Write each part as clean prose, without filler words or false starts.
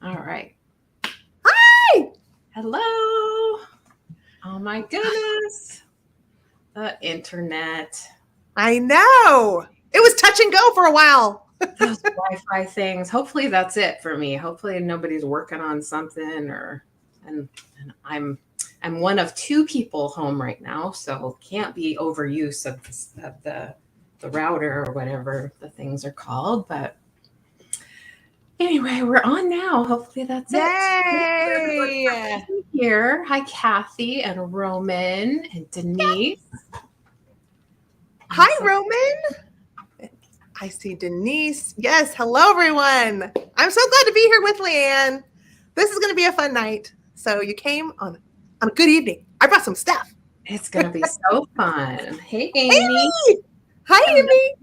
All right. Hi! Hello. Oh my goodness. The internet. I know. It was touch and go for a while. Those Wi-Fi things. Hopefully that's it for me. Hopefully nobody's working on something and I'm one of two people home right now, so can't be overuse of the router or whatever the things are called. But anyway, we're on now. Hopefully that's it. Thanks for everyone Yay! for being here. Hi, Kathy and Roman and Denise. Hi, Awesome. Roman. I see Denise. Yes, hello, everyone. I'm so glad to be here with LeAnne. This is going to be a fun night. So you came on a good evening. I brought some stuff. It's gonna be so fun. Hey, Amy. Amy! Hi, Hello. Amy.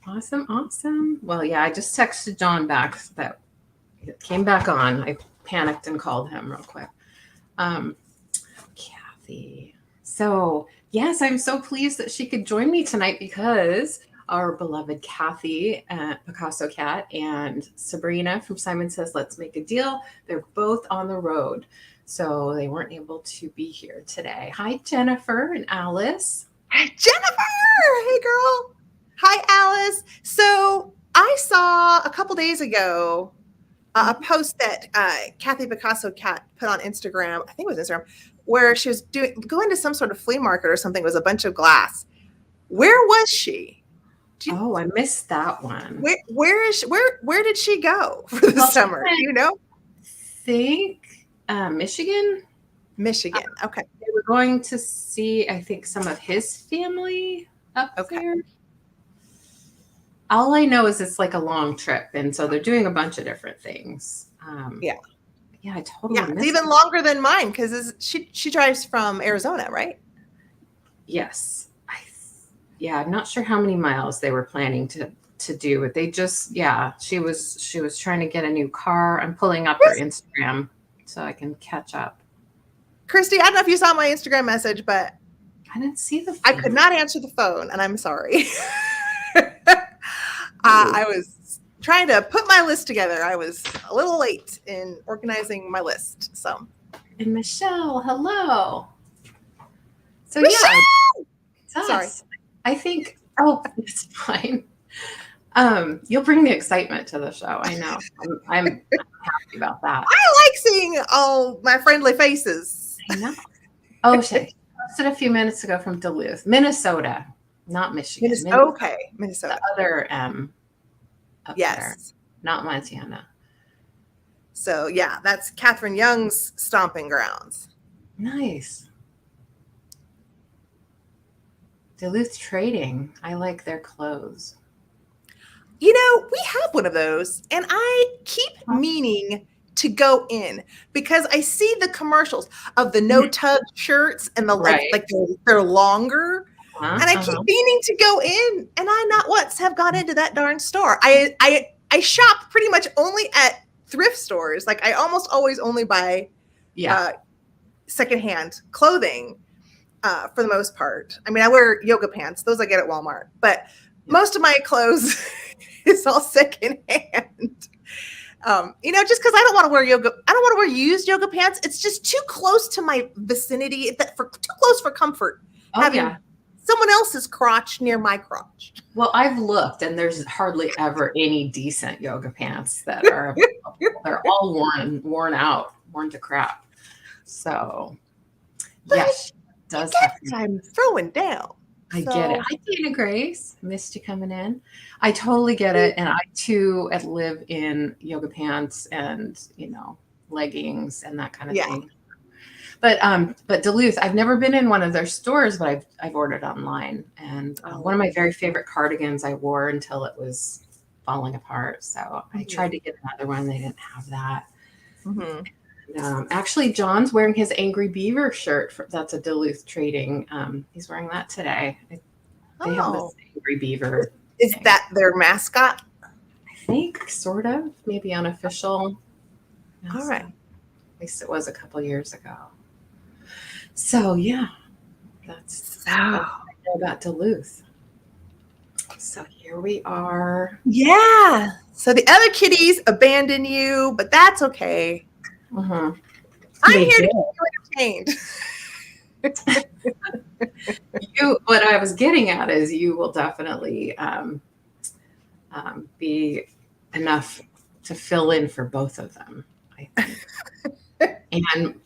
Awesome, awesome. Well, yeah, I just texted John back that it came back on. I panicked and called him real quick. Kathy. So, yes, I'm so pleased that she could join me tonight because our beloved Cathy, Picasso Cat, and Sabrina from Simon Says Let's Make a Deal, they're both on the road. So they weren't able to be here today. Hi, Jennifer and Alice. Hi, Jennifer. Hey, girl. Hi, Alice. So I saw a couple days ago a post that Cathy Picasso Cat put on Instagram. I think it was Instagram, where she was going to some sort of flea market or something. It was a bunch of glass. Where was she? Oh, I missed that one. Where did she go for the summer? Do you know? Think Michigan. Michigan. Okay. They were going to see, I think, some of his family up there. All I know is it's like a long trip, and so they're doing a bunch of different things. Yeah, I totally. It's even longer than mine because she drives from Arizona, right? Yes. I'm not sure how many miles they were planning to do, but they just she was trying to get a new car. I'm pulling up her Instagram so I can catch up. Christy, I don't know if you saw my Instagram message, but I didn't see the phone. I could not answer the phone, and I'm sorry. I was trying to put my list together. I was a little late in organizing my list. So, and Michelle, hello. So Michelle! Sorry. I think. Oh, it's fine. You'll bring the excitement to the show. I know. I'm happy about that. I like seeing all my friendly faces. I know. Oh, she posted a few minutes ago from Duluth, Minnesota, not Michigan. Minnesota. The other M. Yes. There, not Montana. So that's Catherine Young's stomping grounds. Nice. Duluth Trading. I like their clothes. You know, we have one of those, and I keep meaning to go in because I see the commercials of the no tug shirts and the like they're longer. And I keep meaning to go in, and I not once have gone into that darn store. I shop pretty much only at thrift stores. Like I almost always only buy secondhand clothing for the most part. I mean, I wear yoga pants; those I get at Walmart. But most of my clothes is all secondhand. Just because I don't want to wear used yoga pants. It's just too close to my vicinity. Too close for comfort. Someone else's crotch near my crotch. Well, I've looked, and there's hardly ever any decent yoga pants that are available. They're all worn out, worn to crap. So, yes, does I'm throwing down. I get it. Hi, Dana Grace. Missed you coming in. I totally get it. And I, too, live in yoga pants and, leggings and that kind of thing. But Duluth, I've never been in one of their stores, but I've ordered online. And one of my very favorite cardigans I wore until it was falling apart. So I tried to get another one. They didn't have that. And, actually, John's wearing his Angry Beaver shirt. That's a Duluth Trading. He's wearing that today. They have this Angry Beaver. Is that their mascot? I think, sort of. Maybe unofficial. All right. At least it was a couple years ago. So, that's what I know about Duluth. So here we are. Yeah. So the other kitties abandon you, but that's okay. Mm-hmm. I'm here to keep you entertained. What I was getting at is you will definitely be enough to fill in for both of them, I think. and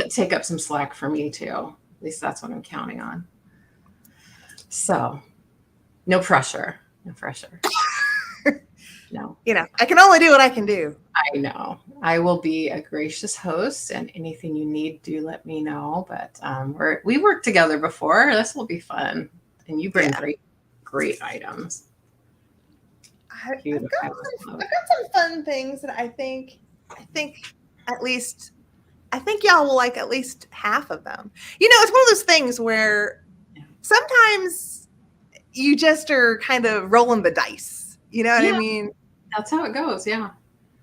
take up some slack for me too. At least that's what I'm counting on. So no pressure. No pressure. No. I can only do what I can do. I know. I will be a gracious host, and anything you need, do let me know. But we worked together before. This will be fun, and you bring great items. I've got some fun things that I think at least I think y'all will like at least half of them. It's one of those things where sometimes you just are kind of rolling the dice. You know what I mean? That's how it goes. Yeah.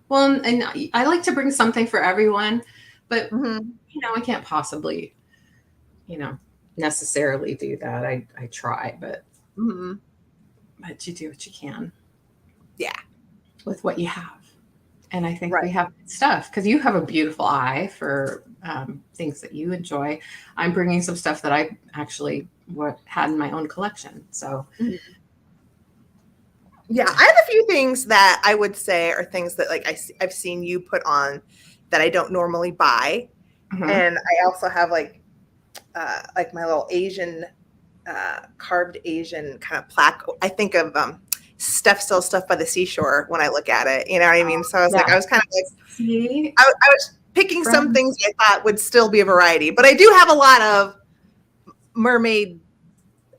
Well, and I like to bring something for everyone, but I can't possibly, necessarily do that. I try, but you do what you can. Yeah. With what you have. And I think we have good stuff because you have a beautiful eye for things that you enjoy. I'm bringing some stuff that I actually had in my own collection. So. Yeah, I have a few things that I would say are things that I've seen you put on that I don't normally buy, and I also have like my little Asian carved Asian kind of plaque. I think of stuff by the seashore when I look at it. You know what I mean? So I was kind of like, I was picking some things I thought would still be a variety, but I do have a lot of mermaid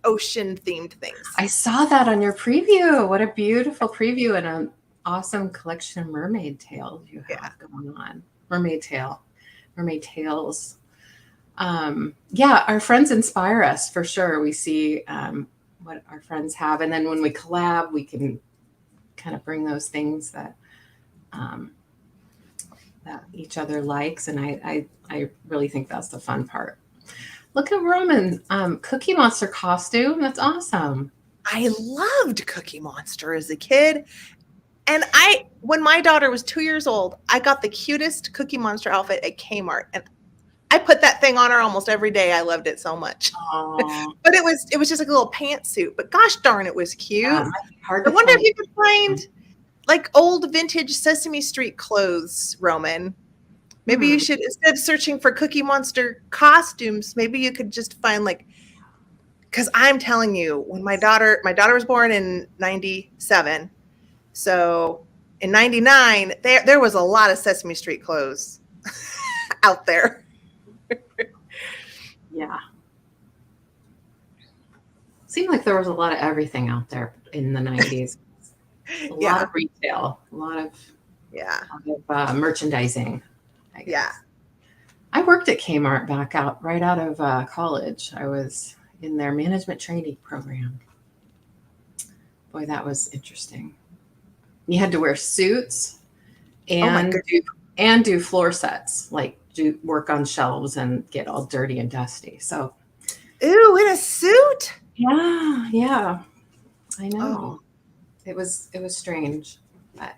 ocean themed things. I saw that on your preview. What a beautiful preview and an awesome collection of mermaid tales you have going on. Mermaid tales. Our friends inspire us for sure. We see what our friends have, and then when we collab, we can kind of bring those things that that each other likes, and I really think that's the fun part. Look at Roman's Cookie Monster costume. That's awesome. I loved Cookie Monster as a kid. And when my daughter was 2 years old, I got the cutest Cookie Monster outfit at Kmart. And I put that thing on her almost every day. I loved it so much. But it was just like a little pantsuit. But gosh darn, it was cute. Yeah, I wonder if you could find like old vintage Sesame Street clothes, Roman. Maybe you should, instead of searching for Cookie Monster costumes, maybe you could just find because I'm telling you, when my daughter was born in 97. So in 99, there was a lot of Sesame Street clothes out there. Yeah. Seemed like there was a lot of everything out there in the 90s. A lot of retail, a lot of merchandising. I worked at Kmart right out of college. I was in their management training program. Boy, that was interesting. You had to wear suits and do floor sets, like do work on shelves and get all dirty and dusty. So, ooh, in a suit? Yeah. I know. It was strange.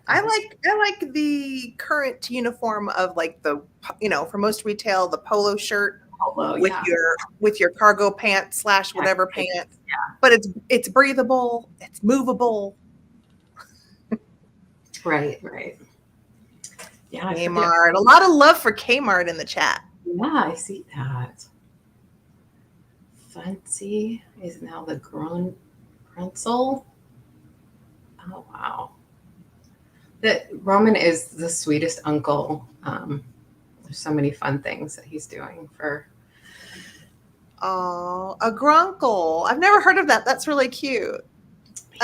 I like the current uniform of like for most retail, the polo shirt with your cargo pants / whatever pants. Yeah. But it's breathable, it's movable. Right. Yeah. Kmart. A lot of love for Kmart in the chat. Yeah, I see that. Fancy is now the Grunsel. Oh wow. That Roman is the sweetest uncle. There's so many fun things that he's doing for. Oh, a grunkle. I've never heard of that. That's really cute.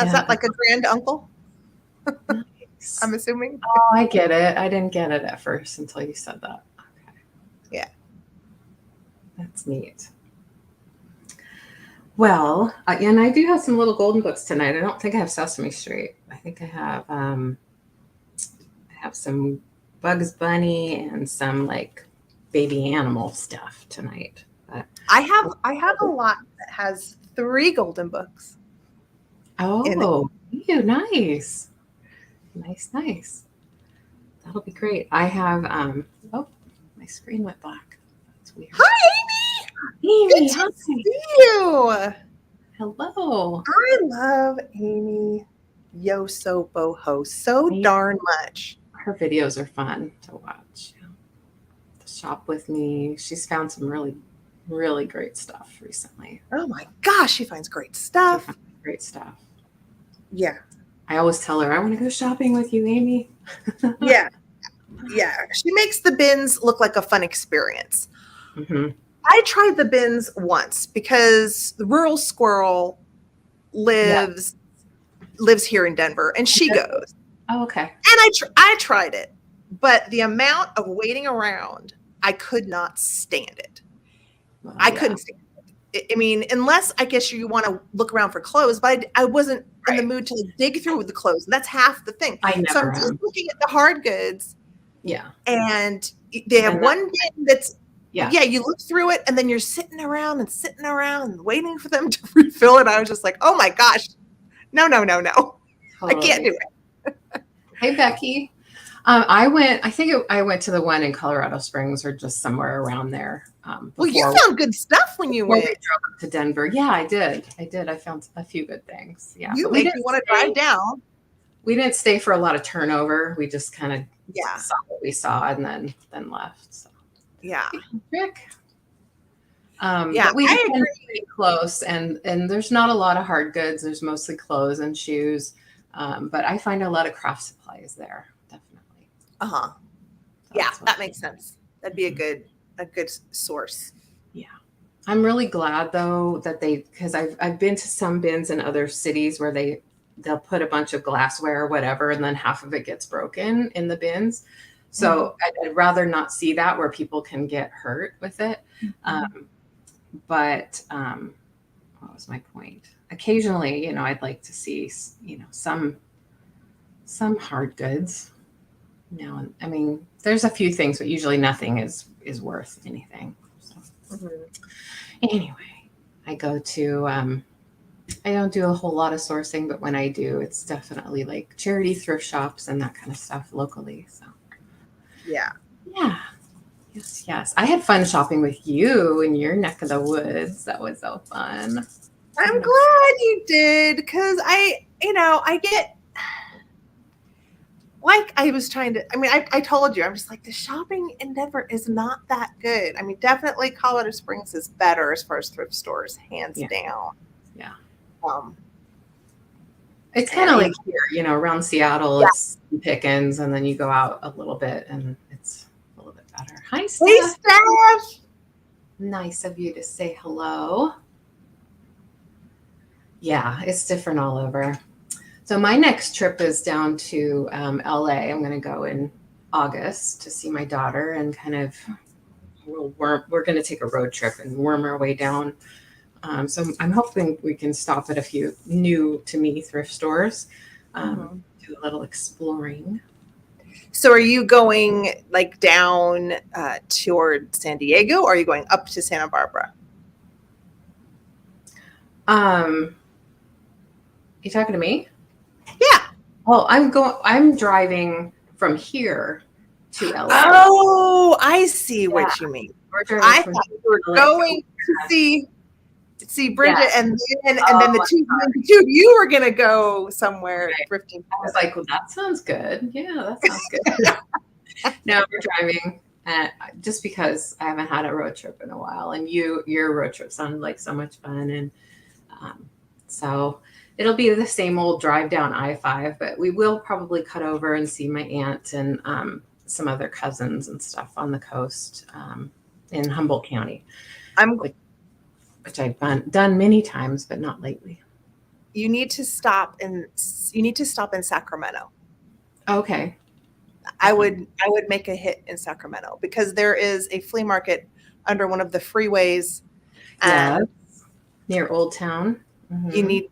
Is that like a grand uncle? Nice. I'm assuming. Oh, I get it. I didn't get it at first until you said that. Okay. Yeah. That's neat. Well, and I do have some little golden books tonight. I don't think I have Sesame Street. I think I have some Bugs Bunny and some like baby animal stuff tonight. But I have a lot that has 3 golden books. Oh, nice. Nice. That'll be great. I have oh, my screen went black. That's weird. Hi, Amy. Good to see you. Hello. I love Amy Yoso Boho so darn much. Her videos are fun to watch. To shop with me. She's found some really, really great stuff recently. Oh my gosh, she finds great stuff. Yeah. I always tell her, I want to go shopping with you, Amy. Yeah. She makes the bins look like a fun experience. Mm-hmm. I tried the bins once because the rural squirrel lives here in Denver, and she goes. Oh, okay. And I tried it, but the amount of waiting around, I could not stand it. Well, I couldn't stand it. I mean, unless I guess you want to look around for clothes, but I wasn't in the mood to dig through the clothes. And that's half the thing. So I'm just looking at the hard goods. Yeah. And they have one bin that's, you look through it and then you're sitting around waiting for them to refill it. I was just like, oh my gosh, no. Totally. I can't do it. Hey, Becky. I went to the one in Colorado Springs or just somewhere around there. Well, you found good stuff when you went. We drove up to Denver. Yeah, I did. I found a few good things. Yeah. You make me want to drive down. We didn't stay for a lot of turnover. We just kind of saw what we saw and then left. So. Yeah. Rick. But we tend to be close and there's not a lot of hard goods. There's mostly clothes and shoes. But I find a lot of craft supplies there. Definitely. Uh-huh. So yeah, that makes sense. That'd be a good source. Yeah. I'm really glad though that because I've been to some bins in other cities where they'll put a bunch of glassware or whatever, and then half of it gets broken in the bins. So I'd rather not see that where people can get hurt with it. But what was my point? Occasionally, I'd like to see, some hard goods. I mean, there's a few things, but usually nothing is worth anything. So. Anyway, I go to, I don't do a whole lot of sourcing, but when I do, it's definitely like charity thrift shops and that kind of stuff locally. So. Yeah. Yes. I had fun shopping with you in your neck of the woods. That was so fun. I'm glad you did, because I get, like I was trying to, I told you, I'm just like, the shopping in Denver is not that good. I mean, definitely Colorado Springs is better as far as thrift stores, hands down. Yeah. It's kind of like here, around Seattle, it's Pickens, and then you go out a little bit and it's a little bit better. Hi, Steph. Hey, Steph. Nice of you to say hello. Yeah, it's different all over. So my next trip is down to LA. I'm going to go in August to see my daughter and kind of we're going to take a road trip and worm our way down. So I'm hoping we can stop at a few new to me thrift stores, do a little exploring. So are you going like down toward San Diego, or are you going up to Santa Barbara? You talking to me? Yeah. Well, I'm driving from here to LA. Oh, I see what you mean. I thought you were going to see Bridget, and then the two of you were going to go somewhere thrifting. I was like, well, that sounds good. Yeah, that sounds good. No, we're driving just because I haven't had a road trip in a while, and your road trip sounded like so much fun, and so it'll be the same old drive down I-5, but we will probably cut over and see my aunt and some other cousins and stuff on the coast in Humboldt County, which I've done many times, but not lately. You need to stop in Sacramento. Okay. I would make a hit in Sacramento, because there is a flea market under one of the freeways. Near Old Town. You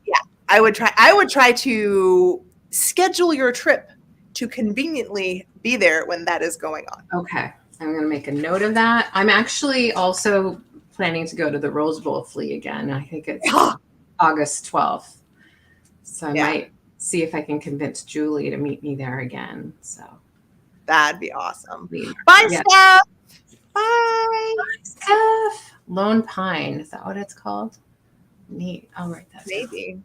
I would try to schedule your trip to conveniently be there when that is going on. Okay. I'm going to make a note of that. I'm actually also planning to go to the Rose Bowl flea again. I think it's August 12th. So I might see if I can convince Julie to meet me there again. So that'd be awesome. Bye, Steph. Bye. Bye, Steph. Lone Pine. Is that what it's called? Neat. I'll write that maybe down.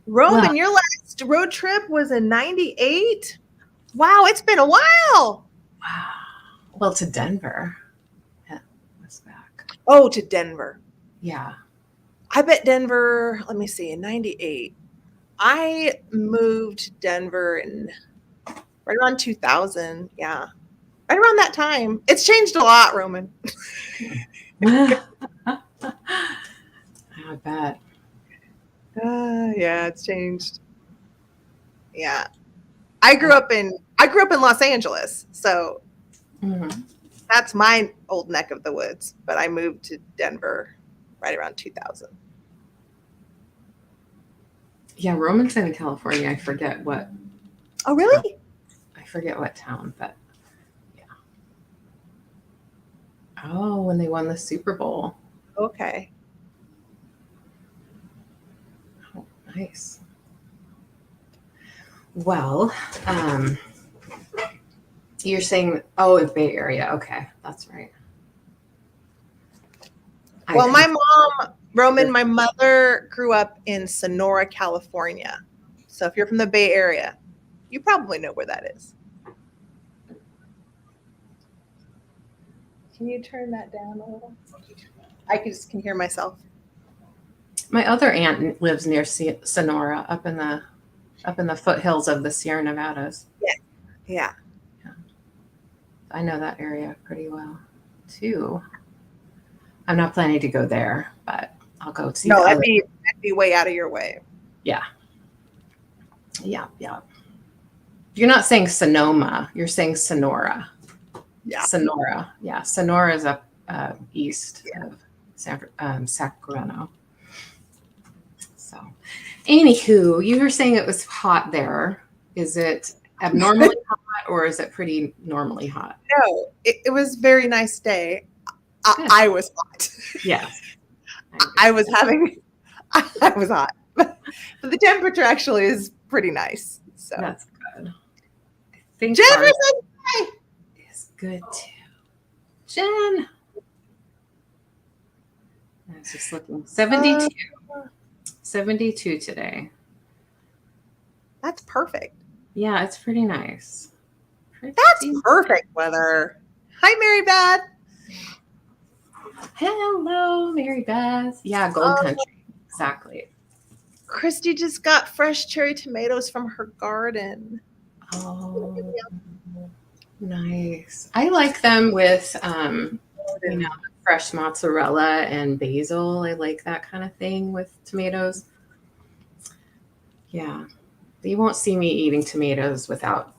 Roman, your last road trip was in 98? Wow, it's been a while. Wow. Well, to Denver. Yeah, was back. Oh, to Denver. Yeah. I bet Denver, let me see, in 98. I moved to Denver in right around 2000. Yeah. Right around that time. It's changed a lot, Roman. I bet. Yeah, it's changed. Yeah. I grew up in Los Angeles, so that's my old neck of the woods, but I moved to Denver right around 2000. Yeah, Roman's in California. I forget what. Oh, really? I forget what town, but yeah. Oh, when they won the Super Bowl. Okay. Oh, nice. Well, you're saying, in Bay Area. Okay, that's right. Well, my mom, Roman, my mother grew up in Sonora, California. So if you're from the Bay Area, you probably know where that is. Can you turn that down a little? I just can hear myself. My other aunt lives near Sonora, up in the foothills of the Sierra Nevadas. Yeah. I know that area pretty well too. I'm not planning to go there, but I'll go see. No, that'd be way out of your way. Yeah. You're not saying Sonoma. You're saying Sonora. Yeah. Sonora. Yeah. Sonora is up east of Sacramento. So, anywho, you were saying it was hot there. Is it abnormally hot or is it pretty normally hot? No, it was a very nice day. I was hot. Yes. I was hot. But the temperature actually is pretty nice. So that's good. I think Jennifer is good too. Jen. I was just looking. 72. 72 today. That's perfect. Yeah, it's pretty nice. That's perfect weather. Hi, Mary Beth. Hello, Mary Beth. Yeah, Gold Country. Exactly. Christy just got fresh cherry tomatoes from her garden. Oh, nice. I like them with, fresh mozzarella and basil. I like that kind of thing with tomatoes. Yeah. You won't see me eating tomatoes without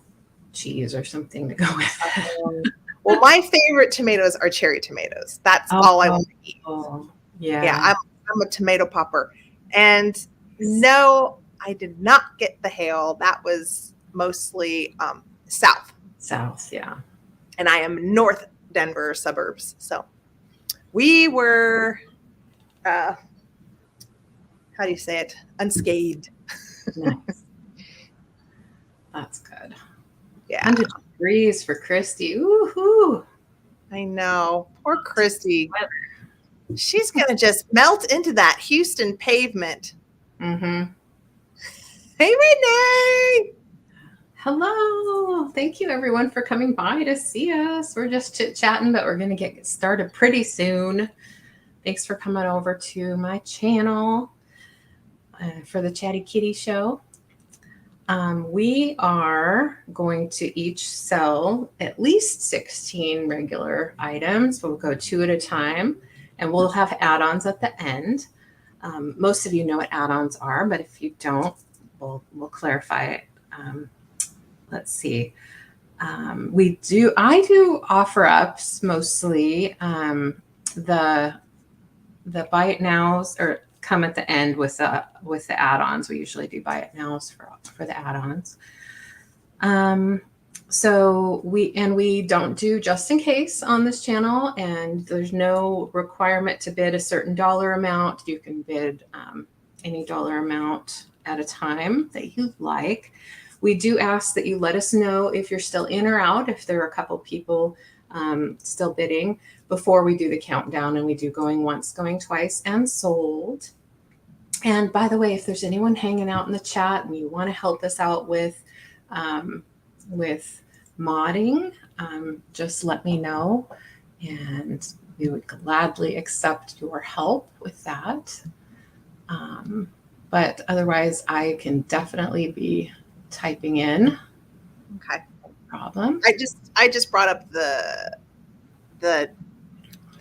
cheese or something to go with. Well, my favorite tomatoes are cherry tomatoes. That's all I want to eat. Yeah. I'm a tomato popper. And no, I did not get the hail. That was mostly south. South, yeah. And I am north Denver suburbs. So we were, how do you say it? Unscathed. Nice. That's good. Yeah. 100 degrees for Christy. Woohoo. I know. Poor Christy. She's going to just melt into that Houston pavement. Mm-hmm. Hey, Renee. Hello. Thank you, everyone, for coming by to see us. We're just chit-chatting, but we're going to get started pretty soon. Thanks for coming over to my channel for the Chatty Kitty Show. We are going to each sell at least 16 regular items. We'll go 2 at a time, and we'll have add-ons at the end. Most of you know what add-ons are, but if you don't, we'll clarify it. Let's see. I do offer ups mostly. The buy it nows or come at the end with the add-ons. We usually do buy it nows for the add-ons. So we don't do just in case on this channel, and there's no requirement to bid a certain dollar amount. You can bid any dollar amount at a time that you like. We do ask that you let us know if you're still in or out, if there are a couple people still bidding before we do the countdown, and we do going once, going twice, and sold. And by the way, if there's anyone hanging out in the chat and you want to help us out with modding, just let me know, and we would gladly accept your help with that. But otherwise, I can definitely be typing in. Okay. No problem. I just brought up the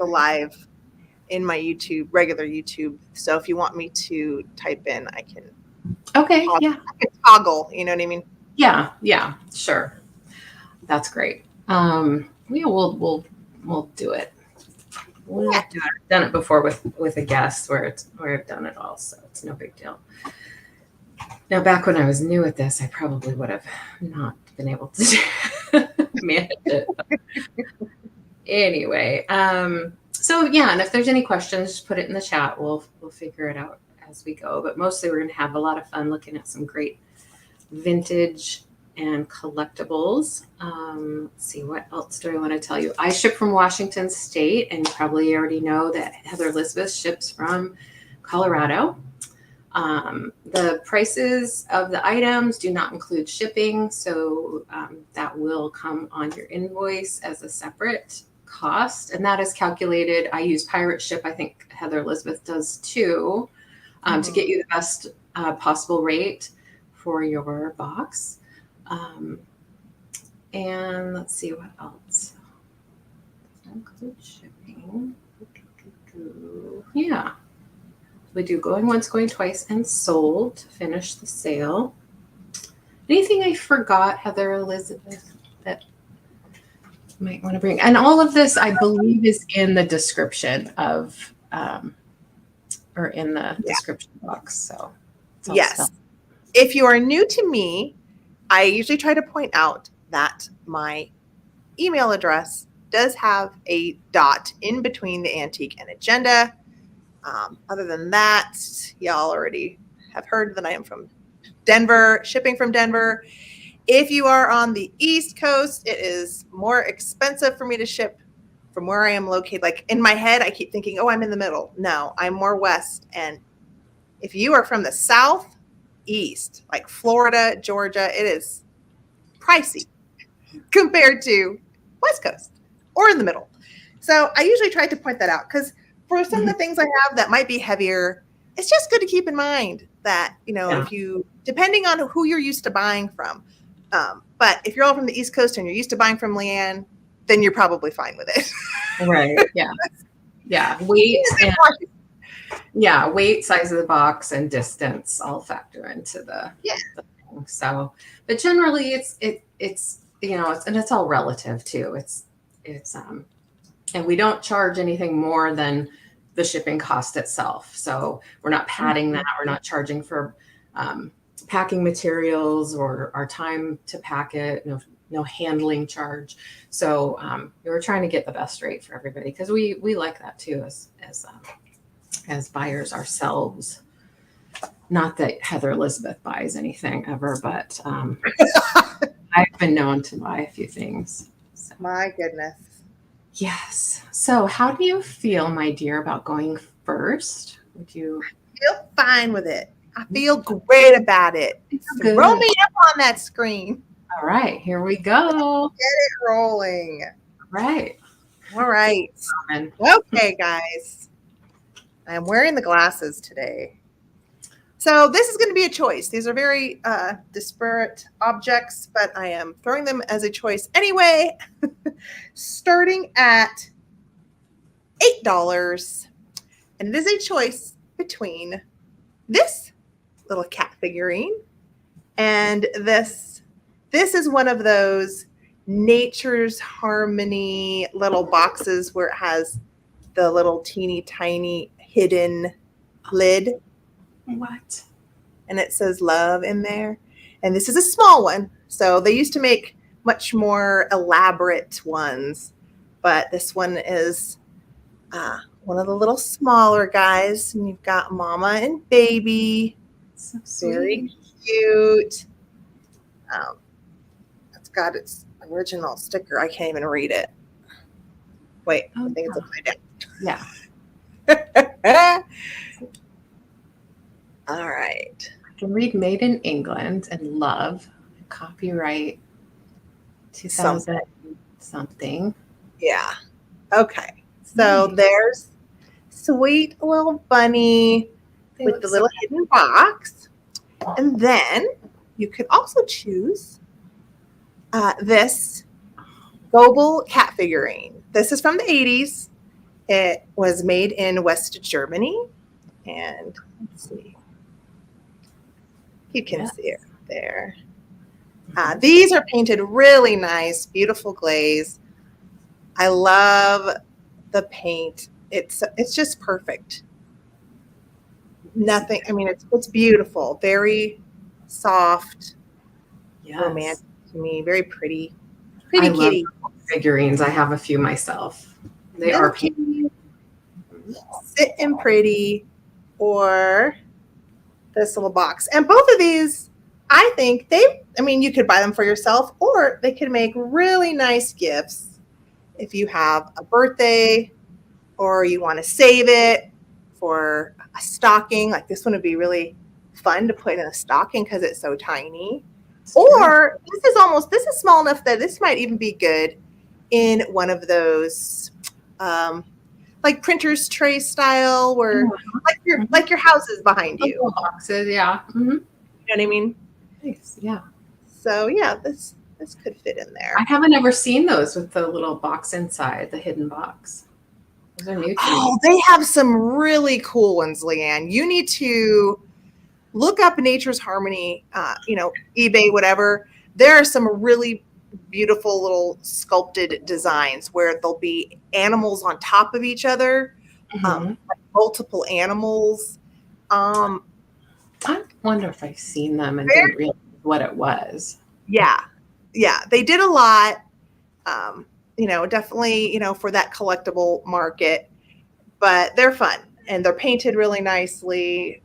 live in my YouTube, regular YouTube. So if you want me to type in, I can. Okay. Yeah. I can toggle. You know what I mean? Yeah. Yeah. Sure. That's great. Yeah, we'll do it. We'll do it. I've done it before with a guest where I've done it all, so it's no big deal. Now, back when I was new at this, I probably would have not been able to manage it. Anyway, so yeah, and if there's any questions, just put it in the chat. We'll figure it out as we go. But mostly, we're going to have a lot of fun looking at some great vintage and collectibles. Let's see, what else do I want to tell you? I ship from Washington State, and you probably already know that Heather Elizabeth ships from Colorado. The prices of the items do not include shipping, so that will come on your invoice as a separate cost, and that is calculated. I use Pirate Ship. I think Heather Elizabeth does too, to get you the best possible rate for your box. And let's see what else. Doesn't include shipping. Yeah. We do going once, going twice, and sold to finish the sale. Anything I forgot, Heather Elizabeth, that you might want to bring? And all of this, I believe, is in the description of, or in the description box. So, yes. If you are new to me, I usually try to point out that my email address does have a dot in between the antique and agenda. Other than that, y'all already have heard that I am from Denver, shipping from Denver. If you are on the East Coast, it is more expensive for me to ship from where I am located. Like in my head, I keep thinking, oh, I'm in the middle. No, I'm more west. And if you are from the southeast, like Florida, Georgia, it is pricey compared to West Coast or in the middle. So I usually try to point that out because for some of the things I have that might be heavier, it's just good to keep in mind that, you know, if you, depending on who you're used to buying from, but if you're all from the East Coast and you're used to buying from LeAnne, then you're probably fine with it. Right. Yeah. Yeah. Weight and weight, size of the box, and distance all factor into the thing. So, but generally it's you know, it's all relative too. It's and we don't charge anything more than the shipping cost itself. So we're not padding that. We're not charging for packing materials or our time to pack it. No handling charge. So we were trying to get the best rate for everybody because we like that too as buyers ourselves. Not that Heather Elizabeth buys anything ever, but I've been known to buy a few things. So. My goodness. Yes. So how do you feel, my dear, about going first? Would you feel fine with it? I feel great about it. Throw me up on that screen. All right, here we go. Get it rolling. Right. All right. Okay, guys. I'm wearing the glasses today. So this is going to be a choice. These are very disparate objects, but I am throwing them as a choice anyway. Starting at $8. And it is a choice between this little cat figurine and this. This is one of those Nature's Harmony little boxes where it has the little teeny tiny hidden lid. What? And it says love in there. And this is a small one. So they used to make much more elaborate ones. But this one is one of the little smaller guys, and you've got mama and baby. So Very sweet. cute. It's got its original sticker. I can't even read it. Wait, I think it's upside down. Yeah. All right. I can read Made in England and love. Copyright 2000 something. Yeah. Okay. So there's sweet little bunny with the little hidden box. And then you could also choose this Goebel cat figurine. This is from the 80s. It was made in West Germany. And let's see. You can see it there. These are painted really nice, beautiful glaze. I love the paint. It's just perfect. Nothing. I mean, it's beautiful. Very soft, romantic to me. Very pretty. Pretty kitty. Love figurines. I have a few myself. They are painted. Sitting pretty, or this little box. And both of these, I think you could buy them for yourself, or they could make really nice gifts if you have a birthday or you want to save it for a stocking. Like this one would be really fun to put in a stocking because it's so tiny. Or this is small enough that this might even be good in one of those like printer's tray style, where like your house is behind you. Boxes, yeah. Mm-hmm. You know what I mean? Nice. Yeah. So yeah, this could fit in there. I haven't ever seen those with the little box inside, the hidden box. Those are new to me. They have some really cool ones, LeAnne. You need to look up Nature's Harmony, eBay, whatever. There are some really beautiful little sculpted designs where there'll be animals on top of each other, like multiple animals. I wonder if I've seen them and didn't realize what it was. Yeah. They did a lot, definitely, for that collectible market, but they're fun and they're painted really nicely.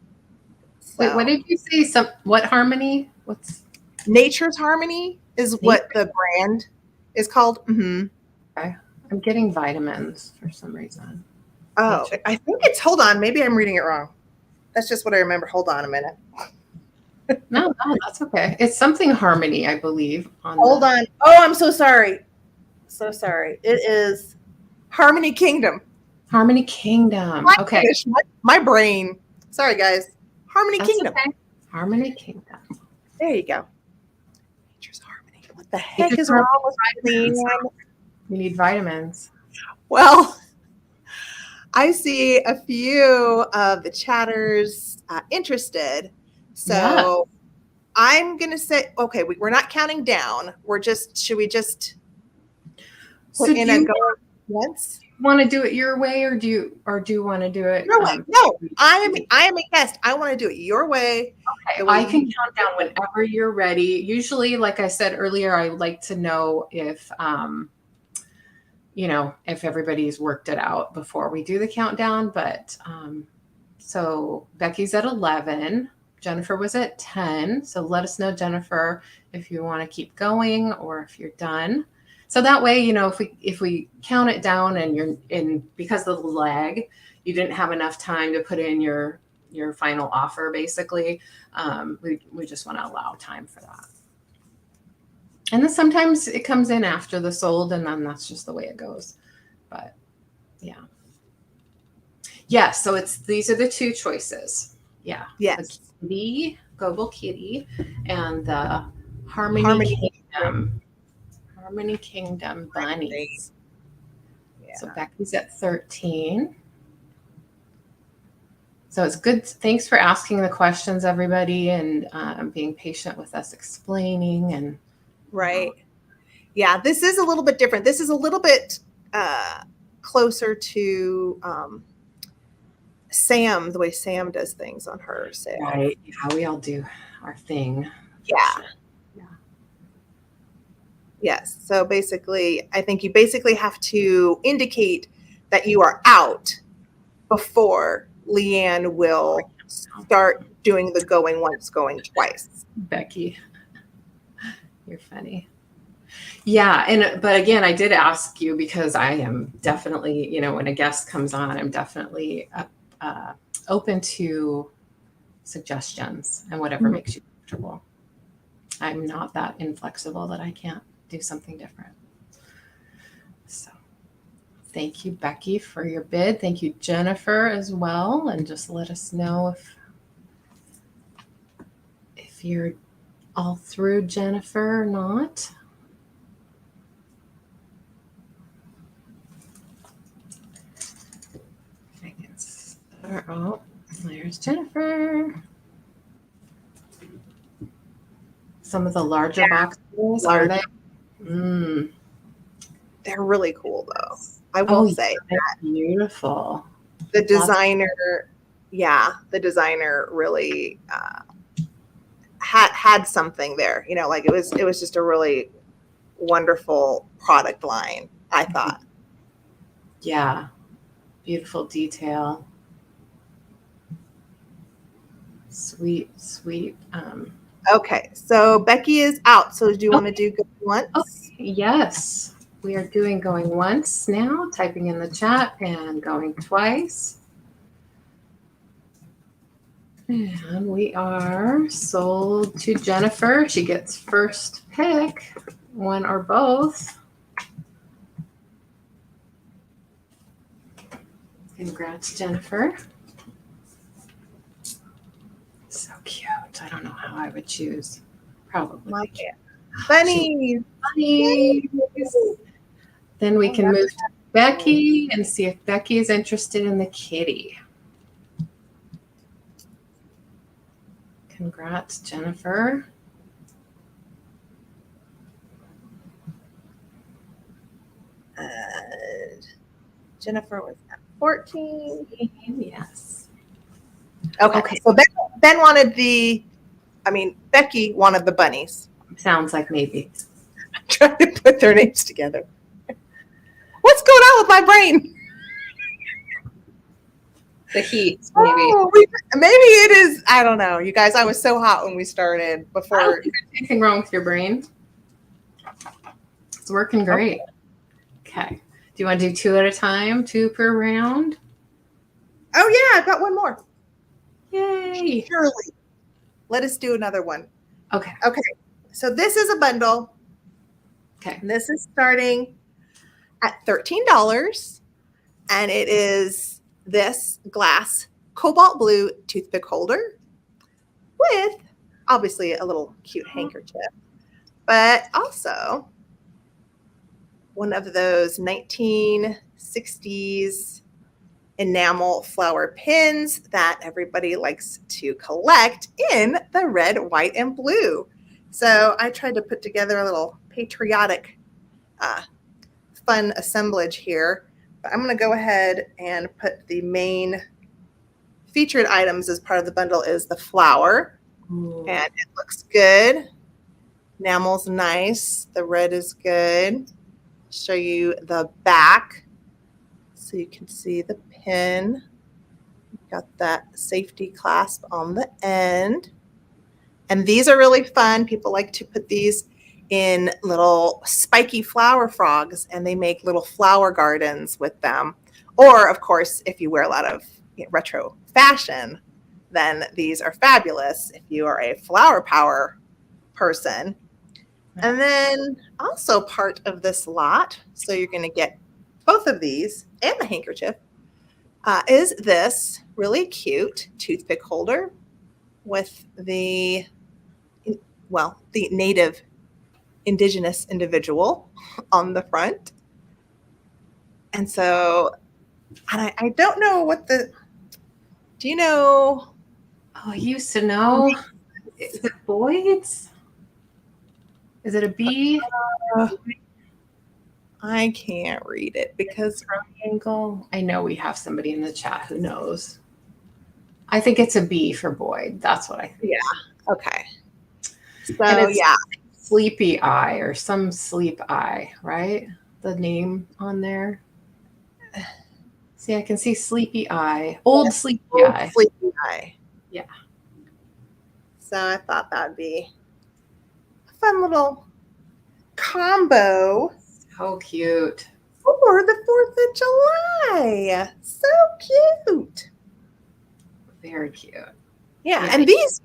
So. Wait, what did you say? What Harmony? What's Nature's Harmony is what the brand is called. Mm-hmm. Okay. I'm getting vitamins for some reason. Oh, I think it's, hold on. Maybe I'm reading it wrong. That's just what I remember. Hold on a minute. No, that's okay. It's something Harmony, I believe. Hold on. Oh, I'm so sorry. So sorry. It is Harmony Kingdom. Harmony Kingdom. Okay. My brain. Sorry, guys. Harmony Kingdom. Okay. Harmony Kingdom. There you go. Nature's Harmony. What the heck is wrong with me? You need vitamins. Well, I see a few of the chatters interested. So I'm going to say, okay, we're not counting down. Should we just put in a go once? Want to do it your way, or do you want to do it your way? No, I am a guest. I want to do it your way. Okay, I can count down whenever you're ready. Usually, like I said earlier, I like to know if if everybody's worked it out before we do the countdown. But so Becky's at 11. Jennifer was at 10. So let us know, Jennifer, if you want to keep going or if you're done. So that way, if we count it down and you're in, because of the lag, you didn't have enough time to put in your final offer, basically. We just want to allow time for that. And then sometimes it comes in after the sold, and then that's just the way it goes. But yeah. Yeah, so these are the two choices. Yeah. Yes. The Kitty, Goebel Kitty, and the Harmony Kingdom. Harmony Kingdom bunnies. Yeah. So Becky's at 13. So it's good. Thanks for asking the questions, everybody, and being patient with us explaining. And right. Yeah, this is a little bit different. This is a little bit closer to Sam, the way Sam does things on her sale. Right. Yeah, we all do our thing. Yeah. Yes. So basically, I think you basically have to indicate that you are out before LeAnne will start doing the going once, going twice. Becky, you're funny. Yeah, but again, I did ask you because I am definitely, when a guest comes on, I'm definitely open to suggestions and whatever makes you comfortable. I'm not that inflexible that I can't do something different. So thank you, Becky, for your bid. Thank you, Jennifer, as well. And just let us know if you're all through, Jennifer, or not. I can start. Oh, there's Jennifer. Some of the larger boxes, are they? They're really cool, though. I will say they're beautiful. The designer, the designer really had something there. Like it was just a really wonderful product line, I thought. Yeah, beautiful detail. Sweet. Okay, so Becky is out. So do you want to do going once? Okay, yes, we are doing going once now, typing in the chat, and going twice. And we are sold to Jennifer. She gets first pick, one or both. Congrats, Jennifer. So cute. I don't know how I would choose. Probably. Bunnies. Then we can move to Becky and see if Becky is interested in the kitty. Congrats, Jennifer. Jennifer was at 14. Yes. Okay. So Ben wanted Becky wanted the bunnies. Sounds like maybe. I'm trying to put their names together. What's going on with my brain? The heat, maybe. Oh, maybe it is. I don't know. You guys, I was so hot when we started before. I don't think there's anything wrong with your brain. It's working great. Okay. Do you want to do 2 at a time, 2 per round? Oh, yeah. I've got one more. Yay. Surely. Let us do another one. Okay. So this is a bundle. Okay. And this is starting at $13. And it is this glass cobalt blue toothpick holder with obviously a little cute handkerchief, but also one of those 1960s enamel flower pins that everybody likes to collect in the red, white, and blue. So I tried to put together a little patriotic fun assemblage here. But I'm going to go ahead and put the main featured items as part of the bundle is the flower. Ooh. And it looks good. Enamel's nice. The red is good. Show you the back so you can see the pin. Got that safety clasp on the end. And these are really fun. People like to put these in little spiky flower frogs, and they make little flower gardens with them. Or, of course, if you wear a lot of retro fashion, then these are fabulous if you are a flower power person. And then also part of this lot, so you're going to get both of these and the handkerchief, is this really cute toothpick holder with the native indigenous individual on the front. And so, and I don't know what do you know? Oh, I used to know. Is it Boyd's? Is it a B? I can't read it because triangle. I know we have somebody in the chat who knows. I think it's a B for Boyd. That's what I think. Yeah. Okay. So yeah. Sleepy Eye or some sleep eye, right? The name on there. See, I can see Sleepy Eye. Old Sleepy Eye. Sleepy Eye. Yeah. So I thought that'd be a fun little combo. So cute. For the 4th of July. So cute. Very cute. Yeah, and these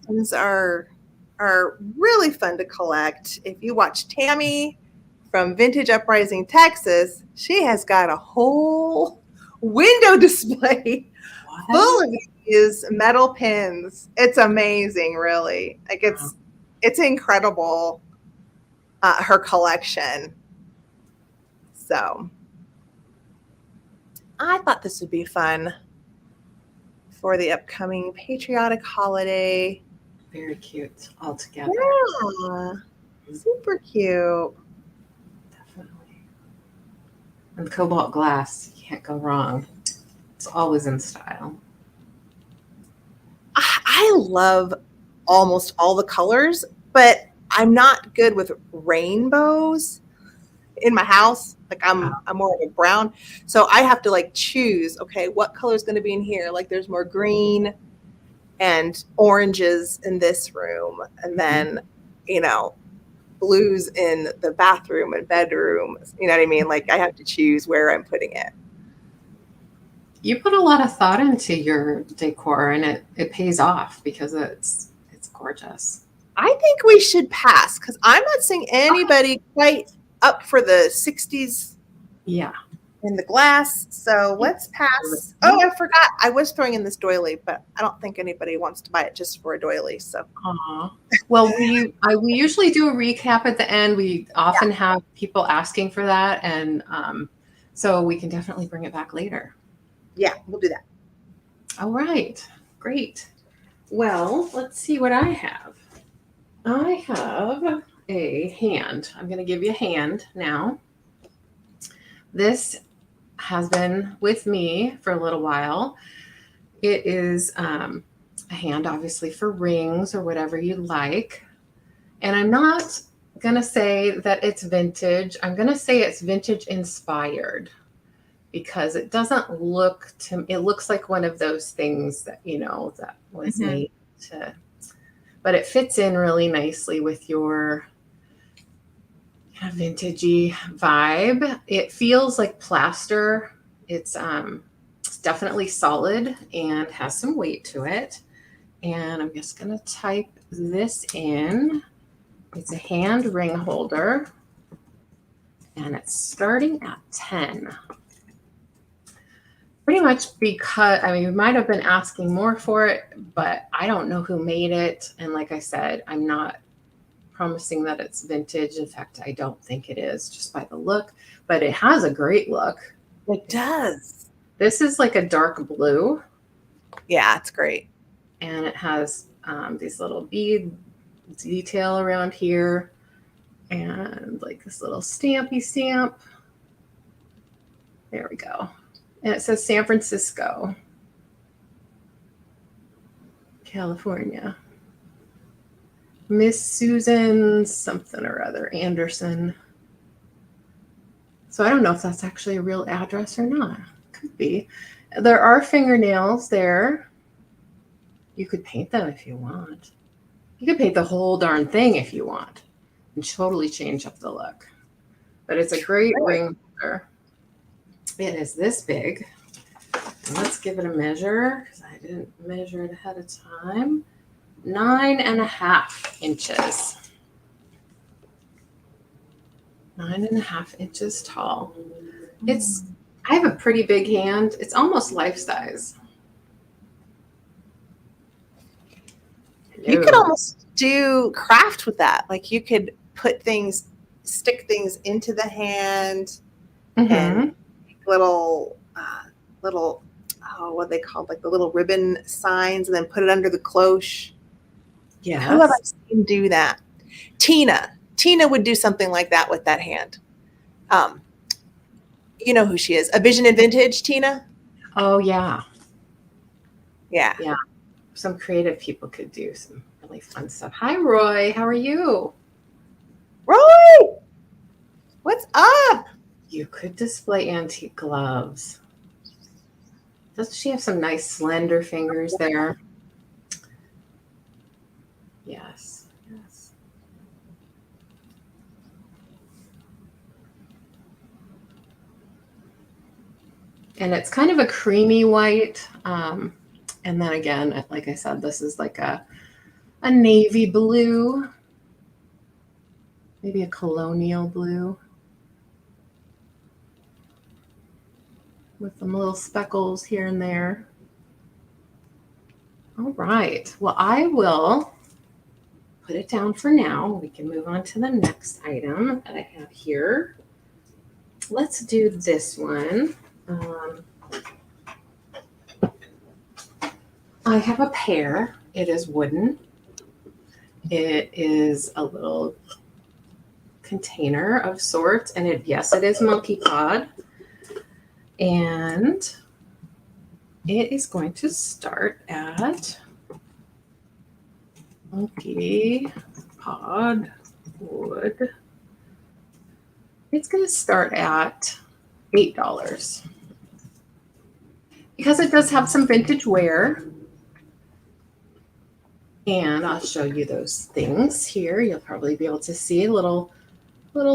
pins are really fun to collect. If you watch Tammy from Vintage Uprising, Texas, she has got a whole window display full of these metal pins. It's amazing, really. Like it's incredible, her collection. So I thought this would be fun for the upcoming patriotic holiday. Very cute all together. Yeah, super cute. Definitely. And cobalt glass, you can't go wrong. It's always in style. I love almost all the colors, but I'm not good with rainbows in my house. Like I'm more of a brown. So I have to like choose, okay, what color is going to be in here? Like there's more green and oranges in this room. And then, you know, blues in the bathroom and bedroom. You know what I mean? Like I have to choose where I'm putting it. You put a lot of thought into your decor, and it pays off because it's gorgeous. I think we should pass because I'm not seeing anybody quite up for the 60s. Yeah. In the glass. So let's pass. Oh, I forgot. I was throwing in this doily, but I don't think anybody wants to buy it just for a doily. So, well, we usually do a recap at the end. We often have people asking for that, and so we can definitely bring it back later. Yeah, we'll do that. All right, great. Well, let's see what I have. I have a hand. I'm going to give you a hand now. This has been with me for a little while. It is a hand, obviously, for rings or whatever you like. And I'm not going to say that it's vintage. I'm going to say it's vintage inspired because it doesn't look to, it looks like one of those things that, you know, that was made to, but it fits in really nicely with your vintagey vibe. It feels like plaster. It's definitely solid and has some weight to it. And I'm just going to type this in. It's a hand ring holder, and it's starting at 10. Pretty much because, I mean, you might have been asking more for it, but I don't know who made it. And like I said, I'm not promising that it's vintage. In fact, I don't think it is just by the look, but it has a great look. It does. This is like a dark blue. Yeah, it's great. And it has these little bead detail around here and like this little stampy stamp. There we go. And it says San Francisco, California. Miss Susan something or other, Anderson. So I don't know if that's actually a real address or not. Could be. There are fingernails there. You could paint them if you want. You could paint the whole darn thing if you want and totally change up the look. But it's a great ring holder. It is this big. And let's give it a measure because I didn't measure it ahead of time. 9.5 inches. 9.5 inches tall. I have a pretty big hand. It's almost life size. You could almost do craft with that. Like you could stick things into the hand and little, what are they called? Like the little ribbon signs, and then put it under the cloche. Yeah. Who have I seen do that? Tina would do something like that with that hand. You know who she is. A Vision in Vintage, Tina? Oh, yeah. Yeah. Yeah. Some creative people could do some really fun stuff. Hi, Roy. How are you? Roy! What's up? You could display antique gloves. Doesn't she have some nice slender fingers there? Yes, yes. And it's kind of a creamy white. And then again, like I said, this is like a navy blue, maybe a colonial blue with some little speckles here and there. All right. Well, I will put it down for now. We can move on to the next item that I have here. Let's do this one. I have a pear. It is wooden. It is a little container of sorts, and yes, it is monkey pod. And it is going to start at monkey pod wood. It's going to start at $8 because it does have some vintage wear. And I'll show you those things here. You'll probably be able to see little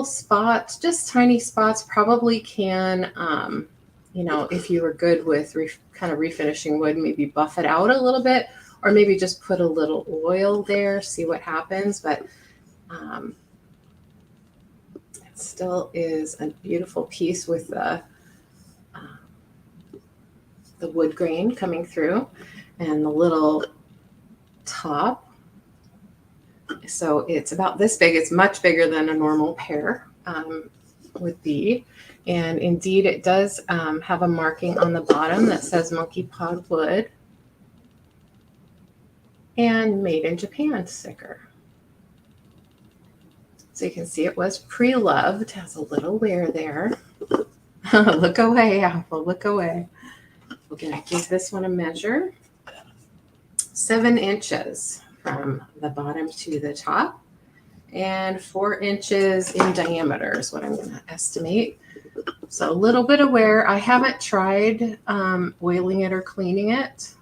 spots, just tiny spots. Probably can, if you were good with kind of refinishing wood, maybe buff it out a little bit, or maybe just put a little oil there, see what happens. But it still is a beautiful piece with the wood grain coming through and the little top. So it's about this big. It's much bigger than a normal pear would be. And indeed, it does have a marking on the bottom that says monkey pod wood and made in Japan sticker. So you can see it was pre-loved, has a little wear there. Look away, Apple, look away. We're going to give this one a measure. 7 inches from the bottom to the top, and 4 inches in diameter is what I'm going to estimate. So a little bit of wear. I haven't tried oiling it or cleaning it.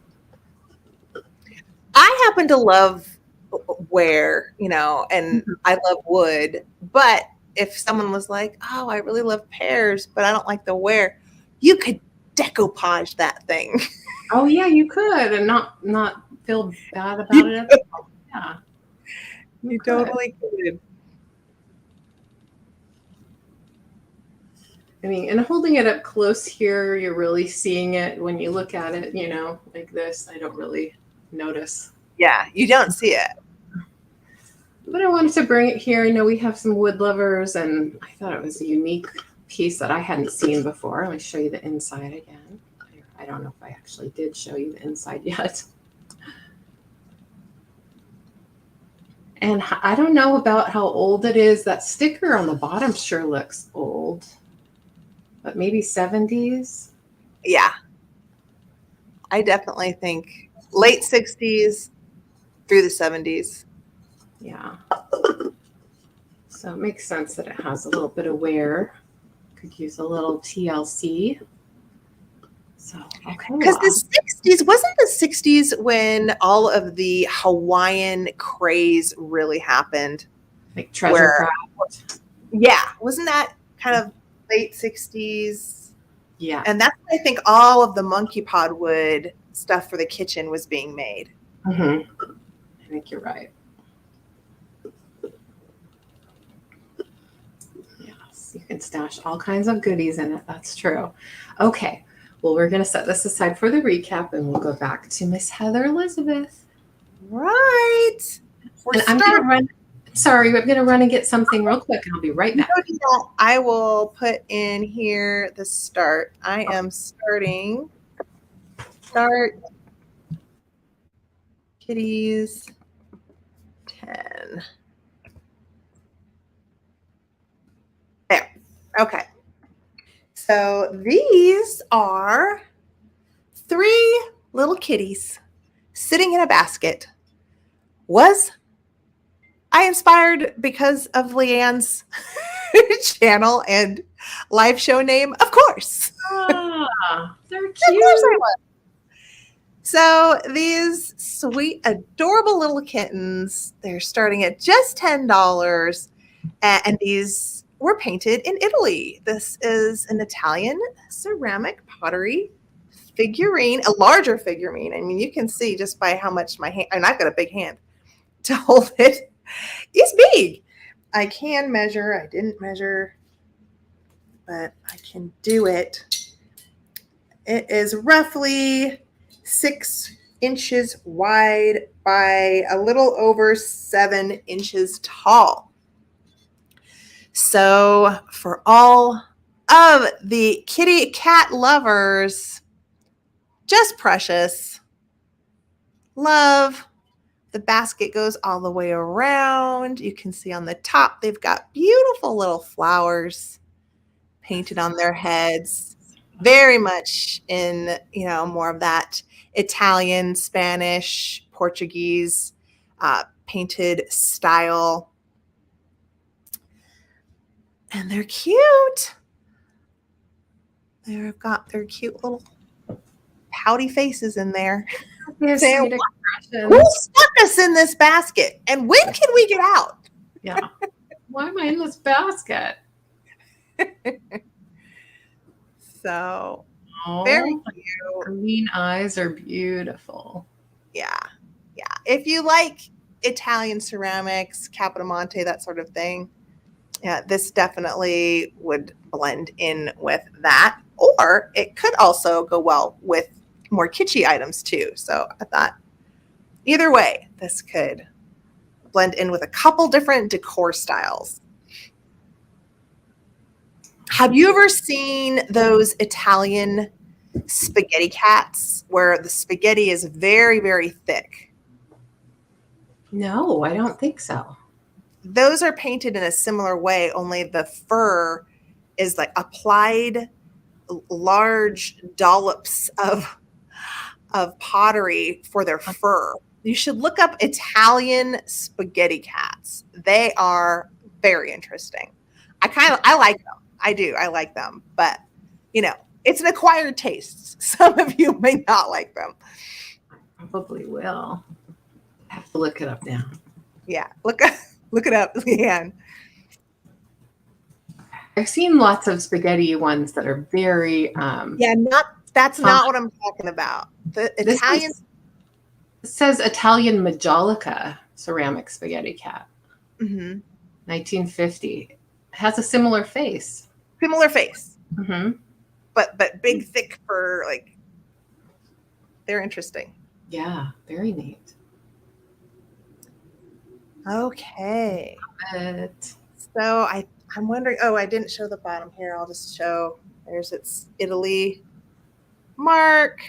I happen to love wear, and I love wood. But if someone was like, "Oh, I really love pears, but I don't like the wear," you could decoupage that thing. Oh yeah, you could, and not feel bad about it at all. Yeah, you totally could. I mean, and holding it up close here, you're really seeing it. When you look at it, like this, I don't really notice. Yeah, you don't see it. But I wanted to bring it here. I know we have some wood lovers, and I thought it was a unique piece that I hadn't seen before. Let me show you the inside again. I don't know if I actually did show you the inside yet. And I don't know about how old it is. That sticker on the bottom sure looks old, but maybe 70s. Yeah. I definitely think late 60s through the 70s. Yeah. So it makes sense that it has a little bit of wear. Could use a little TLC. So, okay. Because the 60s, wasn't the 60s when all of the Hawaiian craze really happened? Like treasure craft. Yeah. Wasn't that kind of late 60s? Yeah. And that's when I think all of the monkey pod wood stuff for the kitchen was being made. Mm-hmm. I think you're right. Yes, you can stash all kinds of goodies in it. That's true. Okay. Well, we're going to set this aside for the recap, and we'll go back to Miss Heather Elizabeth. Right. I'm going to run. Sorry, I'm going to run and get something real quick, and I'll be right back. I will put in here the start. I am starting. Start kitties 10. There. Okay. So these are 3 little kitties sitting in a basket. Was I inspired because of LeAnne's channel and live show name? Of course. Ah, they're cute. Of course I was. So these sweet, adorable little kittens, they're starting at just $10. And these were painted in Italy. This is an Italian ceramic pottery figurine, a larger figurine. I mean, you can see just by how much my hand, and I've got a big hand to hold it, it's big. I can measure. I didn't measure, but I can do it. It is roughly 6 inches wide by a little over 7 inches tall. So for all of the kitty cat lovers, just precious. Love. The basket goes all the way around. You can see on the top, they've got beautiful little flowers painted on their heads. Very much in, more of that Italian, Spanish, Portuguese painted style. And they're cute. They've got their cute little pouty faces in there. Saying, who stuck us in this basket? And when can we get out? Yeah. Why am I in this basket? So very cute. Green eyes are beautiful. Yeah. Yeah. If you like Italian ceramics, Capodimonte, that sort of thing, yeah, this definitely would blend in with that. Or it could also go well with more kitschy items too. So I thought either way, this could blend in with a couple different decor styles. Have you ever seen those Italian spaghetti cats where the spaghetti is very, very thick? No, I don't think so. Those are painted in a similar way, only the fur is like applied large dollops of pottery for their fur. You should look up Italian spaghetti cats. They are very interesting. I like them. I do. I like them. But, it's an acquired taste. Some of you may not like them. I probably will. I have to look it up now. Yeah. Look it up, LeAnne. I've seen lots of spaghetti ones that are very that's not what I'm talking about. The Italian. It says Italian Majolica ceramic spaghetti cat. 1950. It has a similar face. But big, thick fur, they're interesting. Yeah, very neat. Okay. So I'm wondering, I didn't show the bottom here. I'll just show, there's its Italy mark.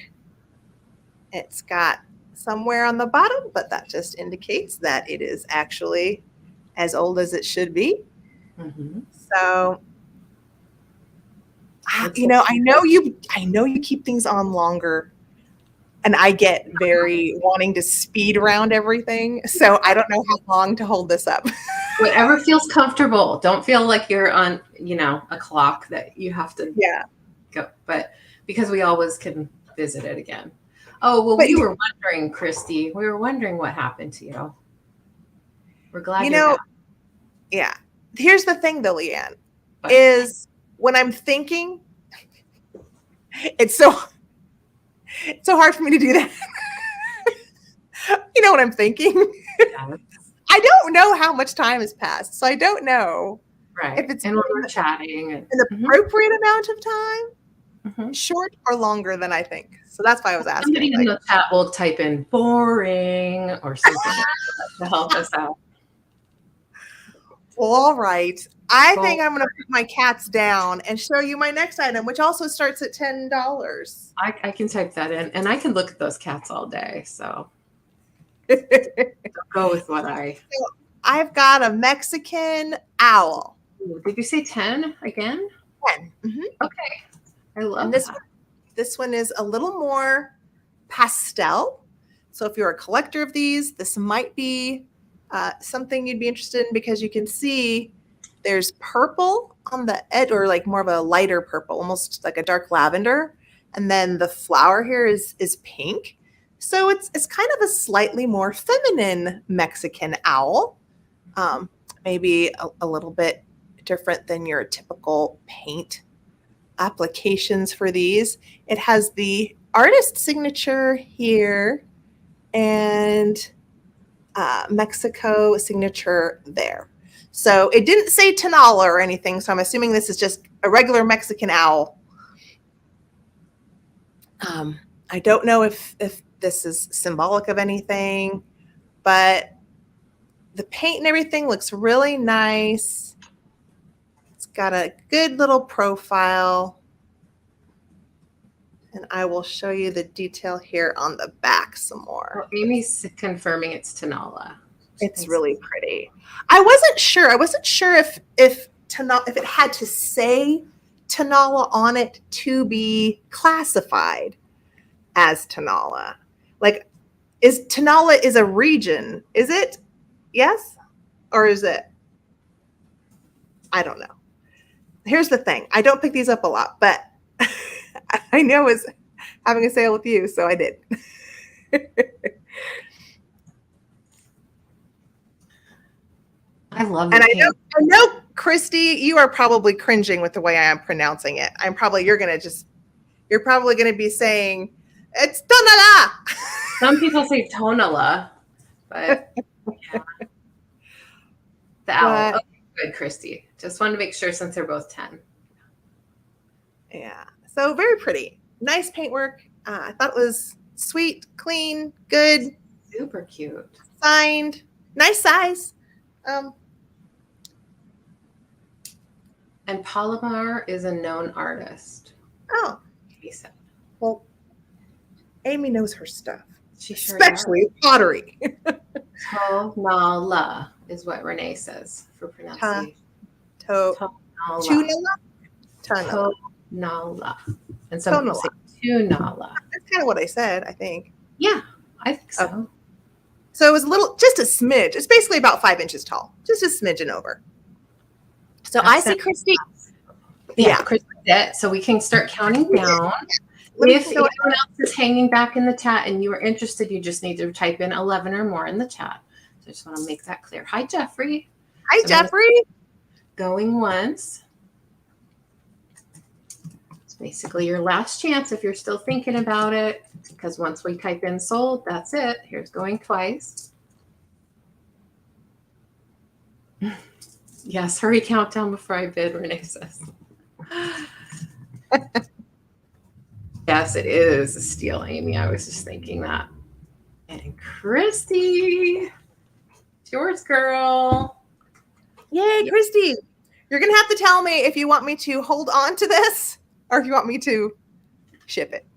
It's got somewhere on the bottom, but that just indicates that it is actually as old as it should be. So, I know you keep things on longer, and I get very wanting to speed around everything. So I don't know how long to hold this up. Whatever feels comfortable. Don't feel like you're on, a clock that you have to go. But because we always can visit it again. Oh, well, we were wondering, Christy. We were wondering what happened to you. We're glad you're back. Yeah. Here's the thing, though, LeAnne, is when I'm thinking, it's so hard for me to do that. You know what I'm thinking? Yes. I don't know how much time has passed, so I don't know if it's when we're chatting an appropriate amount of time, short or longer than I think. So that's why I was asking. Somebody in the chat will type in boring or something to help us out. Well, all right. I think I'm going to put my cats down and show you my next item, which also starts at $10. I can type that in, and I can look at those cats all day. So go with what I've got a Mexican owl. Ooh, did you say 10 again? 10. Okay. I love this. This one is a little more pastel. So if you're a collector of these, this might be something you'd be interested in, because you can see there's purple on the edge, or more of a lighter purple, almost like a dark lavender. And then the flower here is pink. So it's kind of a slightly more feminine Mexican owl. Maybe a little bit different than your typical paint applications for these. It has the artist signature here and Mexico signature there. So it didn't say Tonala or anything, so I'm assuming this is just a regular Mexican owl. I don't know if this is symbolic of anything, but the paint and everything looks really nice. It's got a good little profile. And I will show you the detail here on the back some more. Well, Amy's confirming it's Tonala. It's really pretty. I wasn't sure. I wasn't sure if it had to say Tonala on it to be classified as Tonala. Like, is Tonala is a region? Is it? Yes? Or is it? I don't know. Here's the thing. I don't pick these up a lot, but I know I was having a sale with you, so I did. I love it. And I know, Christy, you are probably cringing with the way I am pronouncing it. You're probably gonna be saying it's Tonala. Some people say Tonala, but yeah. The owl. Okay, good, Christy. Just wanted to make sure since they're both 10. Yeah. So very pretty. Nice paintwork. I thought it was sweet, clean, good. Super cute. Signed. Nice size. And Palomar is a known artist. Oh. He said. Well, Amy knows her stuff. She sure especially does. Pottery. Tonala is what Renee says for pronunciation. Tonala. And some people say Tonala. That's kind of what I said, I think. Yeah, I think so. Oh. So it was just a smidge. It's basically about 5 inches tall. Just a smidgen over. So I see Christy. Yeah, Christy did it. So we can start counting down. If anyone else is hanging back in the chat and you are interested, you just need to type in 11 or more in the chat. So I just want to make that clear. Hi, Jeffrey. Hi, Jeffrey. Going once. It's basically your last chance if you're still thinking about it, because once we type in sold, that's it. Here's going twice. Yes, hurry countdown before I bid, Renee says. Yes, it is a steal, Amy. I was just thinking that. And Christy, it's yours, girl. Yay, Christy. You're going to have to tell me if you want me to hold on to this or if you want me to ship it.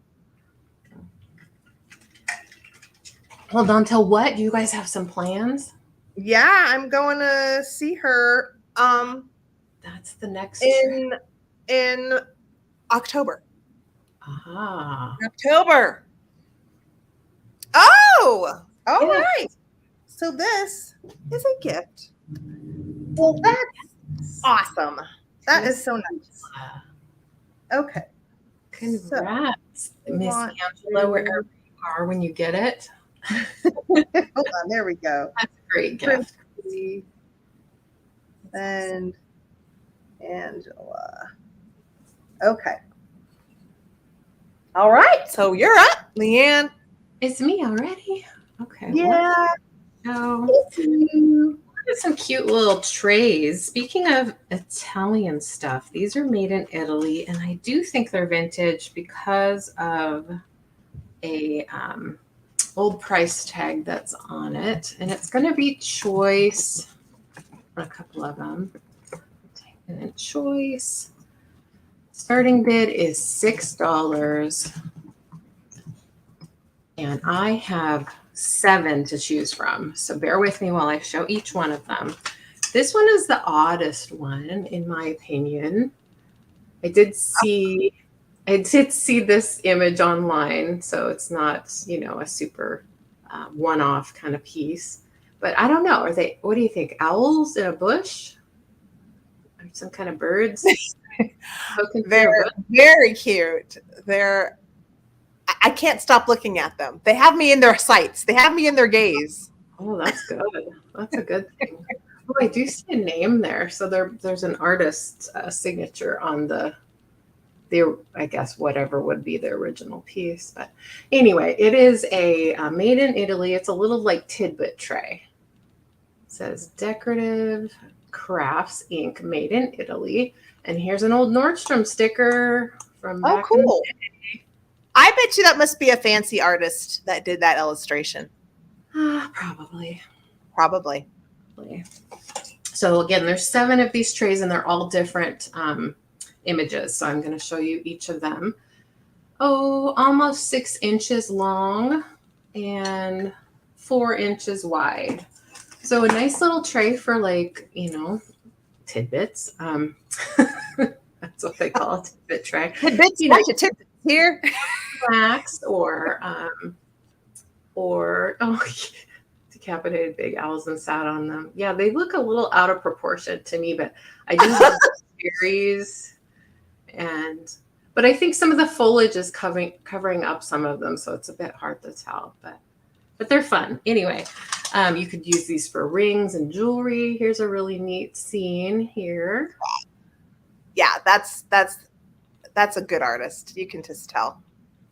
Hold on till what? Do you guys have some plans? Yeah, I'm going to see her. That's the next in October. Ah. October. Oh, all Yeah. right. So this is a gift. Well, that's awesome. That is so nice. Okay. Congrats, Miss Angela, wherever you are when you get it. Hold on, there we go. That's a great gift. And Angela. Okay. All right. So you're up, LeAnne. It's me already. Okay. Yeah. Some cute little trays. Speaking of Italian stuff, these are made in Italy, and I do think they're vintage because of a old price tag that's on it, and it's going to be choice. A couple of them. And then choice. Starting bid is $6, and I have 7 to choose from. So bear with me while I show each one of them. This one is the oddest one, in my opinion. I did see this image online, so it's not, a super one-off kind of piece. But I don't know. What do you think? Owls in a bush? Or some kind of birds? They're very cute. I can't stop looking at them. They have me in their sights. They have me in their gaze. Oh, that's good. That's a good thing. Oh, I do see a name there. So there's an artist's signature on the I guess whatever would be the original piece. But anyway, it is a made in Italy. It's a little like tidbit tray. It says decorative crafts Inc. made in Italy. And here's an old Nordstrom sticker from back in the day. I bet you that must be a fancy artist that did that illustration. Probably. So again, there's 7 of these trays and they're all different images. So I'm going to show you each of them. Oh, almost 6 inches long and 4 inches wide. So a nice little tray for like, tidbits. That's what they call a tidbit tray. Tidbits, tidbits here. Snacks or decapitated big owls and sat on them. Yeah, they look a little out of proportion to me, but I do love the series. But I think some of the foliage is covering up some of them, so it's a bit hard to tell. But they're fun. Anyway, you could use these for rings and jewelry. Here's a really neat scene here. Yeah, that's a good artist. You can just tell.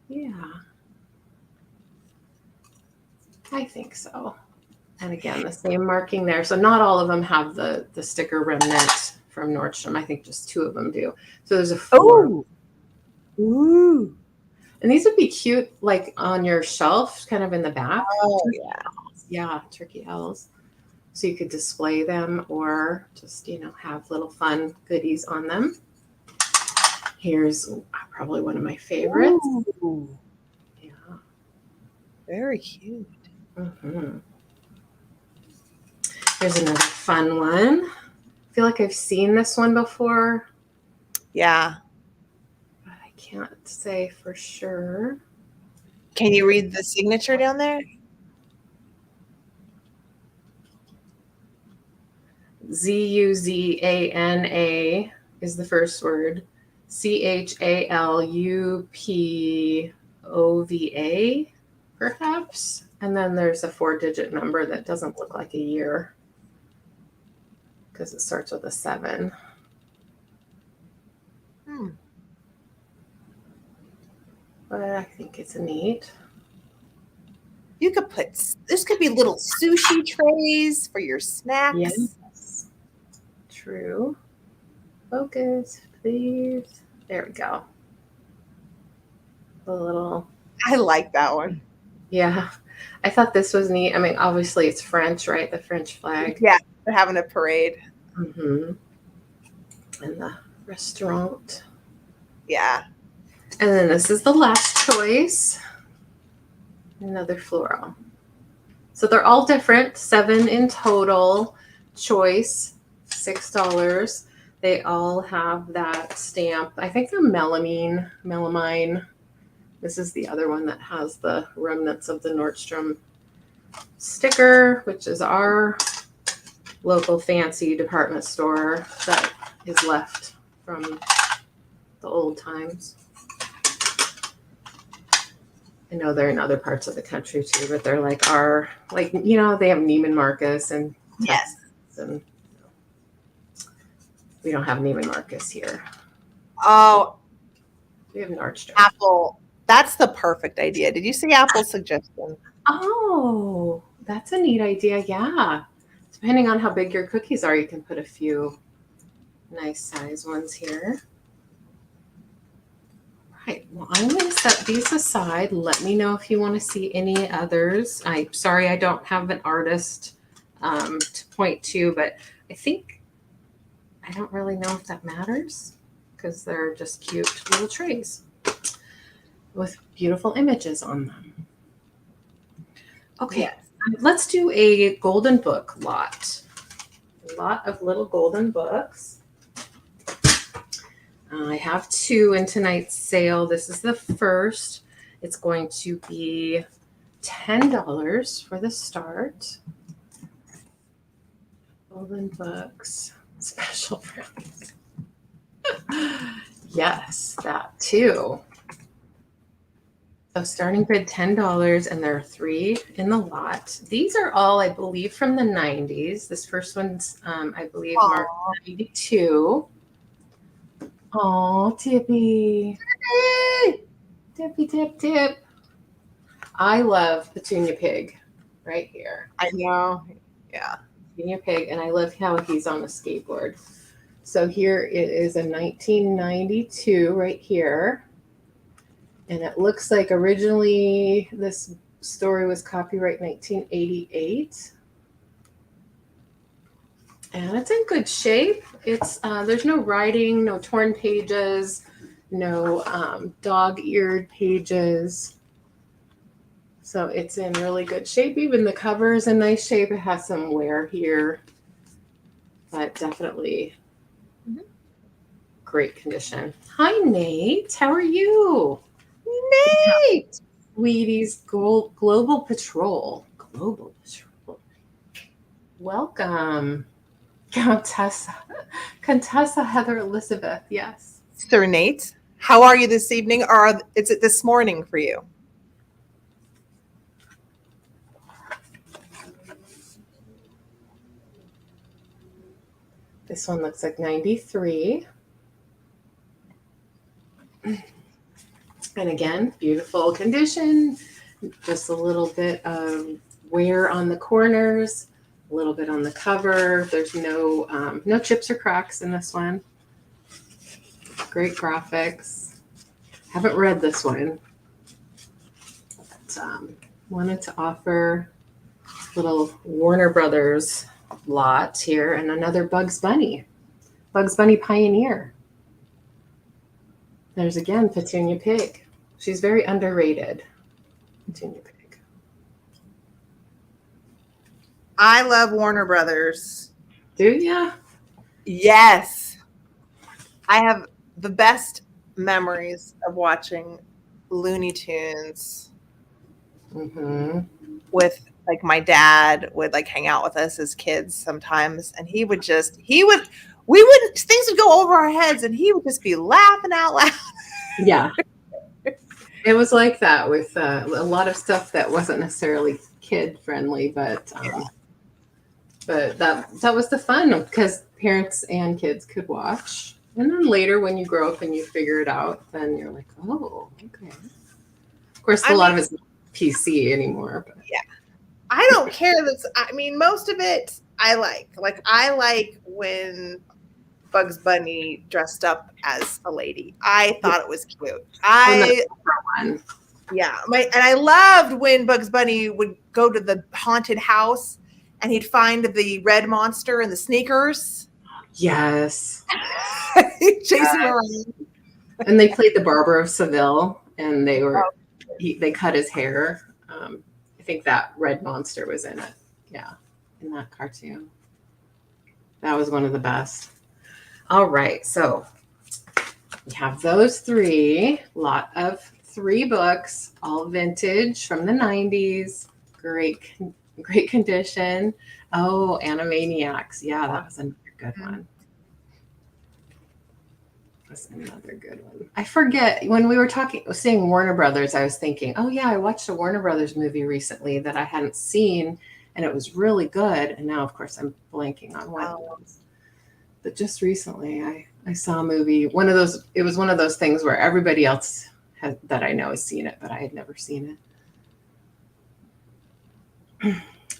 Yeah. I think so. And again, the same marking there. So not all of them have the sticker remnant from Nordstrom. I think just 2 of them do. So there's a 4. Ooh. And these would be cute, like on your shelf, kind of in the back. Oh, yeah. Yeah, turkey owls. So you could display them or just, have little fun goodies on them. Here's probably one of my favorites. Ooh. Yeah. Very cute. Mm-hmm. Here's another fun one. I feel like I've seen this one before. Yeah. But I can't say for sure. Can you read the signature down there? Zuzana is the first word. CHALUPOVA, perhaps. And then there's a 4-digit number that doesn't look like a year because it starts with a 7. But I think it's neat. You could this could be little sushi trays for your snacks. Yes. True. Focus, please. There we go. A little. I like that one. Yeah. I thought this was neat. I mean, obviously it's French, right? The French flag. Yeah, they're having a parade. Mm-hmm. And the restaurant. Yeah. And then this is the last choice. Another floral. So they're all different. 7 in total. Choice, $6. They all have that stamp. I think they're melamine. This is the other one that has the remnants of the Nordstrom sticker, which is our local fancy department store that is left from the old times. I know they're in other parts of the country too, but they're like they have Neiman Marcus and yes, and we don't have Neiman Marcus here. Oh, we have Nordstrom. Apple. That's the perfect idea. Did you see Apple's suggestion? Oh, that's a neat idea. Yeah. Depending on how big your cookies are, you can put a few nice size ones here. Right. Well, I'm going to set these aside. Let me know if you want to see any others. I'm sorry I don't have an artist to point to, but I don't really know if that matters because they're just cute little trays with beautiful images on them. Okay, yes. Let's do a golden book lot. A lot of little golden books. I have 2 in tonight's sale. This is the first. It's going to be $10 for the start. Golden books, special price. Yes, that too. So starting bid $10, and there are 3 in the lot. These are all, I believe, from the 90s. This first one's, I believe, marked 92. Oh, Tippy. Tippy, tip, tip. I love Petunia Pig right here. I know. Yeah. Petunia Pig, and I love how he's on a skateboard. So here it is a 1992 right here. And it looks like originally this story was copyright 1988. And it's in good shape. It's there's no writing, no torn pages, no dog-eared pages. So it's in really good shape. Even the cover is in nice shape. It has some wear here, but definitely great condition. Hi, Nate. How are you? Nate! Wheaties Global Patrol. Global Patrol. Welcome. Contessa Heather Elizabeth. Yes. Sir Nate, how are you this evening? Or is it this morning for you? This one looks like 93. And again, beautiful condition. Just a little bit of wear on the corners, a little bit on the cover. There's no chips or cracks in this one. Great graphics. Haven't read this one, but wanted to offer little Warner Brothers lot here and another Bugs Bunny Pioneer. There's again Petunia Pig. She's very underrated. Petunia Pig. I love Warner Brothers. Do ya? Yes. I have the best memories of watching Looney Tunes with like my dad would like hang out with us as kids sometimes, and things would go over our heads and he would just be laughing out loud. Yeah. It was like that with a lot of stuff that wasn't necessarily kid friendly, but that was the fun because parents and kids could watch. And then later when you grow up and you figure it out, then you're like, oh, okay. Of course, a lot of it's not PC anymore. But. Yeah. I don't care. Most of it I like. Like, I like when Bugs Bunny dressed up as a lady. I thought it was cute. And I loved when Bugs Bunny would go to the haunted house and he'd find the red monster and the sneakers. Yes. Chase him around. And they played the Barber of Seville, and they cut his hair. I think that red monster was in it. Yeah, in that cartoon. That was one of the best. All right, so we have those 3. Lot of 3 books, all vintage from the 90s. Great condition. Oh, Animaniacs. Yeah, that was another good one. That's another good one. I forget, when we were seeing Warner Brothers, I was thinking, oh yeah, I watched a Warner Brothers movie recently that I hadn't seen, and it was really good. And now, of course, I'm blanking on what it was. But just recently, I saw a movie. It was one of those things where everybody else that I know has seen it, but I had never seen it.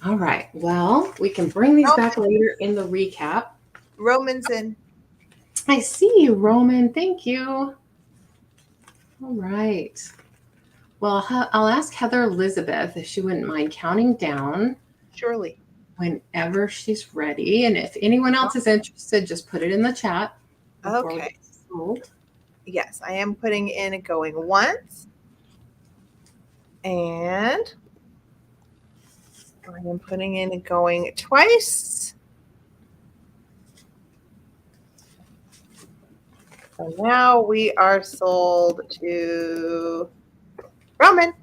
All right. Well, we can bring these back later in the recap. Roman's in. I see you, Roman. Thank you. All right. Well, I'll ask Heather Elizabeth if she wouldn't mind counting down. Surely. Whenever she's ready. And if anyone else is interested, just put it in the chat. Okay. Yes, I am putting in going once. And I am putting in going twice. So now we are sold to Roman.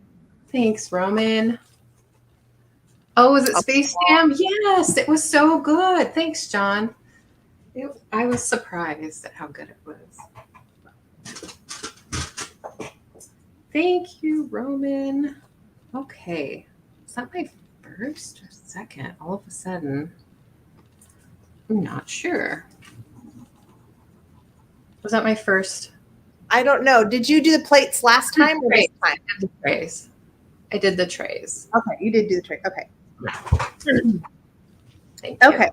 Thanks, Roman. Oh, was it Space Jam? Yes, it was so good. Thanks, John. I was surprised at how good it was. Thank you, Roman. Okay. Is that my first or second? All of a sudden, I'm not sure. Was that my first? I don't know. Did you do the plates last time or this time? I did the trays. I did the trays. Okay, you did do the tray. Okay. Thank you. Okay.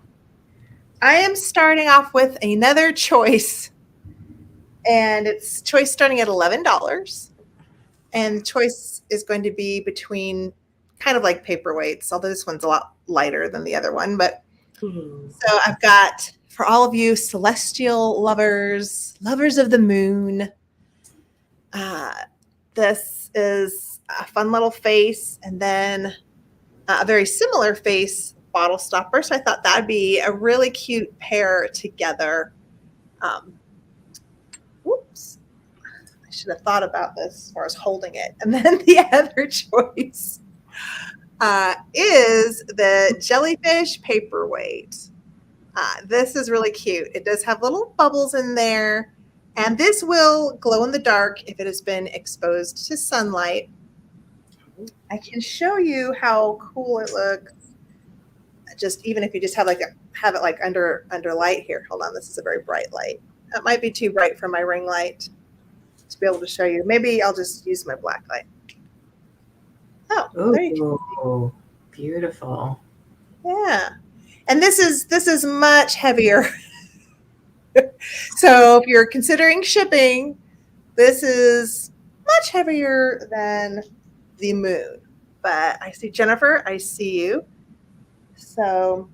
I am starting off with another choice. And it's choice starting at $11. And the choice is going to be between kind of like paperweights, although this one's a lot lighter than the other one. But so I've got, for all of you celestial lovers, lovers of the moon, this is a fun little face, and then a very similar face bottle stopper. So I thought that'd be a really cute pair together. Whoops. I should have thought about this as far as holding it. And then the other choice is the jellyfish paperweight. This is really cute. It does have little bubbles in there. And this will glow in the dark if it has been exposed to sunlight. I can show you how cool it looks. Just even if you just have it like under light here. Hold on, this is a very bright light. That might be too bright for my ring light to be able to show you. Maybe I'll just use my black light. Oh, there you go. Beautiful. Yeah. And this is much heavier. So if you're considering shipping, this is much heavier than the moon. But I see Jennifer, I see you. So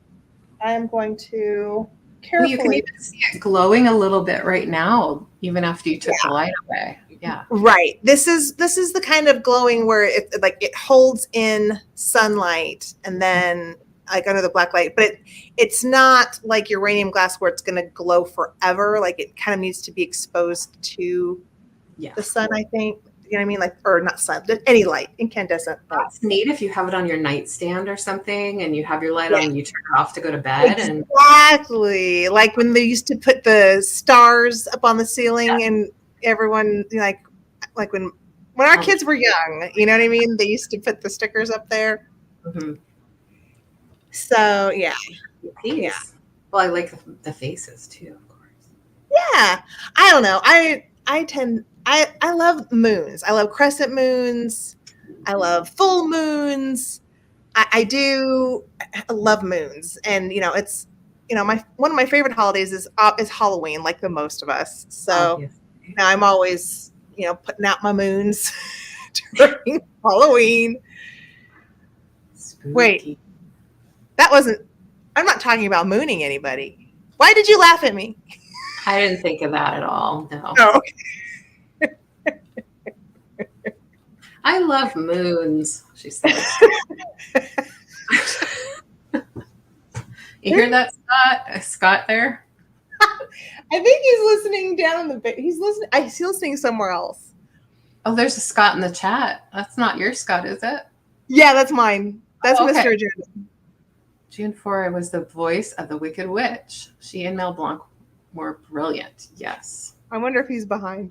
I'm going to carefully. Well, you can even see it glowing a little bit right now, even after you took the light away. Yeah. Right. This is the kind of glowing where it holds in sunlight and then like under the black light, but it's not like uranium glass where it's going to glow forever. Like it kind of needs to be exposed to the sun, I think. You know what I mean? Like, or not sun, any light, incandescent. That's neat if you have it on your nightstand or something and you have your light on and you turn it off to go to bed. Exactly. Like when they used to put the stars up on the ceiling and everyone like when our kids were young, you know what I mean? They used to put the stickers up there. Mm-hmm. So yeah. Well, I like the faces too, of course. Yeah. I don't know. I love moons. I love crescent moons. I love full moons. I love moons. And it's one of my favorite holidays is Halloween, like the most of us. So now I'm always putting out my moons during Halloween. Spooky. Wait, I'm not talking about mooning anybody. Why did you laugh at me? I didn't think of that at all. No. Oh. I love moons, she said. You hear that, Scott there? I think he's listening down in the he's listening somewhere else. Oh, there's a Scott in the chat. That's not your Scott, is it? Yeah, that's mine. That's Mr. Jordan. June 4 was the voice of the Wicked Witch. She and Mel Blanc were brilliant. Yes. I wonder if he's behind.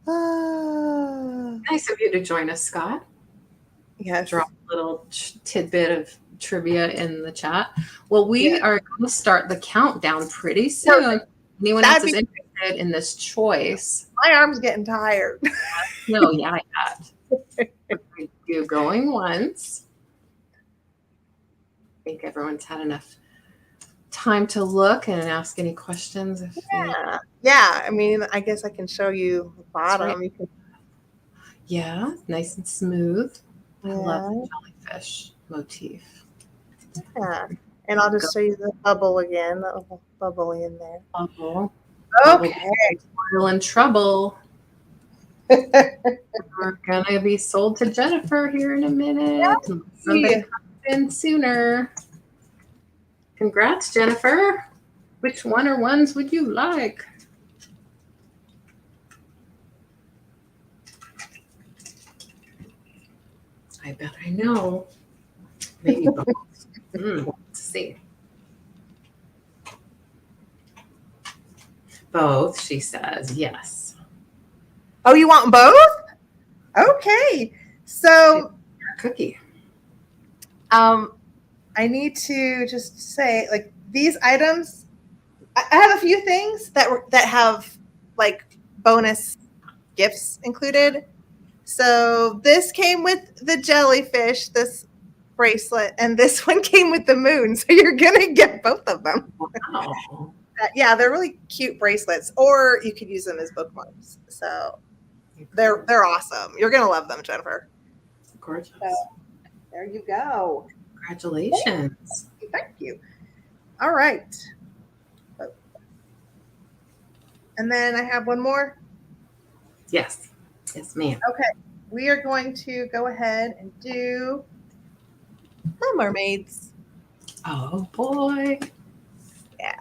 Nice of you to join us, Scott. Yes. Drop a little tidbit of trivia in the chat. Well, we are going to start the countdown pretty soon. Perfect. Anyone else is interested in this choice? My arm's getting tired. No, yeah, you're going once. I think everyone's had enough time to look and ask any questions. Yeah. I mean, I guess I can show you the bottom. Right. Yeah, nice and smooth. I love the jellyfish motif. Yeah, and I'll just show you the bubble again. That little bubble in there. Bubble. Okay. We're in trouble. We're gonna be sold to Jennifer here in a minute. Yeah. Somebody comes in sooner. Congrats, Jennifer. Which one or ones would you like? I bet I know. Maybe both. Let's see. Both, she says. Yes. Oh, you want both? Okay. So cookie. I need to just say, like, these items, I have a few things that have like bonus gifts included. So this came with the jellyfish, this bracelet, and this one came with the moon. So you're gonna get both of them. Wow. Yeah, they're really cute bracelets, or you could use them as bookmarks. So they're awesome. You're gonna love them, Jennifer. Gorgeous. So, there you go. Congratulations. Thank you. All right. And then I have one more. Yes. Yes, ma'am. Okay. We are going to go ahead and do the mermaids. Oh, boy. Yeah.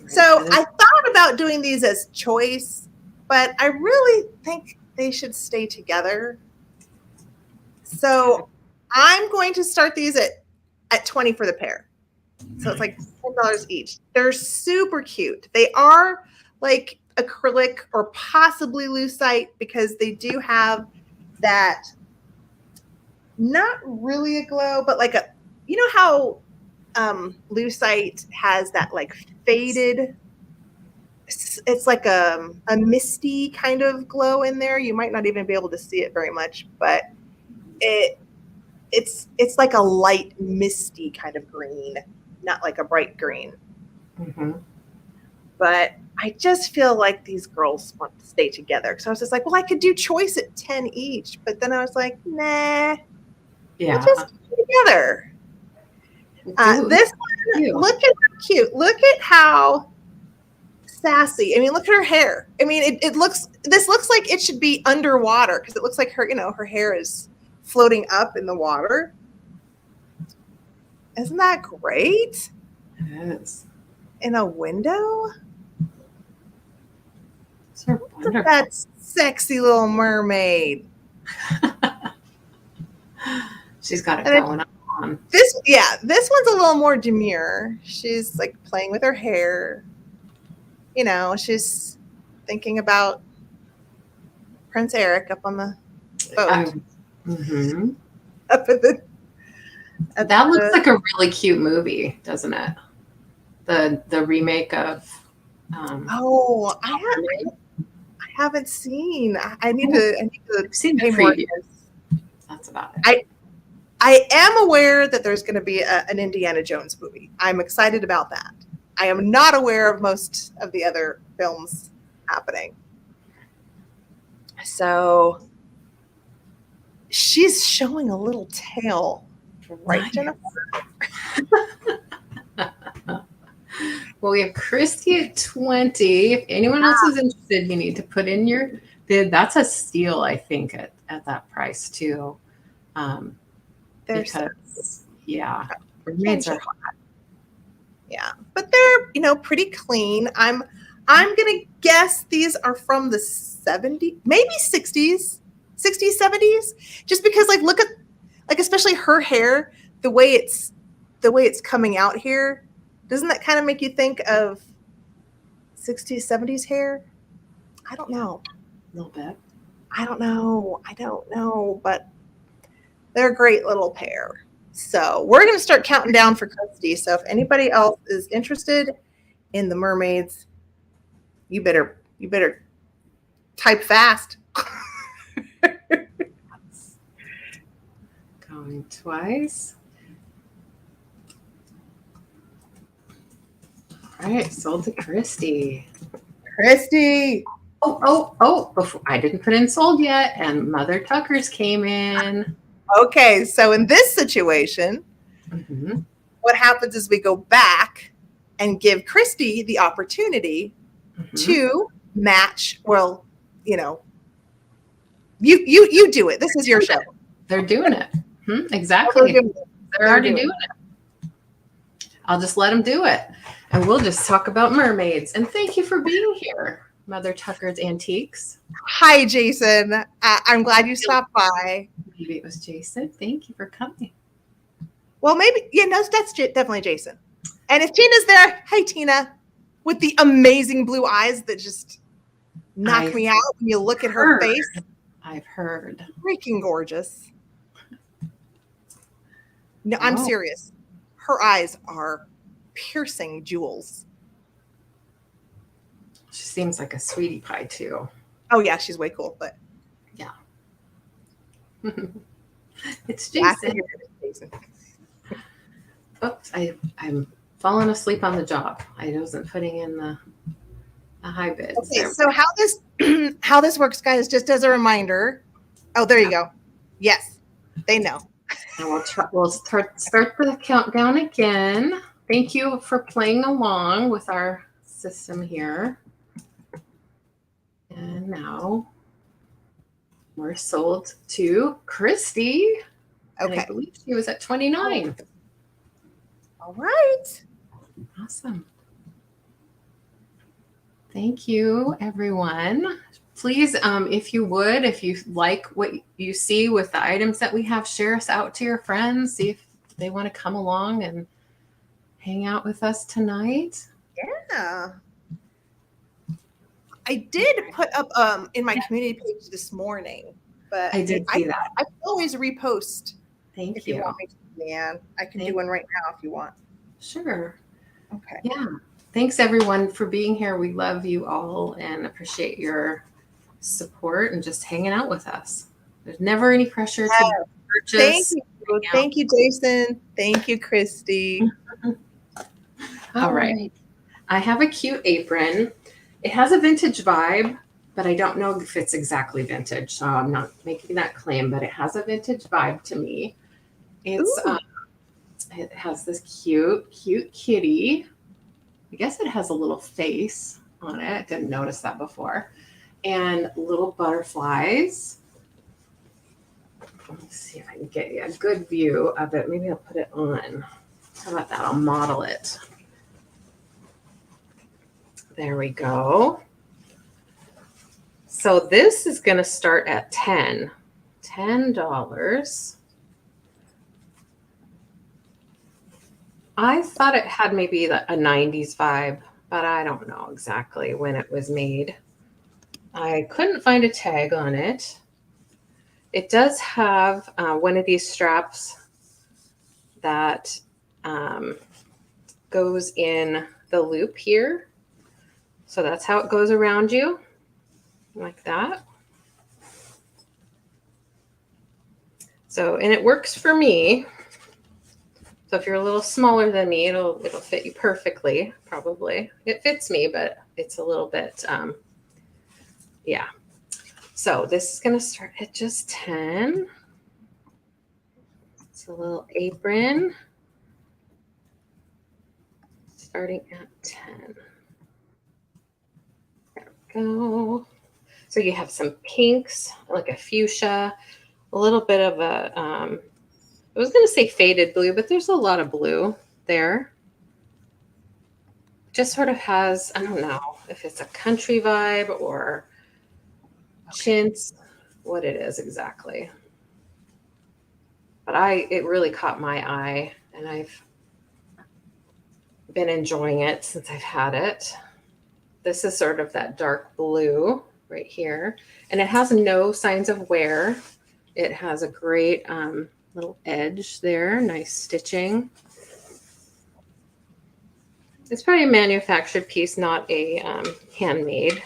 So I thought about doing these as choice, but I really think they should stay together. So I'm going to start these at $20 for the pair. So it's like $10 each. They're super cute. They are like acrylic or possibly lucite because they do have that, not really a glow, but like you know how lucite has that like faded, it's like a misty kind of glow in there. You might not even be able to see it very much, but it's like a light misty kind of green, not like a bright green. Mm-hmm. But I just feel like these girls want to stay together. So I was just like, well, I could do choice at 10 each, but then I was like, nah, we'll just stay together. This one, look at how cute. Look at how sassy. I mean, look at her hair. I mean, this looks like it should be underwater because it looks like her, her hair is floating up in the water. Isn't that great? It is. In a window? Look at that sexy little mermaid. She's got it going on. This one's a little more demure. She's like playing with her hair. She's thinking about Prince Eric up on the boat. Mm-hmm. Up at the. That looks like a really cute movie, doesn't it? The remake of. I haven't seen. I need to. I've seen the previews. That's about it. I am aware that there's going to be an Indiana Jones movie. I'm excited about that. I am not aware of most of the other films happening. So she's showing a little tail, right, Jennifer? Well, we have Christy at 20. If anyone else is interested, you need to put in your bid. That's a steal, I think, at that price too. Because mermaids are hot. Yeah, but they're like pretty clean. I'm gonna guess these are from the 70s, maybe 60s, 70s. Just because look at especially her hair, the way it's coming out here. Doesn't that kind of make you think of 60s, 70s hair? I don't know. A little bit. I don't know, but they're a great little pair. So we're going to start counting down for Christy. So if anybody else is interested in the mermaids, you better type fast. Going twice. All right, sold to Christy. Christy. Oh! Before I didn't put in sold yet, and Mother Tucker's came in. Okay, so in this situation, what happens is we go back and give Christy the opportunity to match. Well, you do it. This is your show. They're doing it. Exactly. They're already doing it. I'll just let them do it. And we'll just talk about mermaids. And thank you for being here, Mother Tucker's Antiques. Hi, Jason. I'm glad you stopped by. Maybe it was Jason. Thank you for coming. Well, maybe, that's definitely Jason. And if Tina's there, hi, Tina. with the amazing blue eyes that just knock me out when you look at her face. I've heard. Freaking gorgeous. No, I'm serious. Her eyes are piercing jewels. She seems like a sweetie pie too. Oh yeah, she's way cool, but yeah. It's Jason. Oops, I'm falling asleep on the job. I wasn't putting in the high bids. Okay, so how this works, guys, just as a reminder. Oh, there you go. Yes, they know. And we'll start the countdown again. Thank you for playing along with our system here. And now we're sold to Christy. Okay. And I believe she was at 29. All right. Awesome. Thank you, everyone. Please, if you like what you see with the items that we have, share us out to your friends. See if they want to come along and hang out with us tonight. Yeah. I did put up in my community page this morning, but I did see that. I can always repost. Thank if you. you want me to, LeAnne. I can do one right now if you want. Sure. Okay. Yeah. Thanks everyone for being here. We love you all and appreciate your support and just hanging out with us. There's never any pressure to purchase. Thank you, Jason. Thank you, Christy. All right. I have a cute apron. It has a vintage vibe, but I don't know if it's exactly vintage. So I'm not making that claim, but it has a vintage vibe to me. It's it has this cute kitty. I guess it has a little face on it. I didn't notice that before. And little butterflies. Let me see if I can get you a good view of it. Maybe I'll put it on. How about that? I'll model it. There we go. So this is going to start at $10. I thought it had maybe a 90s vibe, but I don't know exactly when it was made. I couldn't find a tag on it. It does have one of these straps that goes in the loop here. So that's how it goes around you, like that. So, and it works for me. So if you're a little smaller than me, it'll fit you perfectly, probably. It fits me, but it's a little bit, yeah. So this is going to start at just 10. It's a little apron starting at 10. There we go. So you have some pinks, like a fuchsia, a little bit of a, I was going to say faded blue, but there's a lot of blue there. Just sort of has, I don't know if it's a country vibe or chintz, what it is exactly. But it really caught my eye, and I've been enjoying it since I've had it. This is sort of that dark blue right here, and it has no signs of wear. It has a great little edge there, nice stitching. It's probably a manufactured piece, not a handmade.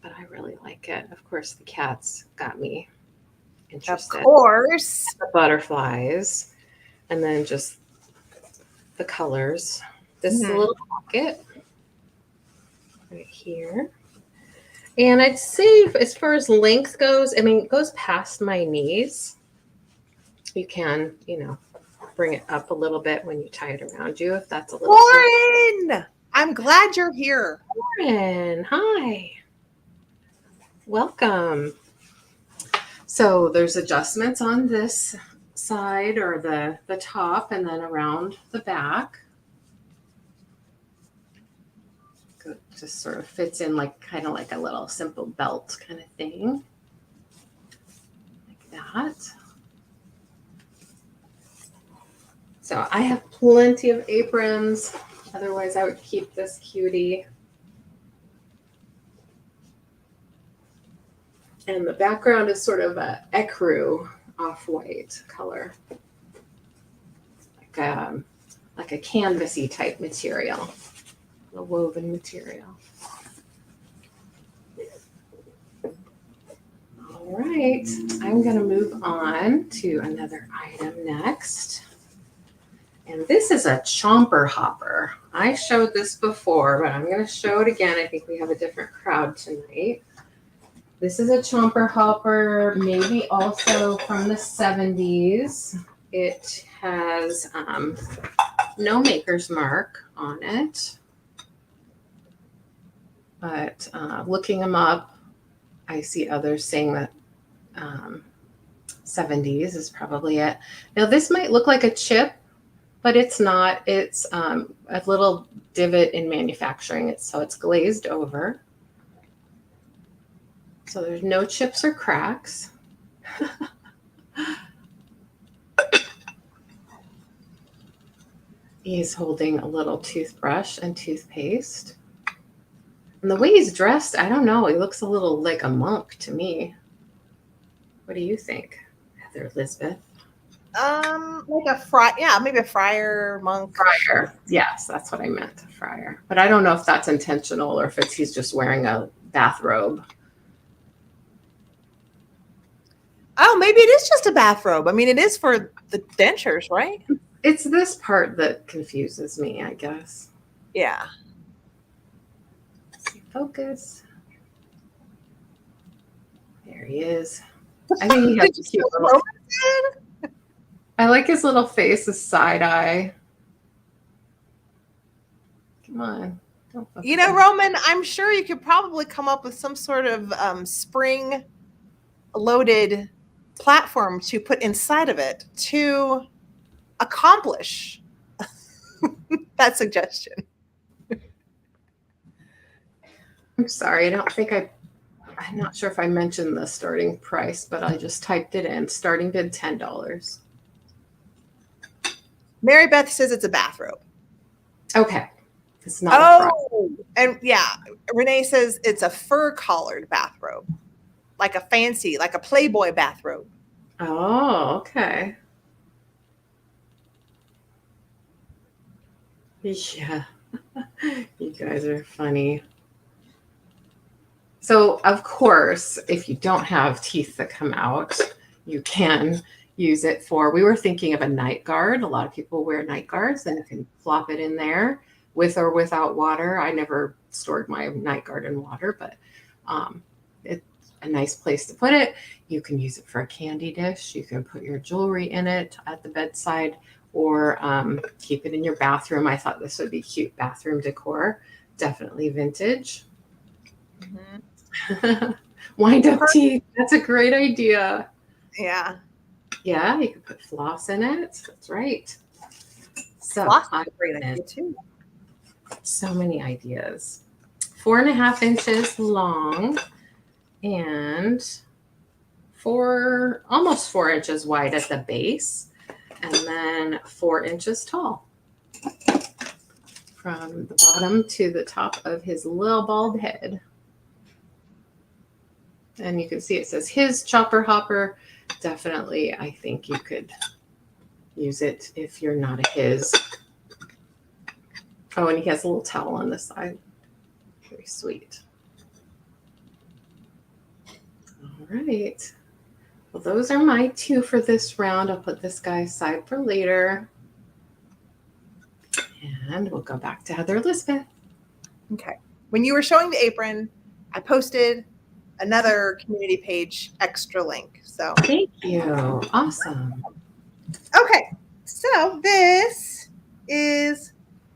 But I really like it. Of course, the cats got me interested. Of course. The butterflies. And then just the colors. This is a little pocket right here. And I'd say as far as length goes, I mean, it goes past my knees. You can, bring it up a little bit when you tie it around you, if that's a little. Lauren! I'm glad you're here. Lauren, hi. Welcome. So there's adjustments on this side or the top and then around the back. It just sort of fits in kind of like a little simple belt kind of thing. Like that. So I have plenty of aprons. Otherwise, I would keep this cutie. And the background is sort of a ecru off-white color. Like a canvasy type material, a woven material. All right, I'm going to move on to another item next. And this is a chomper hopper. I showed this before, but I'm going to show it again. I think we have a different crowd tonight. This is a chomper hopper, maybe also from the 70s. It has no maker's mark on it. But looking them up, I see others saying that 70s is probably it. Now, this might look like a chip, but it's not. It's a little divot in manufacturing. So it's glazed over. So there's no chips or cracks. He's holding a little toothbrush and toothpaste. And the way he's dressed, I don't know. He looks a little like a monk to me. What do you think, Heather Elizabeth? Like a friar, yeah, maybe a friar, monk. Friar, yes, that's what I meant, a friar. But I don't know if that's intentional or if he's just wearing a bathrobe. Oh, maybe it is just a bathrobe. I mean, it is for the dentures, right? It's this part that confuses me, I guess. Yeah. Let's see, focus. There he is. I think he has a cute little. I like his little face, his side eye. Come on. You know, Roman, I'm sure you could probably come up with some sort of spring-loaded platform to put inside of it to accomplish that suggestion. I'm sorry. I don't think I'm not sure if I mentioned the starting price, but I just typed it in. Starting bid $10. Mary Beth says it's a bathrobe. Okay. It's not. And yeah, Renee says it's a fur collared bathrobe. Like a fancy, like a Playboy bathrobe. Oh, okay. Yeah. You guys are funny. So, of course, if you don't have teeth that come out, you can use it for, we were thinking of a night guard. A lot of people wear night guards, and you can flop it in there with or without water. I never stored my night guard in water, but it's a nice place to put it. You can use it for a candy dish. You can put your jewelry in it at the bedside, or keep it in your bathroom. I thought this would be cute bathroom decor. Definitely vintage. Mm-hmm. Wind up teeth. That's a great idea. Yeah. Yeah, you can put floss in it. That's right. So floss is a great idea too. So many ideas. 4.5 inches long and almost 4 inches wide at the base, and then 4 inches tall from the bottom to the top of his little bald head. And you can see it says his chopper hopper. Definitely, I think you could use it if you're not a his. Oh, and he has a little towel on the side. Very sweet. All right. Well, those are my 2 for this round. I'll put this guy aside for later. And we'll go back to Heather Elizabeth. Okay. When you were showing the apron, I posted another community page extra link. So thank you. Awesome. Okay. So this is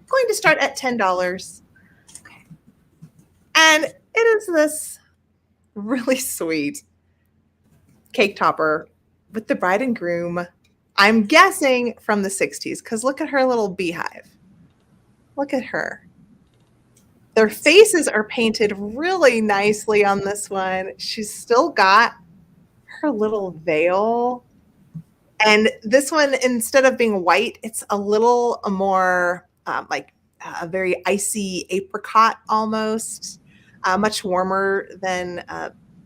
going to start at $10. Okay. And it is this really sweet cake topper with the bride and groom. I'm guessing from the 60s, because look at her little beehive. Look at her. Their faces are painted really nicely on this one. She's still got her little veil And this one, instead of being white, it's a little more like a very icy apricot almost, much warmer than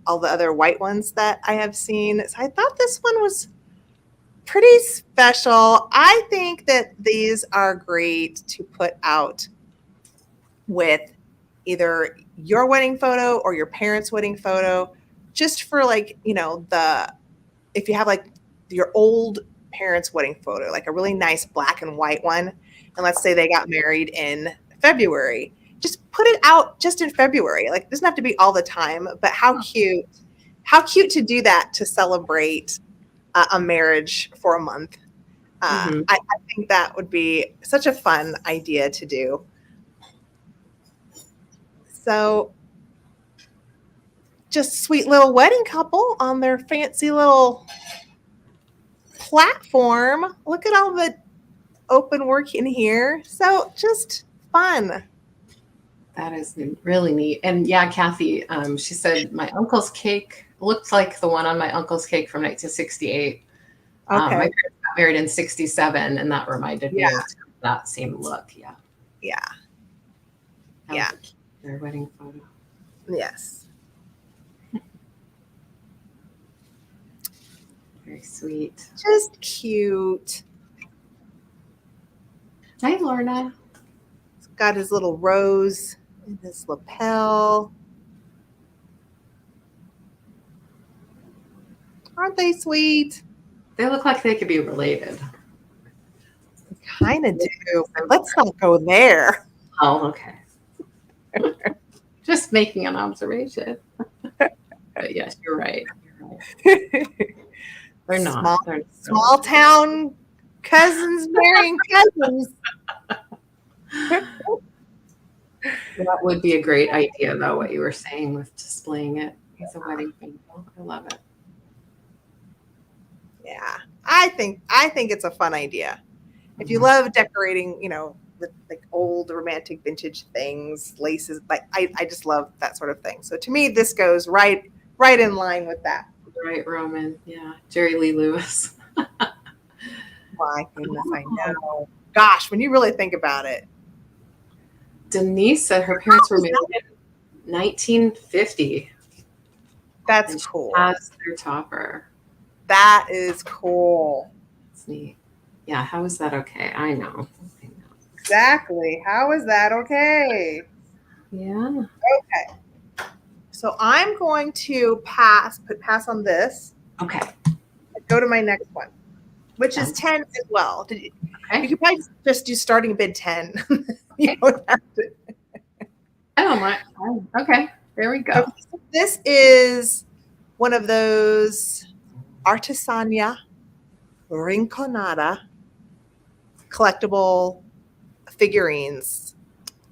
all the other white ones that I have seen. So I thought this one was pretty special. I think that these are great to put out with either your wedding photo or your parents' wedding photo, just for like, if you have like your old parents' wedding photo, like a really nice black and white one, and let's say they got married in February, just put it out just in February. Like, it doesn't have to be all the time, but how cute to do that to celebrate a marriage for a month. I think that would be such a fun idea to do. So just sweet little wedding couple on their fancy little platform. Look at all the open work in here. So just fun. That is really neat. And yeah, Cathy, she said my uncle's cake looked like the one on my uncle's cake from 1968. My parents got married in 67, and that reminded me of that same look. Yeah. Yeah. Their wedding photo. Yes. Very sweet. Just cute. Hi, Lorna. He's got his little rose in his lapel. Aren't they sweet? They look like they could be related. They kind of do. Let's not go there. Oh, okay. Just making an observation. But yes, you're right. They're not. Small town cousins marrying cousins. That would be a great idea, though, what you were saying with displaying it as a wedding photo. I love it. Yeah, I think it's a fun idea. If you love decorating, with like old romantic vintage things, laces, like I just love that sort of thing. So to me, this goes right in line with that. Right, Roman. Yeah, Jerry Lee Lewis. My goodness, I know. Gosh, when you really think about it. Denise said her parents were married in 1950. That's cool. That's their topper. That is cool. That's neat. Yeah, how is that okay? I know. Exactly. How is that okay? Yeah. Okay. So I'm going to pass on this. Okay. Go to my next one, which is 10 as well. You could probably just do starting bid 10. You don't have to. I don't mind. Okay. There we go. Okay, so this is one of those Artesania Rinconada collectible figurines.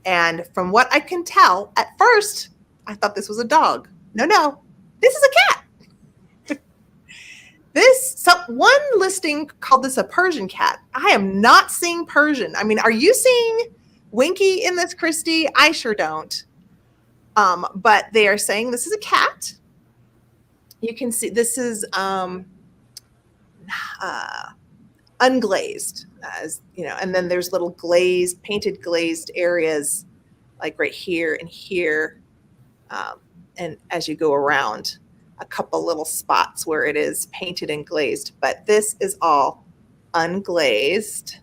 And from what I can tell, at first, I thought this was a dog. No, this is a cat. One listing called this a Persian cat. I am not seeing Persian. I mean, are you seeing Winky in this, Christy? I sure don't. But they are saying this is a cat. You can see this is unglazed, as and then there's little painted glazed areas like right here and here, and as you go around, a couple little spots where it is painted and glazed, but this is all unglazed.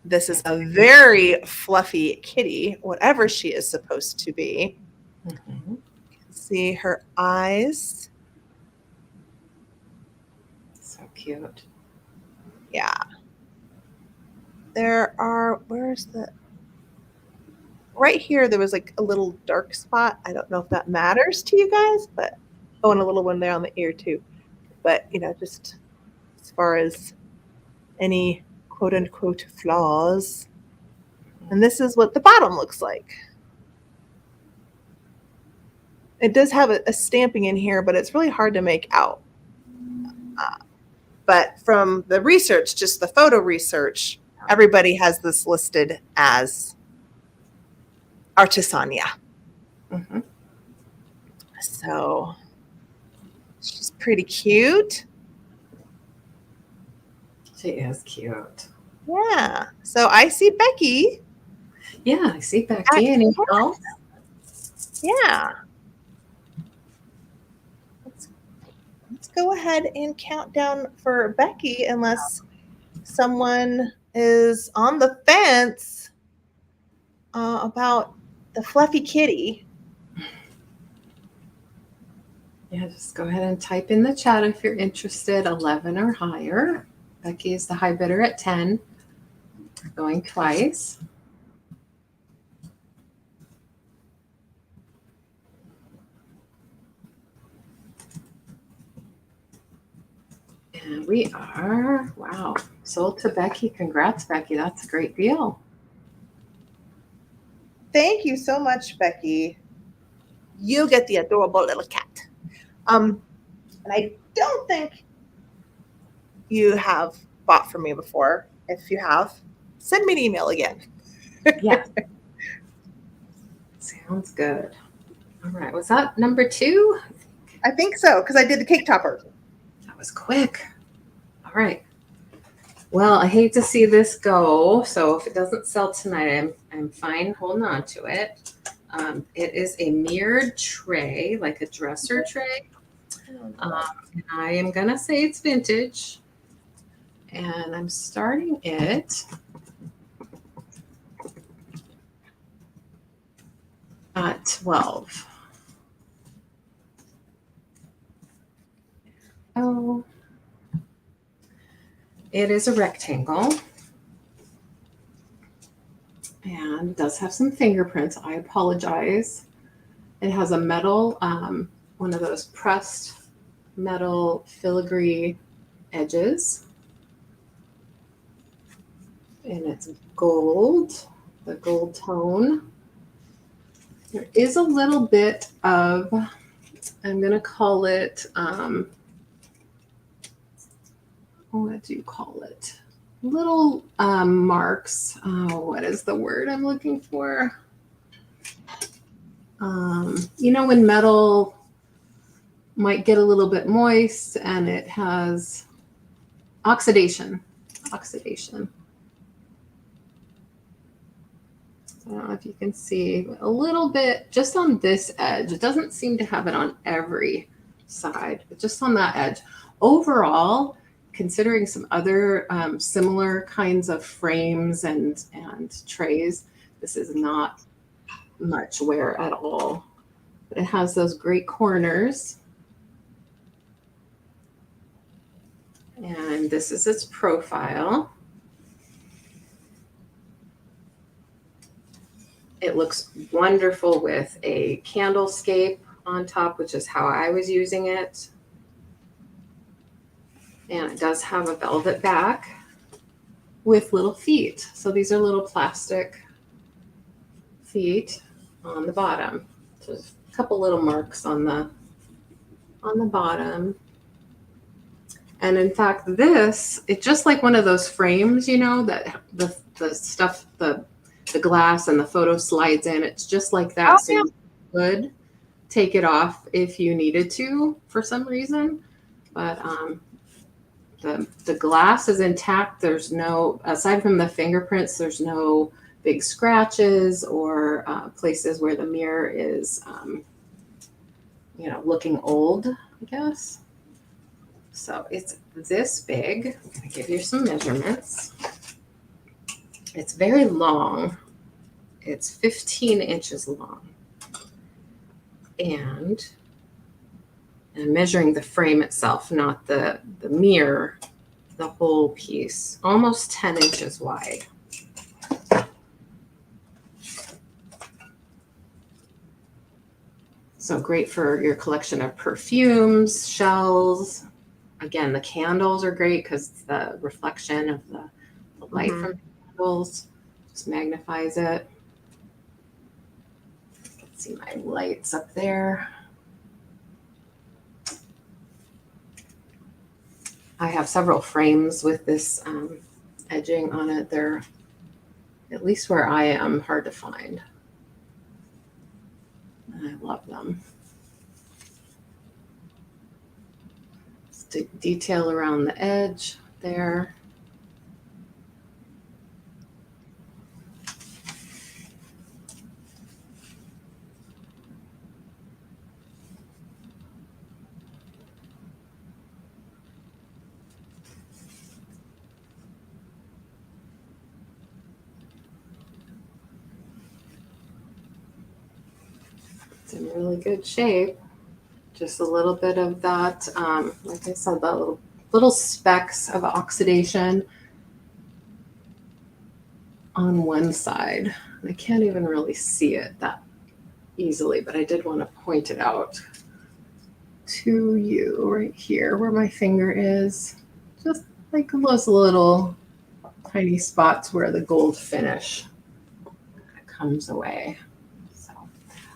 This is a very fluffy kitty, whatever she is supposed to be. Mm-hmm. You can see her eyes. So cute. Yeah. Right here, there was like a little dark spot. I don't know if that matters to you guys, but, and a little one there on the ear too. But, just as far as any quote unquote flaws. And this is what the bottom looks like. It does have a stamping in here, but it's really hard to make out. But from the research, just the photo research, everybody has this listed as Artesania. Mm-hmm. So pretty cute. She is cute. Yeah. So I see Becky. Yeah, I see Becky. Anything else? Yeah. Let's go ahead and count down for Becky, unless someone is on the fence about the fluffy kitty. Yeah, just go ahead and type in the chat if you're interested, 11 or higher. Becky is the high bidder at 10, going twice. And we are, wow, sold to Becky. Congrats, Becky. That's a great deal. Thank you so much, Becky. You get the adorable little cat. And I don't think you have bought from me before. If you have, send me an email again. Yeah. Sounds good. All right. Was that number 2? I think so, because I did the cake topper. That was quick. All right. Well, I hate to see this go. So if it doesn't sell tonight, I'm fine holding on to it. It is a mirrored tray, like a dresser tray. And I am going to say it's vintage. And I'm starting it at 12. Oh, it is a rectangle. And it does have some fingerprints. I apologize. It has a metal, one of those pressed metal filigree edges. And it's gold, the gold tone. There is a little bit of, I'm going to call it, what do you call it? Little marks. Oh, what is the word I'm looking for? You know, when metal might get a little bit moist and it has oxidation. Oxidation. I don't know if you can see a little bit just on this edge. It doesn't seem to have it on every side, but just on that edge. Overall, considering some other similar kinds of frames and trays, this is not much wear at all. But it has those great corners. And this is its profile. It looks wonderful with a candlescape on top, which is how I was using it. And it does have a velvet back with little feet. So these are little plastic feet on the bottom. So a couple little marks on the bottom. And in fact, this, it's just like one of those frames, you know, that the stuff, the glass and the photo slides in. It's just like that. So you could take it off if you needed to for some reason. But the glass is intact. There's no, aside from the fingerprints, there's no big scratches or places where the mirror is, you know, looking old, I guess. So it's this big. I'm going to give you some measurements. It's very long. It's 15 inches long. And I'm measuring the frame itself, not the mirror, the whole piece. Almost 10 inches wide. So great for your collection of perfumes, shells. Again, the candles are great because the reflection of the light from the candles just magnifies it. You can see my lights up there. I have several frames with this edging on it. They're, at least where I am, hard to find. And I love them. detail around the edge there. It's in really good shape. Just a little bit of that, like I said, that little specks of oxidation on one side. I can't even really see it that easily, but I did want to point it out to you right here where my finger is. Just like those little tiny spots where the gold finish comes away. So,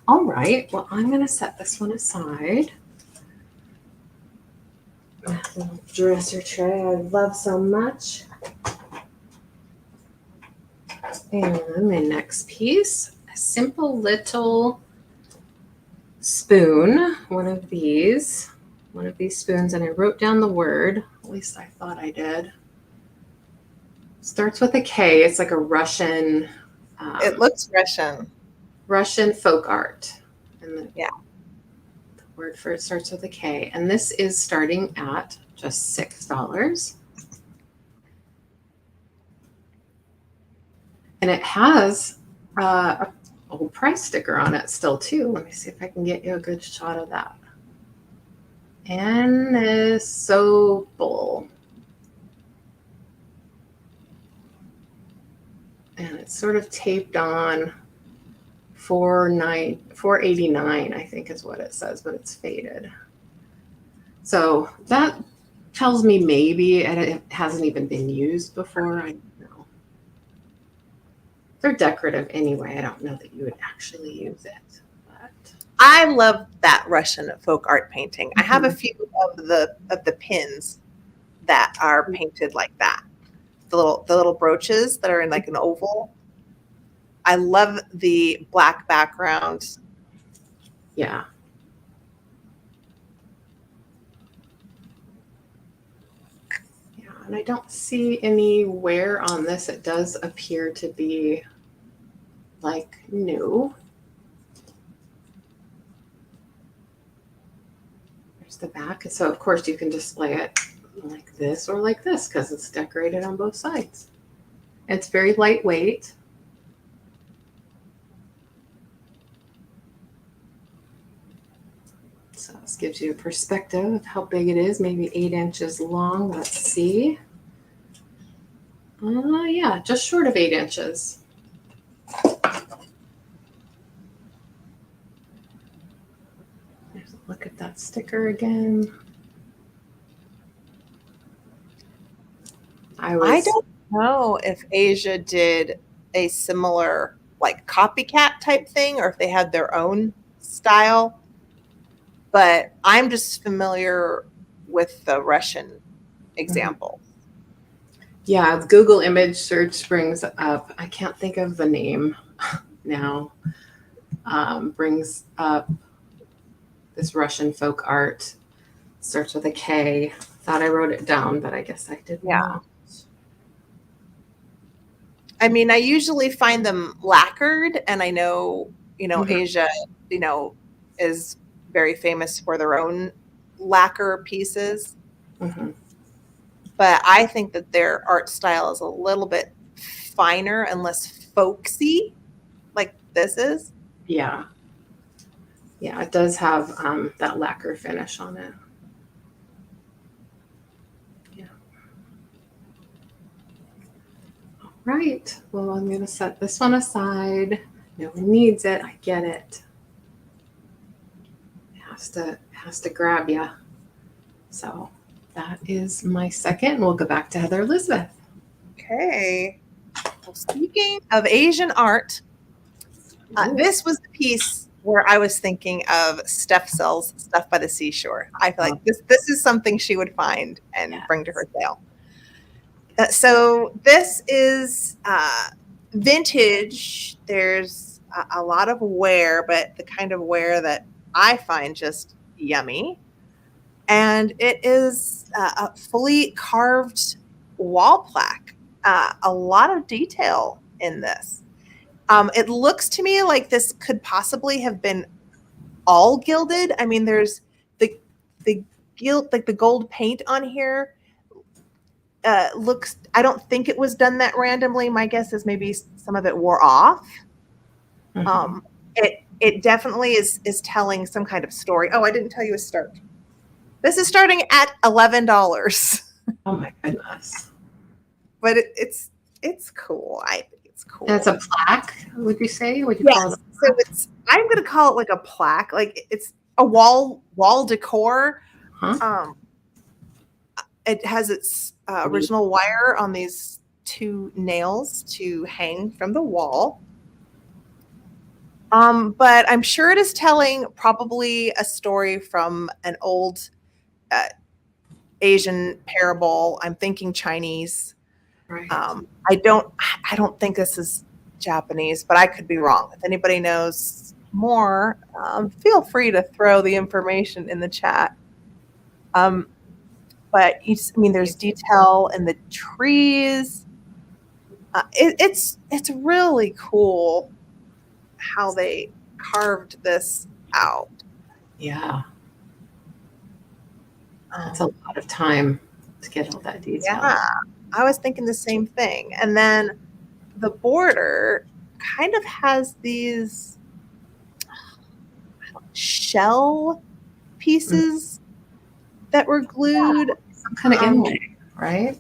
all right, well, I'm going to set this one aside. That little dresser tray I love so much. And my next piece, a simple little spoon, one of these spoons, and I wrote down the word, at least I thought I did. Starts with a K. It's like a Russian. It looks Russian. Russian folk art. And yeah. The word for it starts with a K. And this is starting at just $6. And it has a old price sticker on it still too. Let me see if I can get you a good shot of that. And is so full. And it's sort of taped on $4.89, I think is what it says, but it's faded. So that tells me maybe it hasn't even been used before. I don't know. They're decorative anyway. I don't know that you would actually use it. But I love that Russian folk art painting. I have a few of the pins that are painted like that. The little brooches that are in like an oval. I love the black background. Yeah. Yeah, and I don't see any wear on this. It does appear to be like new. There's the back. And so of course you can display it like this or like this because it's decorated on both sides. It's very lightweight. So this gives you a perspective of how big it is, maybe 8 inches long. Let's see. Yeah, just short of 8 inches. There's a look at that sticker again. I don't know if Asia did a similar like copycat type thing or if they had their own style, but I'm just familiar with the Russian example. Yeah, Google image search brings up, I can't think of the name now, brings up this Russian folk art. Starts with a K. Thought I wrote it down, but I guess I did not. I mean, I usually find them lacquered, and I know, Asia, is very famous for their own lacquer pieces. But I think that their art style is a little bit finer and less folksy, like this is. Yeah. Yeah, it does have that lacquer finish on it. Yeah. All right. Well, I'm going to set this one aside. No one needs it. I get it. It has to grab you. So that is my second. We'll go back to Heather Elizabeth. Okay. Well, speaking of Asian art, this was the piece where I was thinking of Steph sells stuff by the seashore. I feel like this is something she would find and bring to her sale. So this is vintage. There's a lot of wear, but the kind of wear that I find just yummy. And it is a fully carved wall plaque. A lot of detail in this. It looks to me like this could possibly have been all gilded. I mean, there's the gilt, like the gold paint on here. Looks, I don't think it was done that randomly. My guess is maybe some of it wore off. Mm-hmm. It definitely is telling some kind of story. Oh, I didn't tell you a start. This is starting at $11. Oh my goodness! But it's cool. I think it's cool. And it's a plaque. Would you say? Would you call it? So it's. I'm going to call it like a plaque. Like it's a wall decor. Huh? It has its original wire on these 2 nails to hang from the wall. But I'm sure it is telling probably a story from an old Asian parable. I'm thinking Chinese. Right. I don't think this is Japanese, but I could be wrong. If anybody knows more, feel free to throw the information in the chat. But there's detail in the trees. It's really cool how they carved this out. Yeah. That's a lot of time to get all that detail. Yeah, I was thinking the same thing. And then the border kind of has these shell pieces that were glued. Some kind of inlay, right?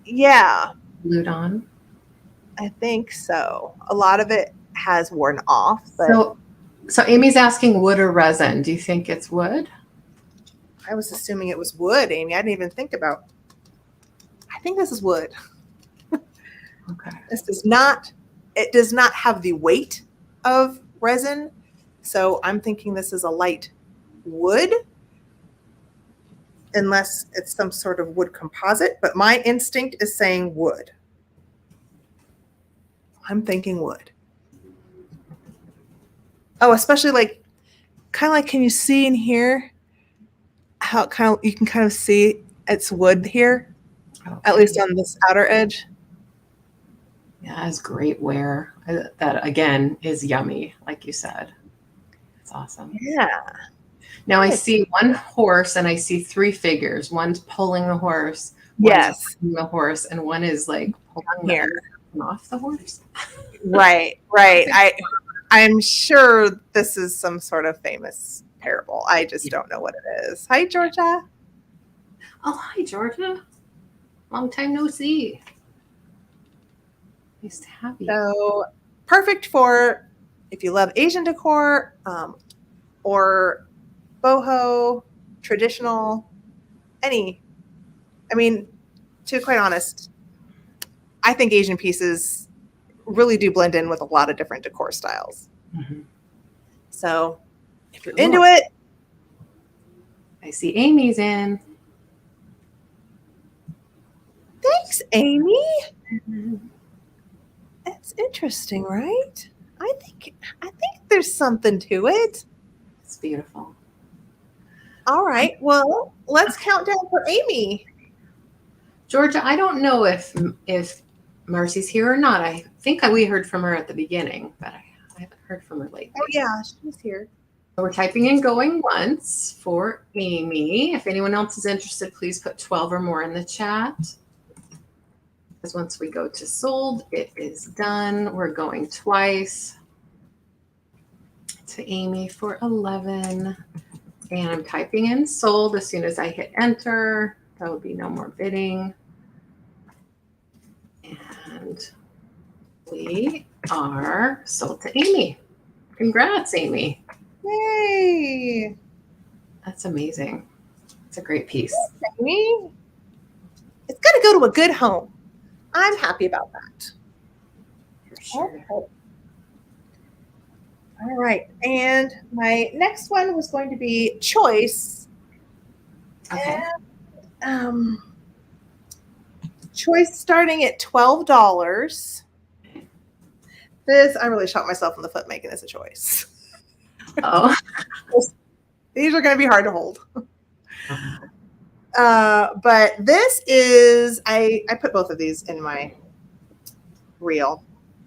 Yeah. Glued on. I think so. A lot of it has worn off. But so Amy's asking wood or resin. Do you think it's wood? I was assuming it was wood, Amy. I didn't even think about. I think this is wood. Okay. It does not have the weight of resin. So I'm thinking this is a light wood, unless it's some sort of wood composite. But my instinct is saying wood. I'm thinking wood. Oh, especially like, kind of like, can you see in here how you can kind of see it's wood here, at least on this outer edge. Yeah, it's great wear. That again is yummy, like you said. It's awesome. Yeah. Now I see one horse and I see 3 figures. One's pulling the horse. Yes. Pulling the horse, and one is like pulling here off the horse. Right. I'm sure this is some sort of famous parable. I just don't know what it is. Hi, Georgia. Oh, hi, Georgia. Long time no see. Nice to have you. So perfect for if you love Asian decor, or boho, traditional, any. I mean, to be quite honest, I think Asian pieces really do blend in with a lot of different decor styles. Mm-hmm. So if you're into it. I see Amy's in. Thanks, Amy. Mm-hmm. That's interesting, right? I think there's something to it. It's beautiful. All right. Well, let's count down for Amy. Georgia, I don't know if Marcy's here or not. I think we heard from her at the beginning, but I haven't heard from her lately. Oh yeah, she's here. So we're typing in going once for Amy. If anyone else is interested, please put 12 or more in the chat. Because once we go to sold, it is done. We're going twice to Amy for 11. And I'm typing in sold. As soon as I hit enter, there will be no more bidding. And we are sold to Amy. Congrats, Amy. Yay. That's amazing. It's a great piece. Amy. It's got to go to a good home. I'm happy about that. For sure. Okay. All right. And my next one was going to be choice. Okay. And, choice starting at $12. This, I really shot myself in the foot making this a choice. Oh. These are going to be hard to hold. But this is, I put both of these in my reel.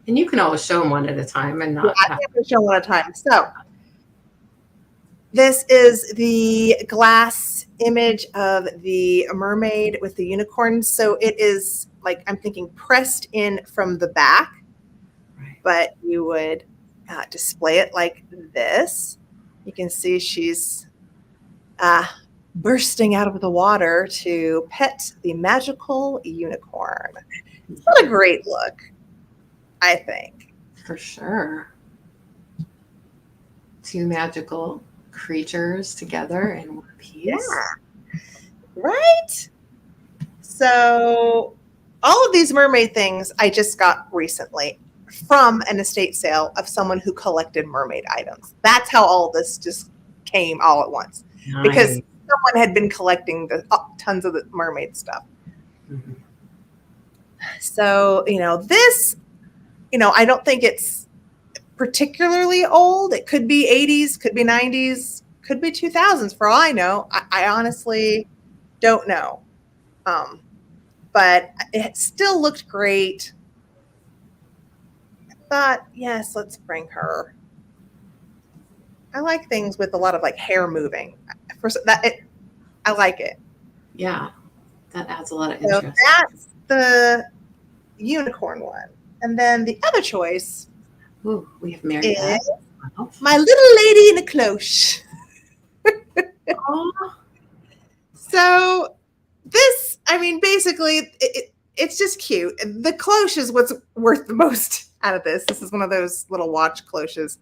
And you can always show them one at a time and not. Yeah, I can show one at a time. So this is the glass image of the mermaid with the unicorn. So it is like, I'm thinking pressed in from the back, but you would display it like this. You can see she's bursting out of the water to pet the magical unicorn. It's not a great look, I think. For sure. Two magical creatures together in one piece. Yeah. Right? So all of these mermaid things I just got recently from an estate sale of someone who collected mermaid items. That's how all of this just came all at once. Nice. Because someone had been collecting tons of the mermaid stuff. Mm-hmm. So, this, I don't think it's particularly old. It could be 80s, could be 90s, could be 2000s for all I know. I honestly don't know. But it still looked great. I thought, yes, let's bring her. I like things with a lot of like hair moving. I like it. Yeah, that adds a lot of interest. So that's the unicorn one. And then the other choice we have Mary Beth. My little lady in a cloche. So this, basically, it's just cute. The cloche is what's worth the most out of this. This is one of those little watch cloches.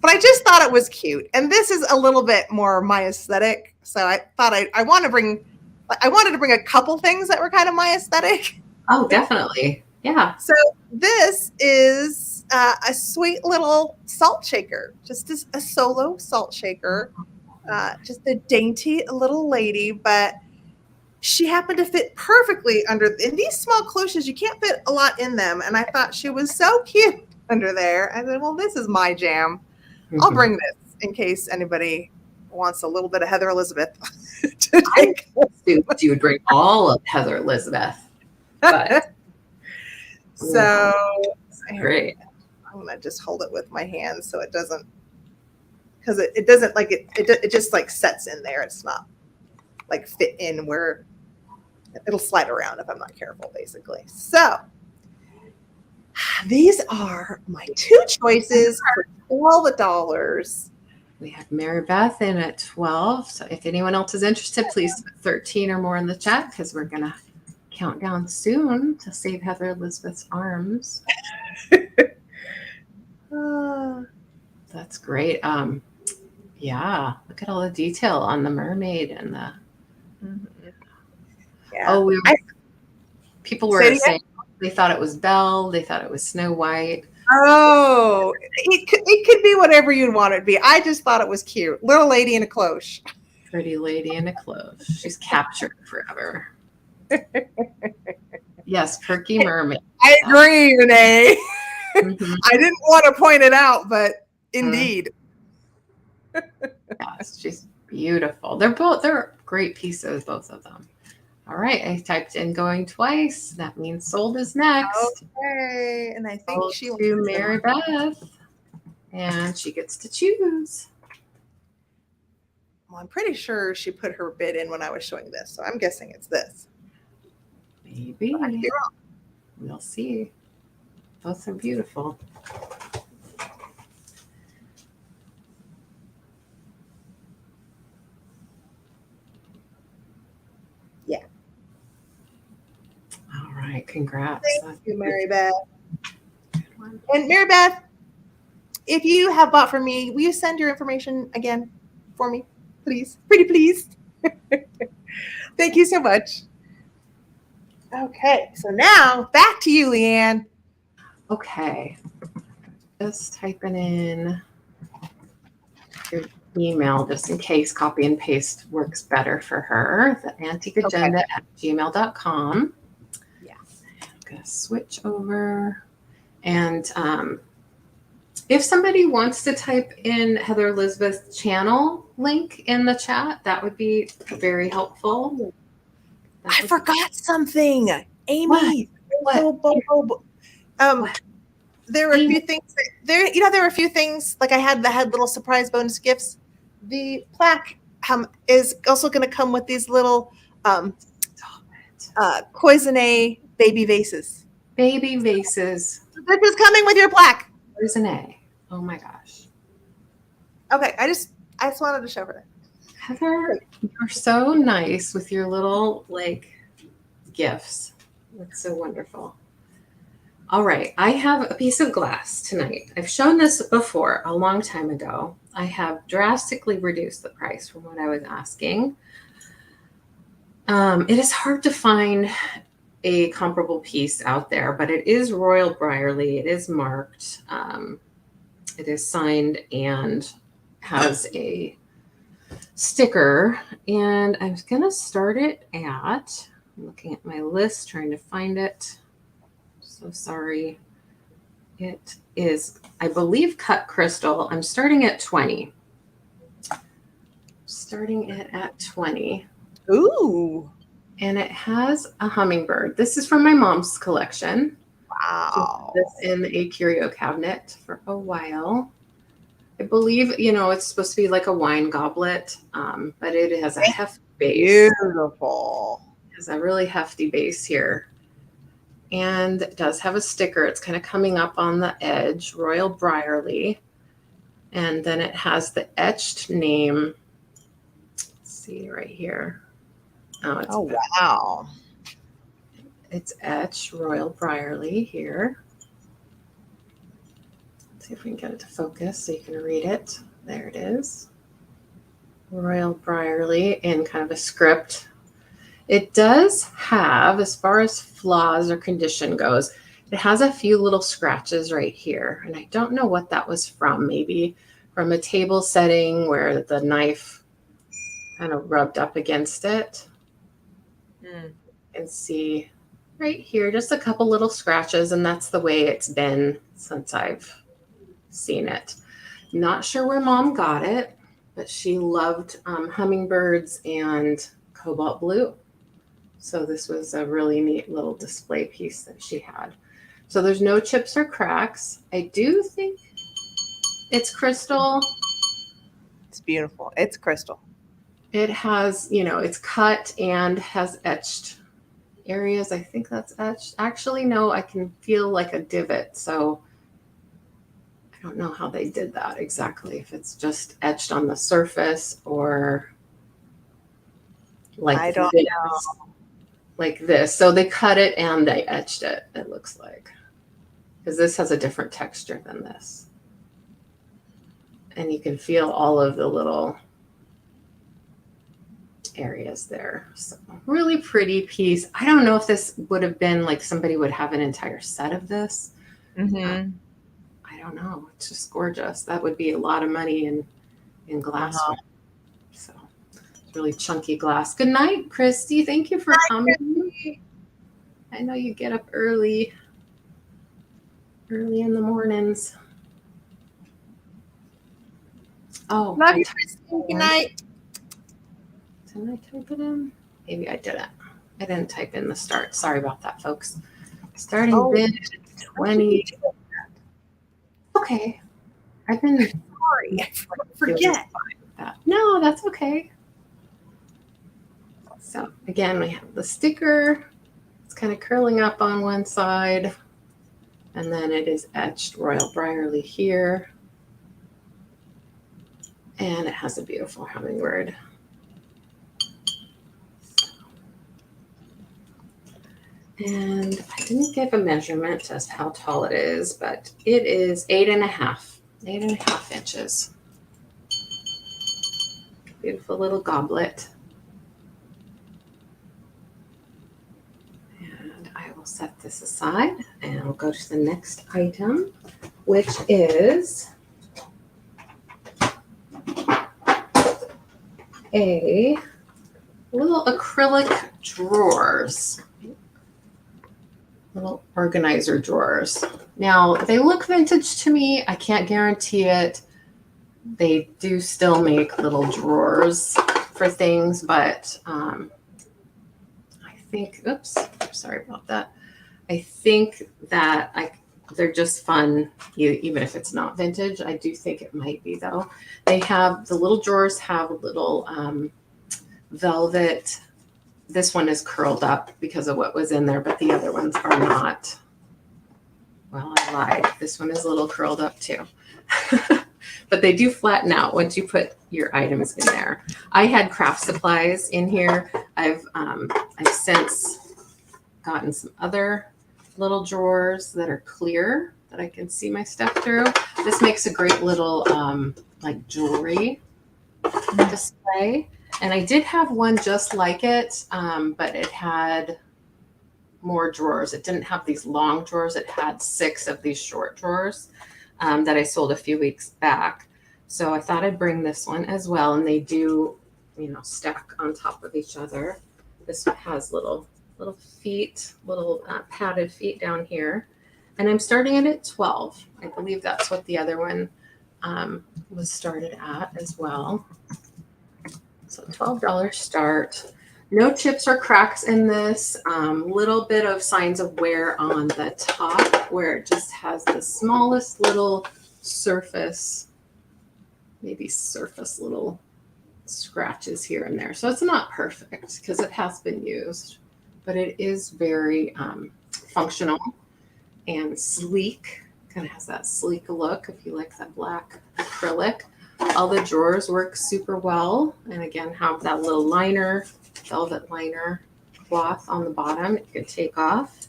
But I just thought it was cute. And this is a little bit more my aesthetic. So I thought I wanted to bring a couple things that were kind of my aesthetic. Oh, definitely. Yeah. So this is a sweet little salt shaker, just a solo salt shaker, just a dainty little lady, but she happened to fit perfectly in these small cloches. You can't fit a lot in them. And I thought she was so cute under there. I said, well, this is my jam. Mm-hmm. I'll bring this in case anybody wants a little bit of Heather Elizabeth. I assumed you would bring all of Heather Elizabeth. But so great. I'm gonna just hold it with my hands so it doesn't, because it doesn't like it just like sets in there. It's not like fit in where it'll slide around if I'm not careful, basically. So these are my two choices for $12. We have Mary Beth in at 12. So if anyone else is interested, please put 13 or more in the chat because we're going to count down soon to save Heather Elizabeth's arms. That's great. Yeah, look at all the detail on the mermaid and the. Yeah. People were saying they thought it was Belle. They thought it was Snow White. Oh, it could be whatever you'd want it to be. I just thought it was cute. Little lady in a cloche. Pretty lady in a cloche. She's captured forever. Yes, Perky Mermaid. I agree, Renee. Mm-hmm. I didn't want to point it out, but indeed. Yes, she's beautiful. They're great pieces, both of them. All right, I typed in going twice. That means sold is next. Okay, and I think sold she to Mary Beth, and she gets to choose. Well, I'm pretty sure she put her bid in when I was showing this, so I'm guessing it's this. Maybe. I could be wrong. We'll see. Both are beautiful. Yeah. All right. Congrats. Thank you, Mary Beth. And Mary Beth, if you have bought from me, will you send your information again for me, please? Pretty please. Thank you so much. Okay, so now back to you, LeAnne. Okay. Just typing in your email just in case copy and paste works better for her. The antiqueagenda@gmail.com. Yeah. I'm going to switch over. And If somebody wants to type in Heather Elizabeth's channel link in the chat, that would be very helpful. I forgot something. Amy. What? There were a few things there were a few things like I had that had little surprise bonus gifts. The plaque is also going to come with these little cloisonne baby vases. Baby vases. This is coming with your plaque. Cloisonne. Oh my gosh. Okay, I just wanted to show her that. Heather, you're so nice with your little like gifts. That's so wonderful. All right, I have a piece of glass tonight. I've shown this before a long time ago. I have drastically reduced the price from what I was asking. It is hard to find a comparable piece out there, but it is Royal Brierley. It is marked. It is signed and has a sticker. And I'm going to start it at, I'm looking at my list, trying to find it. So sorry. It is, I believe, cut crystal. I'm starting at 20. Starting it at 20. Ooh. And it has a hummingbird. This is from my mom's collection. Wow. This in a curio cabinet for a while. I believe, it's supposed to be like a wine goblet, but it has a hefty base. Beautiful. It has a really hefty base here. And it does have a sticker. It's kind of coming up on the edge, Royal Brierley. And then it has the etched name. Let's see right here. Oh, wow. It's etched Royal Brierley here. Let's see if we can get it to focus so you can read it. There it is. Royal Brierley in kind of a script. It does have, as far as flaws or condition goes, it has a few little scratches right here. And I don't know what that was from. Maybe from a table setting where the knife kind of rubbed up against it. And see right here, just a couple little scratches. And that's the way it's been since I've seen it. Not sure where Mom got it, but she loved hummingbirds and cobalt blue. So this was a really neat little display piece that she had. So there's no chips or cracks. I do think it's crystal. It's beautiful. It's crystal. It has, it's cut and has etched areas. I think that's etched. Actually, no, I can feel like a divot. So I don't know how they did that exactly. If it's just etched on the surface or like I don't know. Like this. So they cut it and they etched it, it looks like. Because this has a different texture than this. And you can feel all of the little areas there. So really pretty piece. I don't know if this would have been like somebody would have an entire set of this. I don't know. It's just gorgeous. That would be a lot of money in glass. So it's really chunky glass. Good night, Christy. Thank you for coming. I know you get up early in the mornings. Oh, love you, Christy. Good night. Did I type it in? Maybe I didn't. I didn't type in the start. Sorry about that, folks. Starting bid 20. Okay. I've been sorry. I forget. That. No, that's okay. So again, we have the sticker. It's kind of curling up on one side. And then it is etched Royal Brierley here. And it has a beautiful hummingbird. And I didn't give a measurement as to how tall it is, but it is 8.5 inches. Beautiful little goblet. And I will set this aside and I'll go to the next item, which is a little acrylic drawers. Little organizer drawers. Now, they look vintage to me. I can't guarantee it. They do still make little drawers for things, but I think, oops, sorry about that. I think that they're just fun, even if it's not vintage. I do think it might be, though. They have, the little drawers have a little velvet. This one is curled up because of what was in there, but the other ones are not. Well, I lied. This one is a little curled up too. But they do flatten out once you put your items in there. I had craft supplies in here. I've since gotten some other little drawers that are clear that I can see my stuff through. This makes a great little like jewelry display. And I did have one just like it, but it had more drawers. It didn't have these long drawers. It had 6 of these short drawers that I sold a few weeks back. So I thought I'd bring this one as well. And they do, stack on top of each other. This one has little feet, little padded feet down here. And I'm starting it at 12. I believe that's what the other one was started at as well. So $12 start. No chips or cracks in this. Little bit of signs of wear on the top where it just has the smallest little surface, maybe surface little scratches here and there. So it's not perfect because it has been used, but it is very functional and sleek. Kind of has that sleek look if you like that black acrylic. All the drawers work super well. And again, have that little liner, velvet liner cloth on the bottom you can take off.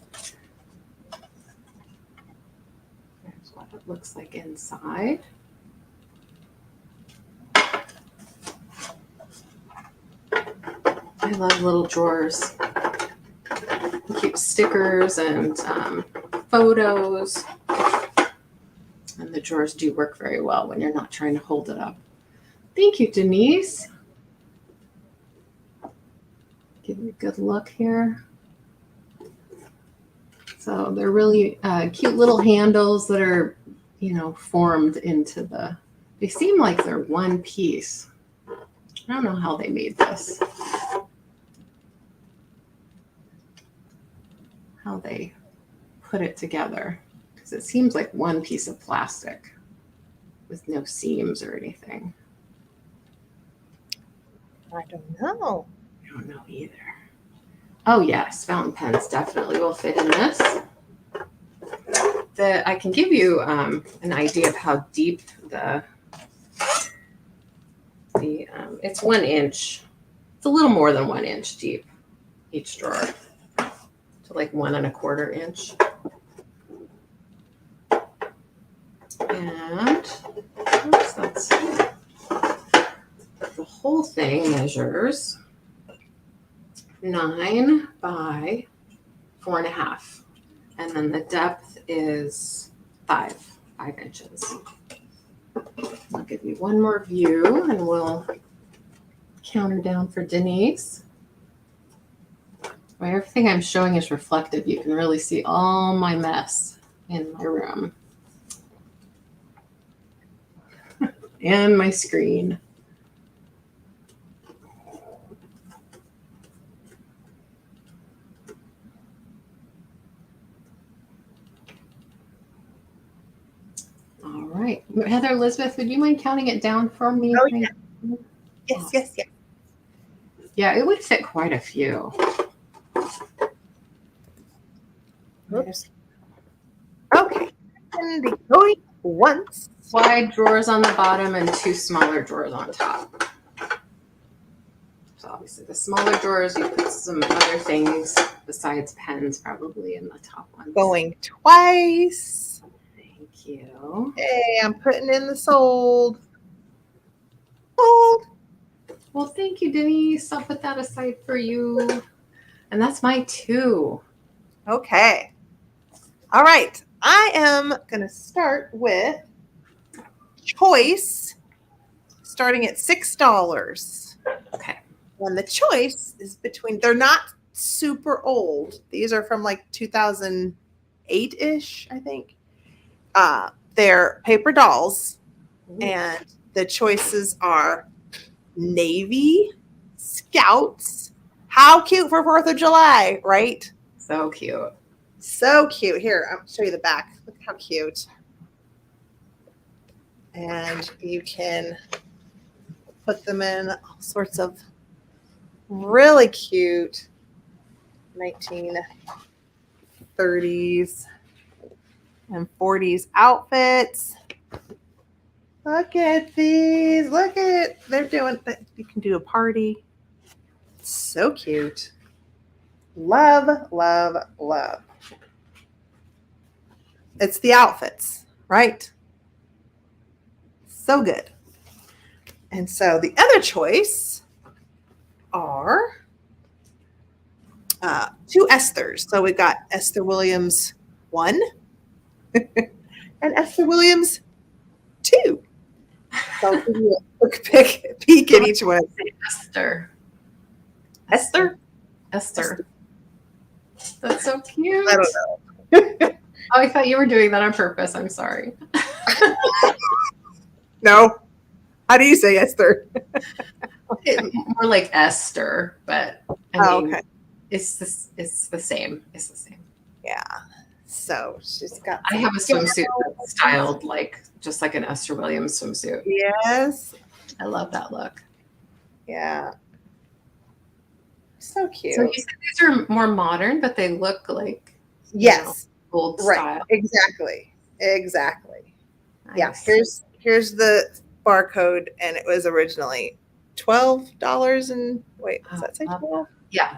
There's what it looks like inside. I love little drawers. Keep stickers and photos. And the drawers do work very well when you're not trying to hold it up. Thank you, Denise. Give you a good look here. So they're really cute little handles that are, formed into they seem like they're one piece. I don't know how they made this. How they put it together. Because it seems like one piece of plastic with no seams or anything. I don't know. I don't know either. Oh yes, fountain pens definitely will fit in this. I can give you an idea of how deep it's 1 inch. It's a little more than 1 inch deep, each drawer. So like 1 1/4 inch. And oops, the whole thing measures 9 by 4.5. And then the depth is 5 inches. I'll give you one more view and we'll counter down for Denise. Well, everything I'm showing is reflective. You can really see all my mess in my room. And my screen. All right. Heather Elizabeth, would you mind counting it down for me? Oh, yeah. Yes. Yeah, it would fit quite a few. Oops. Okay. And the going once. Wide drawers on the bottom and 2 smaller drawers on top. So obviously the smaller drawers, you put some other things besides pens probably in the top ones. Going twice. Thank you. Hey, I'm putting in the sold. Sold. Well, thank you, Denise. I'll put that aside for you. And that's my 2. Okay. All right. I am going to start with choice, starting at $6. Okay. And the choice is between, they're not super old. These are from like 2008-ish, I think. They're paper dolls, and the choices are Navy, Scouts. How cute for 4th of July, right? So cute. So cute. Here, I'll show you the back. Look how cute. And you can put them in all sorts of really cute 1930s and 40s outfits. Look at these. Look at, they're doing, you can do a party. So cute. Love, love, love. It's the outfits, right? So good. And so the other choice are 2 Esthers. So we've got Esther Williams 1 and Esther Williams 2. So I'll give you a quick peek at each one. Esther. Esther? Esther. That's so cute. I don't know. Oh, I thought you were doing that on purpose. I'm sorry. No. How do you say Esther? More like Esther, but I mean, okay. It's the same. It's the same. Yeah. So she's got. I have a swimsuit that's styled just like an Esther Williams swimsuit. Yes. I love that look. Yeah. So cute. So you said these are more modern, but they look like old style. Exactly. Exactly. Nice. Yeah. Here's the barcode, and it was originally $12. And wait, does that say 12? Yeah.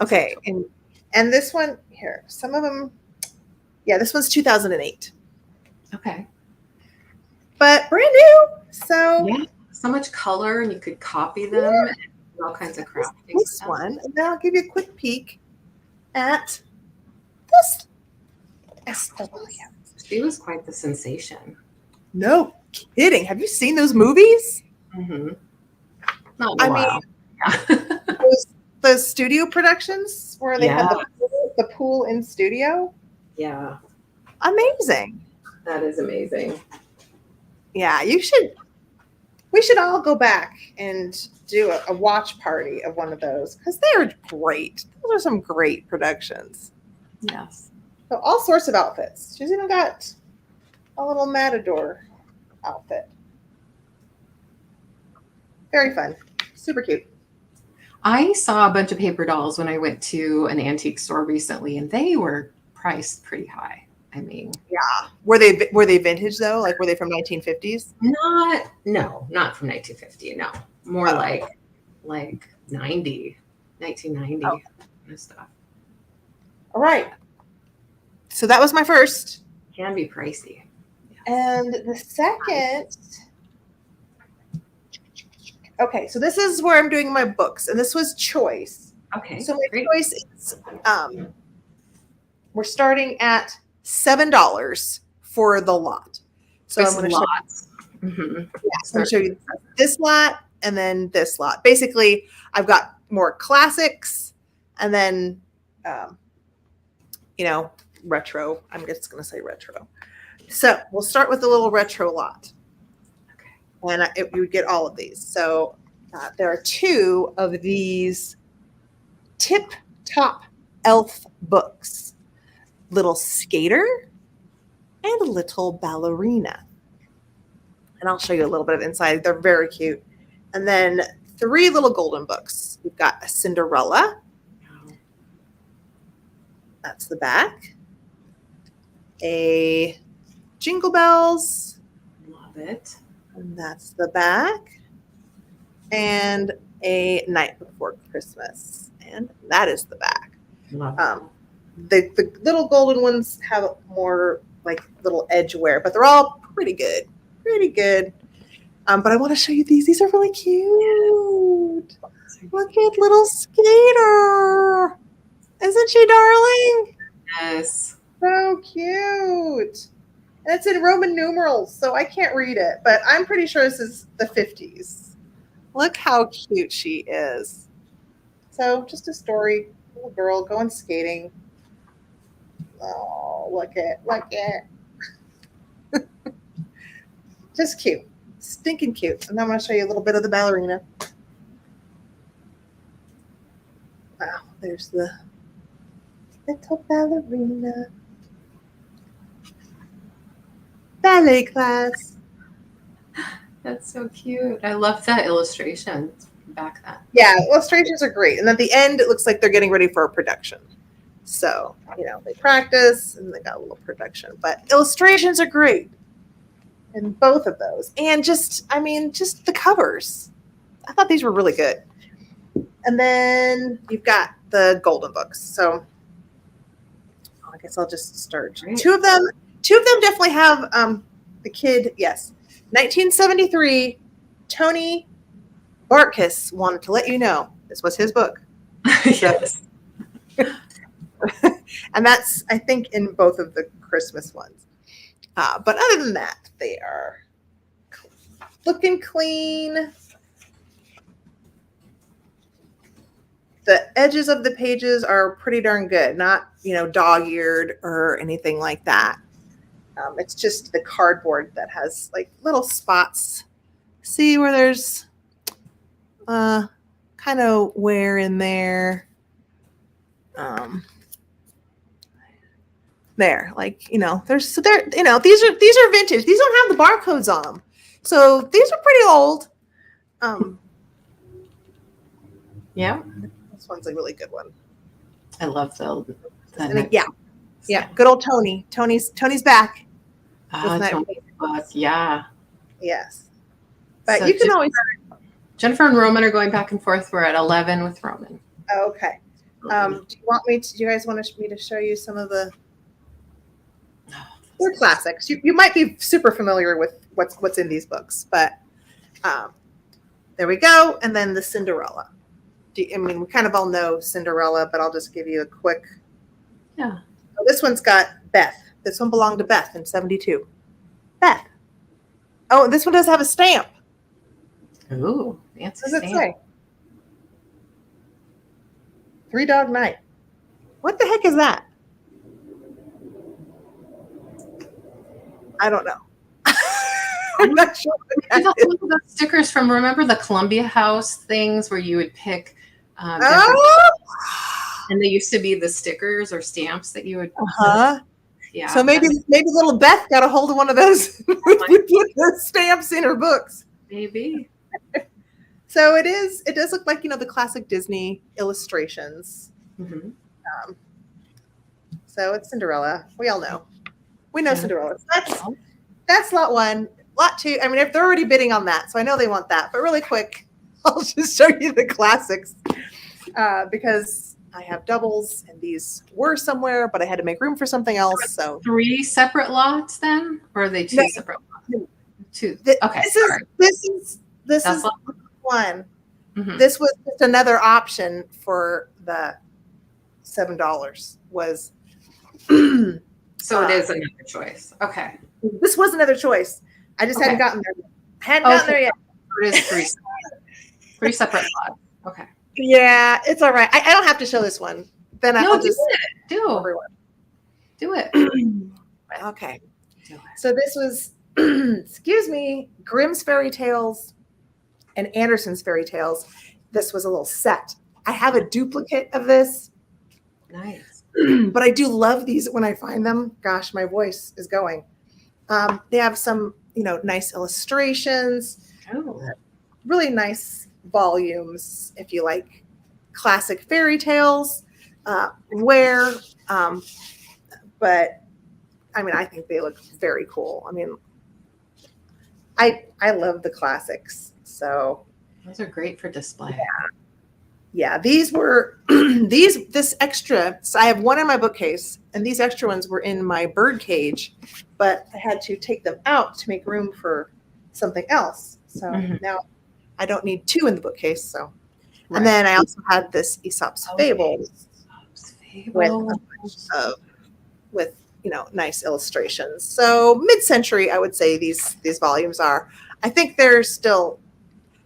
Okay. And this one here, some of them, yeah, this one's 2008. Okay. But brand new. So yeah, so much color, and you could copy them and do all kinds of crafting. This one, and then I'll give you a quick peek at this Esther Williams. She was quite the sensation. No kidding. Have you seen those movies? Mm-hmm. Not in a while. Mean, those studio productions where they had the pool in studio. Yeah. Amazing. That is amazing. Yeah, we should all go back and do a watch party of one of those because they're great. Those are some great productions. Yes. So all sorts of outfits. She's even got a little matador outfit. Very fun. Super cute. I saw a bunch of paper dolls when I went to an antique store recently, and they were priced pretty high. I mean, yeah. Were they vintage though? Like were they from 1950s? Not from 1950. No, more like 1990 kind of stuff. All right. So that was my first. Can be pricey. Yes. And the second. Okay, so this is where I'm doing my books, and this was choice. Okay. So my choice is we're starting at $7 for the lot. So I'm going to show you, I'm going to show you this lot and then this lot. Basically, I've got more classics and then retro. I'm just going to say retro. So we'll start with the little retro lot. And you would get all of these. So there are 2 of these Tip Top Elf books. Little Skater and Little Ballerina. And I'll show you a little bit of inside. They're very cute. And then 3 little golden books. We've got a Cinderella. That's the back. A Jingle Bells. Love it. And that's the back. And a Night Before Christmas. And that is the back. The little golden ones have more like little edge wear, but they're all pretty good. Pretty good. But I want to show you these. These are really cute. Look at little Skater. Isn't she darling? Yes. So cute. And it's in Roman numerals, so I can't read it, but I'm pretty sure this is the 50s. Look how cute she is. So just a story, little girl going skating. Oh, look it. Just cute. Stinking cute. And I'm going to show you a little bit of the ballerina. Wow, there's the little ballerina. Ballet class. That's so cute. I love that illustration back then. Yeah, illustrations are great. And at the end, it looks like they're getting ready for a production. So, they practice and they got a little production. But illustrations are great in both of those. And just the covers. I thought these were really good. And then you've got the golden books. So I guess I'll just start. Right. Two of them definitely have the kid, yes. 1973, Tony Bartkus wanted to let you know this was his book. Yes. And that's, I think, in both of the Christmas ones. But other than that, they are looking clean. The edges of the pages are pretty darn good. Not, dog-eared or anything like that. It's just the cardboard that has like little spots. See where there's kind of wear in there. There, like, these are vintage. These don't have the barcodes on them. So these are pretty old. Yeah. This one's a really good one. I love yeah. Good old Tony. Tony's back. Tony's book. Yeah. Yes. But so you can always. Jennifer and Roman are going back and forth. We're at 11 with Roman. Oh, okay. Do you guys want me to show you some of the? They're classics. You might be super familiar with what's in these books, but there we go. And then the Cinderella. We kind of all know Cinderella, but I'll just give you a quick. Yeah. So this one's got Beth. This one belonged to Beth in 1972. Beth. Oh, this one does have a stamp. Ooh, fancy stamp. What does it say? 3 Dog Night. What the heck is that? I don't know. I'm not sure. Those stickers from, remember the Columbia House things where you would pick and they used to be the stickers or stamps that you would yeah. So maybe little Beth got a hold of one of those with the stamps in her books. Maybe. So it does look like, the classic Disney illustrations. Mm-hmm. So it's Cinderella. We all know. We know Cinderella. That's lot 1. Lot 2, they're already bidding on that, so I know they want that. But really quick, I'll just show you the classics because I have doubles, and these were somewhere, but I had to make room for something else. So 3 separate lots then, or are they 2 separate lots? 2. Okay. This is one. Mm-hmm. This was just another option for the $7 was. So it is another choice. Okay. This was another choice. I just hadn't gotten there yet. There yet. It is 3 separate lots. Okay. Yeah, it's all right. I don't have to show this one. Then I'll just do it. Okay. So this was, excuse me, Grimm's Fairy Tales and Anderson's Fairy Tales. This was a little set. I have a duplicate of this. Nice. But I do love these when I find them. Gosh, my voice is going. They have some, nice illustrations. Oh. Really nice volumes, if you like classic fairy tales. But I think they look very cool. I love the classics. So those are great for display. Yeah, these were this extra. So I have one in my bookcase, and these extra ones were in my bird cage, but I had to take them out to make room for something else. So now I don't need 2 in the bookcase. So, and then I also had this Aesop's Fables with nice illustrations. So mid-century, I would say these volumes are. I think they're still.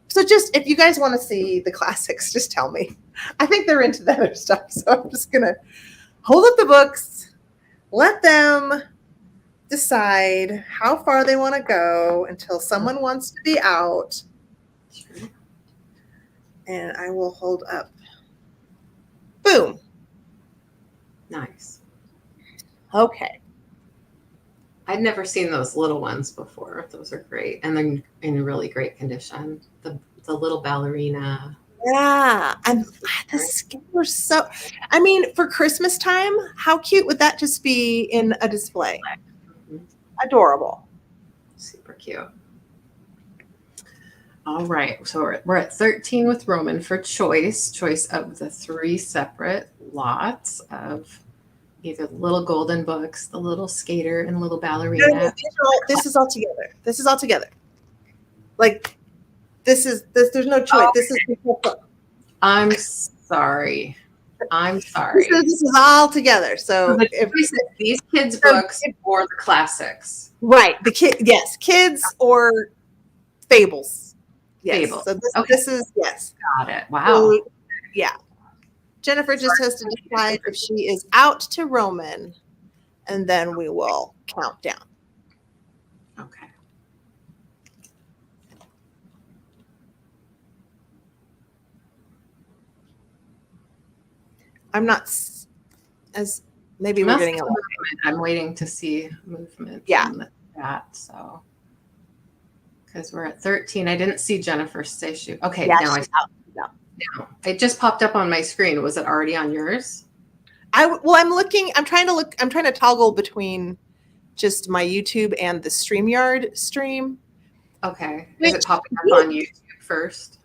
So just if you guys want to see the classics, just tell me. I think they're into the other stuff. So I'm just going to hold up the books, let them decide how far they want to go until someone wants to be out. And I will hold up. Boom. Nice. Okay. I'd never seen those little ones before. Those are great. And they're in really great condition. The little ballerina. Yeah. And the skin were so, I mean, for Christmas time, how cute would that just be in a display? Mm-hmm. Adorable. Super cute. All right. So we're at 13 with Roman for choice of the 3 separate lots of either the little golden books, the little skater, and little ballerina. No, this is all together. This is all together. Like, there's no choice. Okay. This is the whole book. I'm sorry. This is all together. So these kids' books or the classics. Right. Yes. Kids or fables. Yes. Fables. So this is, yes. Got it. Wow. So, yeah. Jennifer just has to decide if she is out to Roman, and then we will count down. Okay. I'm not as maybe we're getting a little. I'm waiting to see movement. Yeah. From the chat, so because we're at 13, I didn't see Jennifer's say shoot. Okay, yeah, now now it just popped up on my screen. Was it already on yours? I'm trying to toggle between just my YouTube and the StreamYard stream. Okay. Is it popping up on YouTube first?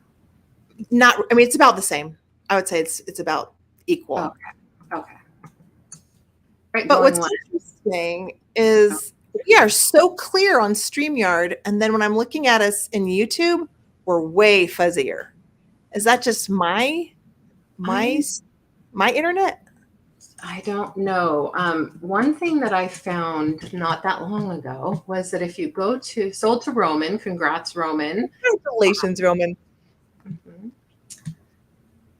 Not, I mean, it's about the same. I would say it's about equal. Okay. Right. But what's interesting is we are so clear on StreamYard, and then when I'm looking at us in YouTube, we're way fuzzier. Is that just my internet? I don't know. One thing that I found not that long ago was that if you go to Sold to Roman, congrats, Roman. Congratulations, Roman. Mm-hmm.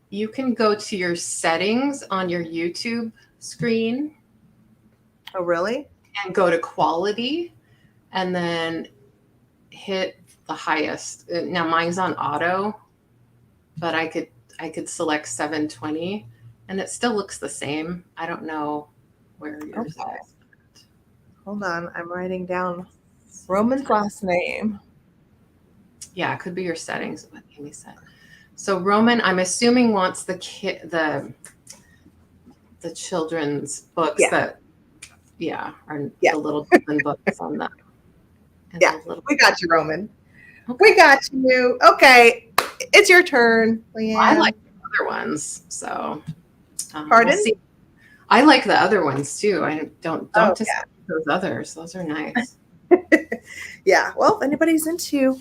You can go to your settings on your YouTube screen. Oh, really? And go to quality and then hit the highest. Now mine's on auto, but I could select 720 and it still looks the same. I don't know where yours is. Hold on, I'm writing down Roman's last name. Yeah, it could be your settings. What Amy said. So Roman, I'm assuming wants the children's books that are the little golden books on them. Yeah, we got you, Roman. Okay. We got you. Okay, it's your turn, LeAnne. Well, I like the other ones, so. Pardon? We'll see. I like the other ones too. I don't just those others. Those are nice. Yeah. Well, if anybody's into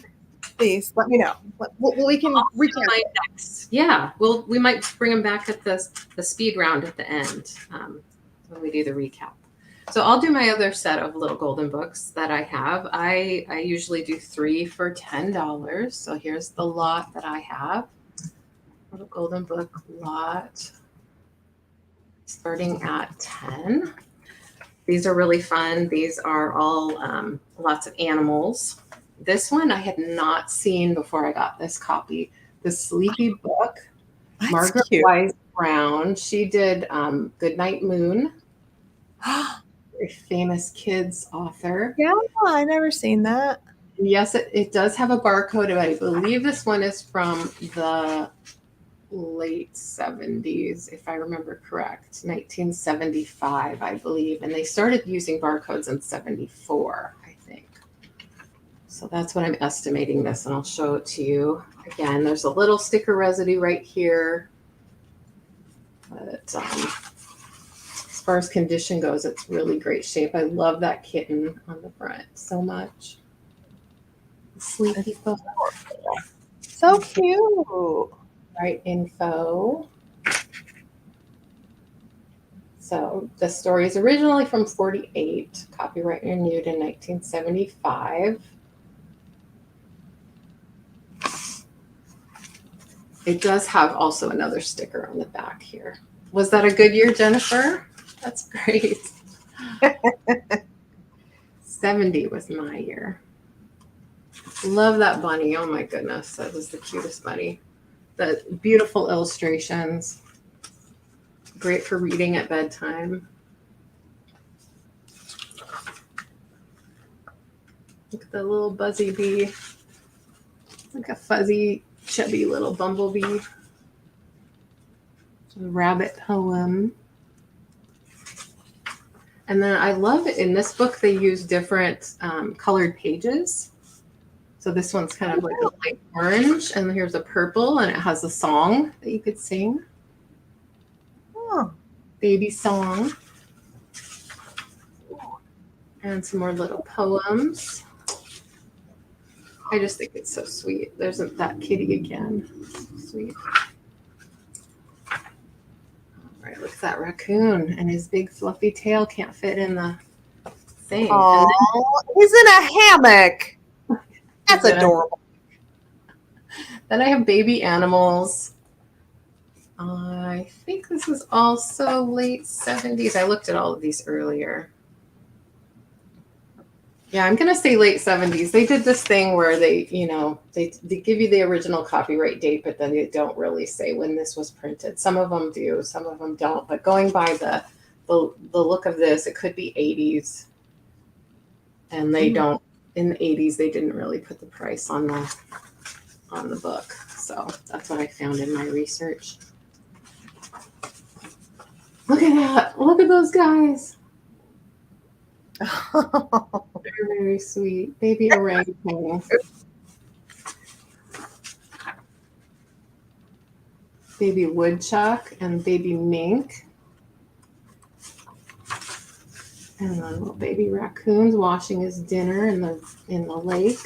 these, let me know. We can recount next. Yeah. We might bring them back at the speed round at the end when we do the recap. So I'll do my other set of little golden books that I have. I usually do 3 for $10. So here's the lot that I have. Little golden book lot. Starting at 10. These are really fun. These are all lots of animals. This one I had not seen before I got this copy. The Sleepy Book. That's Margaret cute. Wise Brown. She did Goodnight Moon. Very famous kids author. Yeah, I never seen that. Yes, it does have a barcode. I believe this one is from the late 70s, if I remember correct, 1975, I believe. And they started using barcodes in 74, I think. So that's what I'm estimating this, and I'll show it to you. Again, there's a little sticker residue right here. But as far as condition goes, it's really great shape. I love that kitten on the front so much. Sleepy Book. So cute. Right info. So the story is originally from 48, copyright renewed in 1975. It does have also another sticker on the back here. Was that a good year, Jennifer? That's great. 70 was my year. Love that bunny. Oh my goodness. That was the cutest bunny. The beautiful illustrations. Great for reading at bedtime. Look at the little buzzy bee. Like a fuzzy, chubby little bumblebee. Rabbit poem. And then I love it in this book, they use different colored pages. So this one's kind of like a light orange, and here's a purple, and it has a song that you could sing. Oh, baby song. And some more little poems. I just think it's so sweet. There's that kitty again. Sweet. All right, look at that raccoon, and his big fluffy tail can't fit in the thing. Oh, he's in a hammock. That's adorable. Then I have baby animals. I think this was also late 70s. I looked at all of these earlier. Yeah, I'm going to say late 70s. They did this thing where they give you the original copyright date, but then they don't really say when this was printed. Some of them do, some of them don't. But going by the look of this, it could be 80s. And they don't. In the 80s, they didn't really put the price on the book. So that's what I found in my research. Look at that. Look at those guys. Very, very sweet. Baby orangutan. Baby woodchuck and baby mink. And the little baby raccoon's washing his dinner in the lake.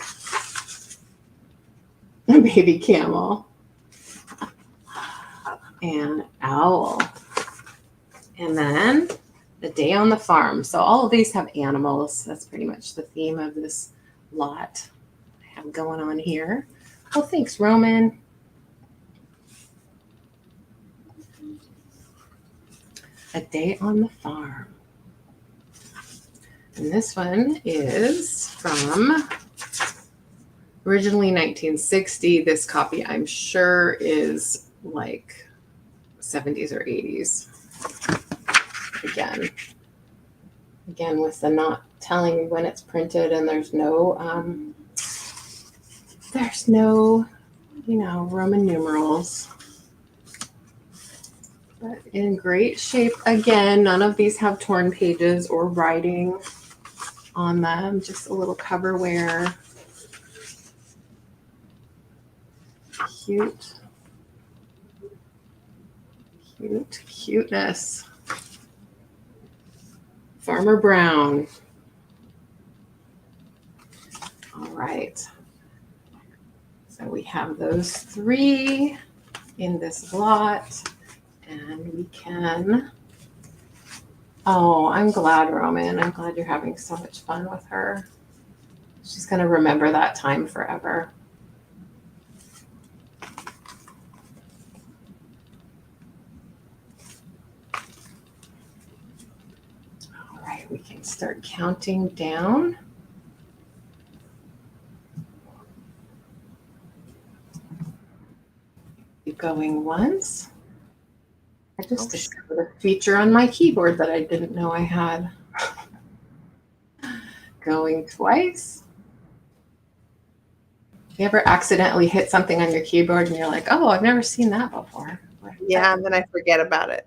A baby camel. And owl. And then the day on the farm. So all of these have animals. That's pretty much the theme of this lot I have going on here. Oh, thanks, Roman. A day on the farm. And this one is from originally 1960. This copy, I'm sure, is like 70s or 80s. Again, with the not telling when it's printed, and there's no Roman numerals. But in great shape. Again, none of these have torn pages or writing on them, just a little coverware. Cuteness. Farmer Brown. All right. So we have those three in this lot, and we can. Oh, I'm glad, Roman. I'm glad you're having so much fun with her. She's going to remember that time forever. All right, we can start counting down. Keep going once. I just discovered a feature on my keyboard that I didn't know I had. Going twice. You ever accidentally hit something on your keyboard and you're like, oh, I've never seen that before? Yeah, and then I forget about it.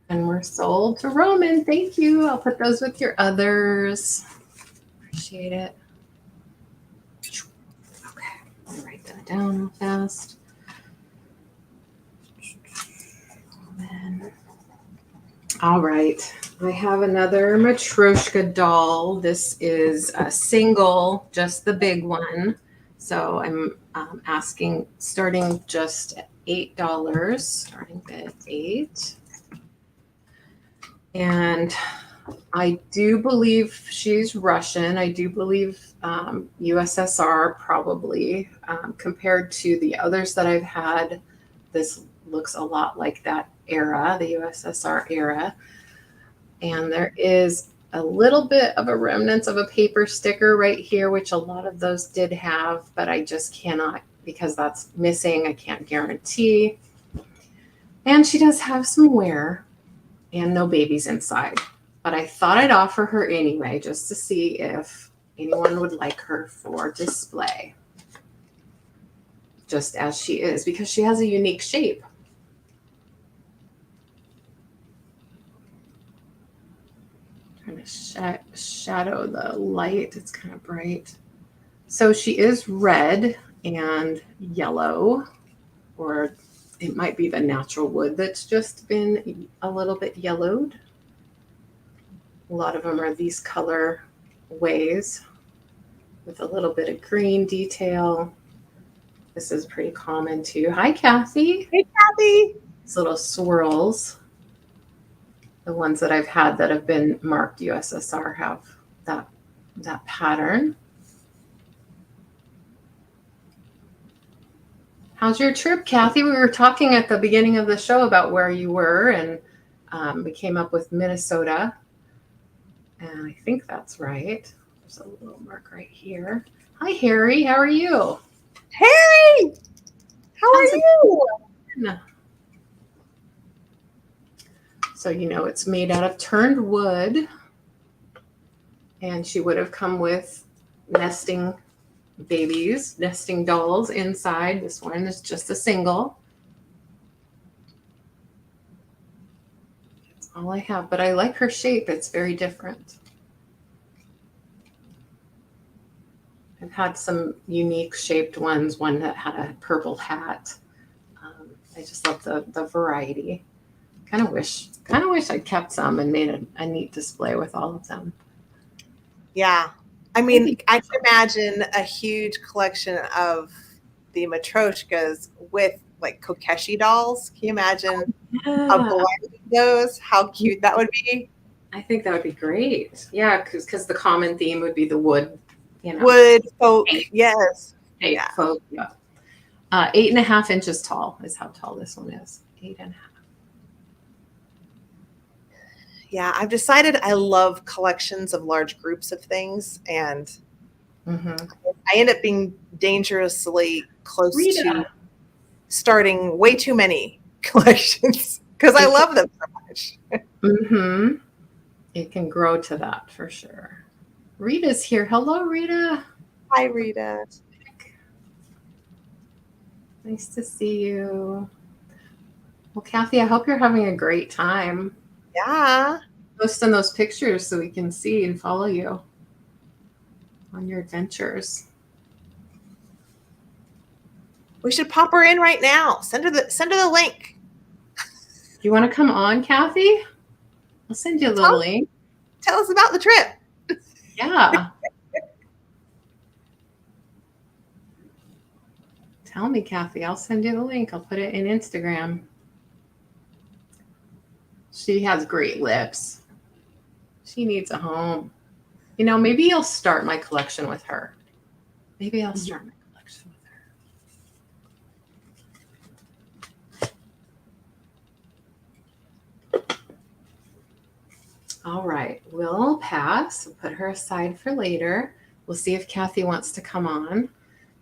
And we're sold to Roman. Thank you. I'll put those with your others. Appreciate it. Okay, I'll write that down real fast. All right, I have another Matryoshka doll. This is a single, just the big one. So I'm asking, starting just at $8, starting bid $8. And I do believe she's Russian. I do believe USSR probably. Compared to the others that I've had, this looks a lot like that era, the USSR era. And there is a little bit of a remnants of a paper sticker right here, which a lot of those did have, but I just cannot, because that's missing. I can't guarantee. And she does have some wear and no babies inside, but I thought I'd offer her anyway, just to see if anyone would like her for display, just as she is, because she has a unique shape. Trying to shadow the light. It's kind of bright. So she is red and yellow, or it might be the natural wood that's just been a little bit yellowed. A lot of them are these color ways with a little bit of green detail. This is pretty common too. Hi, Cathy. Hey, Cathy. These little swirls. The ones that I've had that have been marked USSR have that pattern. How's your trip, Cathy? We were talking at the beginning of the show about where you were, and we came up with Minnesota. And I think that's right. There's a little mark right here. Hi, Harry. How are you? Harry! How are you? So, it's made out of turned wood. And she would have come with nesting babies, nesting dolls inside. This one is just a single. That's all I have, but I like her shape. It's very different. I've had some unique shaped ones, one that had a purple hat. I just love the variety. Kind of wish I'd kept some and made a neat display with all of them. Yeah. I mean, I can imagine a huge collection of the Matryoshkas with like Kokeshi dolls. Can you imagine blending those? How cute that would be. I think that would be great. Yeah, because the common theme would be the wood. Wood folk. Yes. Yeah. Folk. Yeah. 8.5 inches tall is how tall this one is. 8.5. Yeah, I've decided I love collections of large groups of things, and I end up being dangerously close to starting way too many collections because I love them so much. It can grow to that for sure. Rita's here. Hello, Rita. Hi, Rita. Nice to see you. Well, Cathy, I hope you're having a great time. Yeah. Posting those pictures so we can see and follow you on your adventures. We should pop her in right now. Send her the link. You want to come on, Cathy? I'll send you a little link. Tell us about the trip. Yeah. Tell me, Cathy. I'll send you the link. I'll put it in Instagram. She has great lips. She needs a home. Maybe I'll start my collection with her. Maybe I'll start my collection with her. All right. We'll pass. We'll put her aside for later. We'll see if Cathy wants to come on.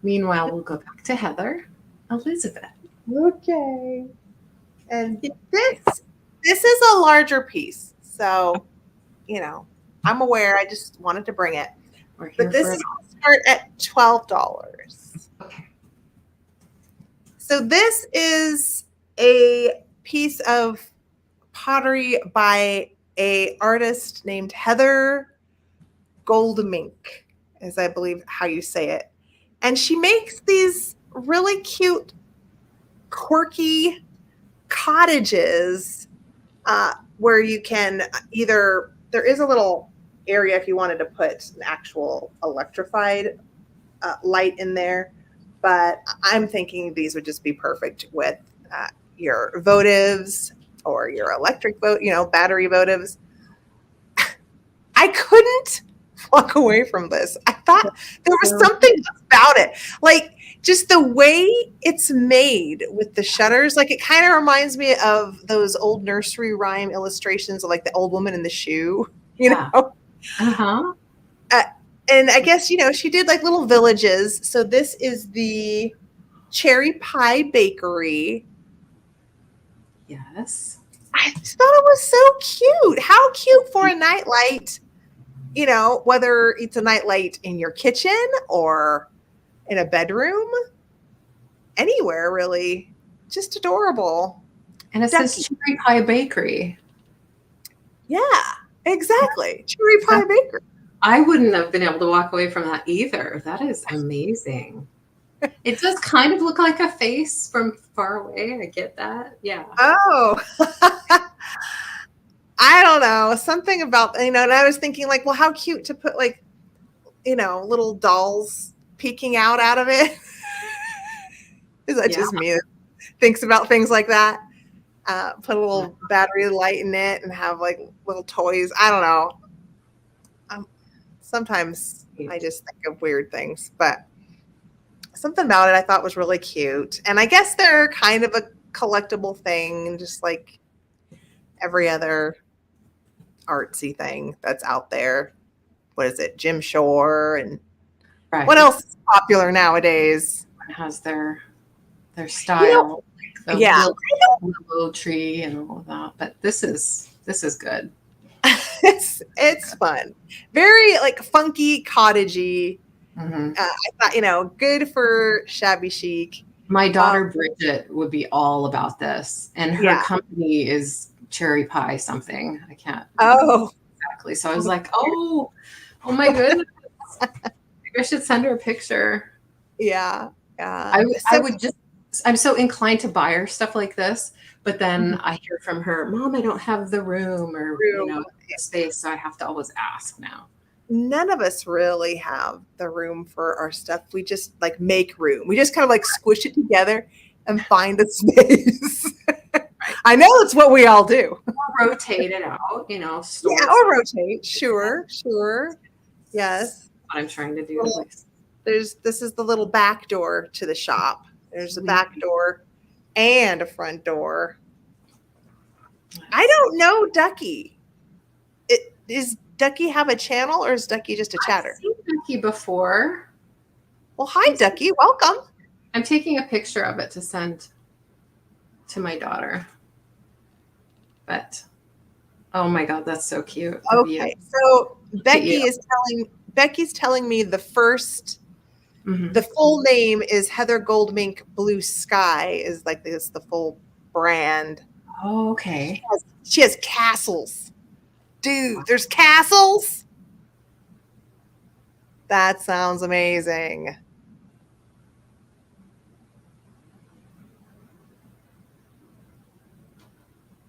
Meanwhile, we'll go back to Heather. Elizabeth. Okay. And this is a larger piece. So, I'm aware. I just wanted to bring it. But this is going to start at $12. Okay. So this is a piece of pottery by an artist named Heather Goldmink, is I believe how you say it. And she makes these really cute, quirky cottages where you can there is a little area if you wanted to put an actual electrified light in there, but I'm thinking these would just be perfect with your votives or your electric battery votives. I couldn't walk away from this. I thought there was something about it, like just the way it's made with the shutters. Like it kind of reminds me of those old nursery rhyme illustrations of like the old woman in the shoe, you know? Uh-huh. And I guess, she did like little villages. So this is the Cherry Pie Bakery. Yes. I just thought it was so cute. How cute for a nightlight, whether it's a nightlight in your kitchen or in a bedroom, anywhere really. Just adorable. And it says Cherry Pie Bakery. Yeah, exactly. Cherry Pie Bakery. I wouldn't have been able to walk away from that either. That is amazing. It does kind of look like a face from far away. I get that. Yeah. Oh, I don't know. Something about, and I was thinking like, well, how cute to put like, little dolls peeking out of it. Is that just me that thinks about things like that? Put a little battery light in it and have like little toys. I don't know. Sometimes I just think of weird things, but something about it I thought was really cute. And I guess they're kind of a collectible thing, just like every other artsy thing that's out there. What is it? Jim Shore and what else is popular nowadays? Everyone has their style. Like the willow tree and all of that. But this is good. It's fun. Very like funky, cottagey. Mm-hmm. I thought, good for shabby chic. My daughter Bridget would be all about this, and her company is Cherry Pie something. I can't. Oh, exactly. So I was like, oh my goodness. Maybe I should send her a picture. Yeah. I would just. I'm so inclined to buy her stuff like this, but then I hear from her, Mom, I don't have the room or space, so I have to always ask now. None of us really have the room for our stuff. We just like make room. We just kind of like squish it together and find a space. I know it's what we all do. Or rotate it out, or rotate. Sure. Yes. What I'm trying to do. This is the little back door to the shop. There's a back door and a front door. I don't know, Ducky. Does Ducky have a channel or is Ducky just a chatter? I've seen Ducky before. Well, hi, Ducky. Welcome. I'm taking a picture of it to send to my daughter. But, oh my God, that's so cute. Okay, so Becky's telling me the first... Mm-hmm. The full name is Heather Goldmink Blue Sky is like this, the full brand. Oh, okay. She has castles. Dude, there's castles? That sounds amazing.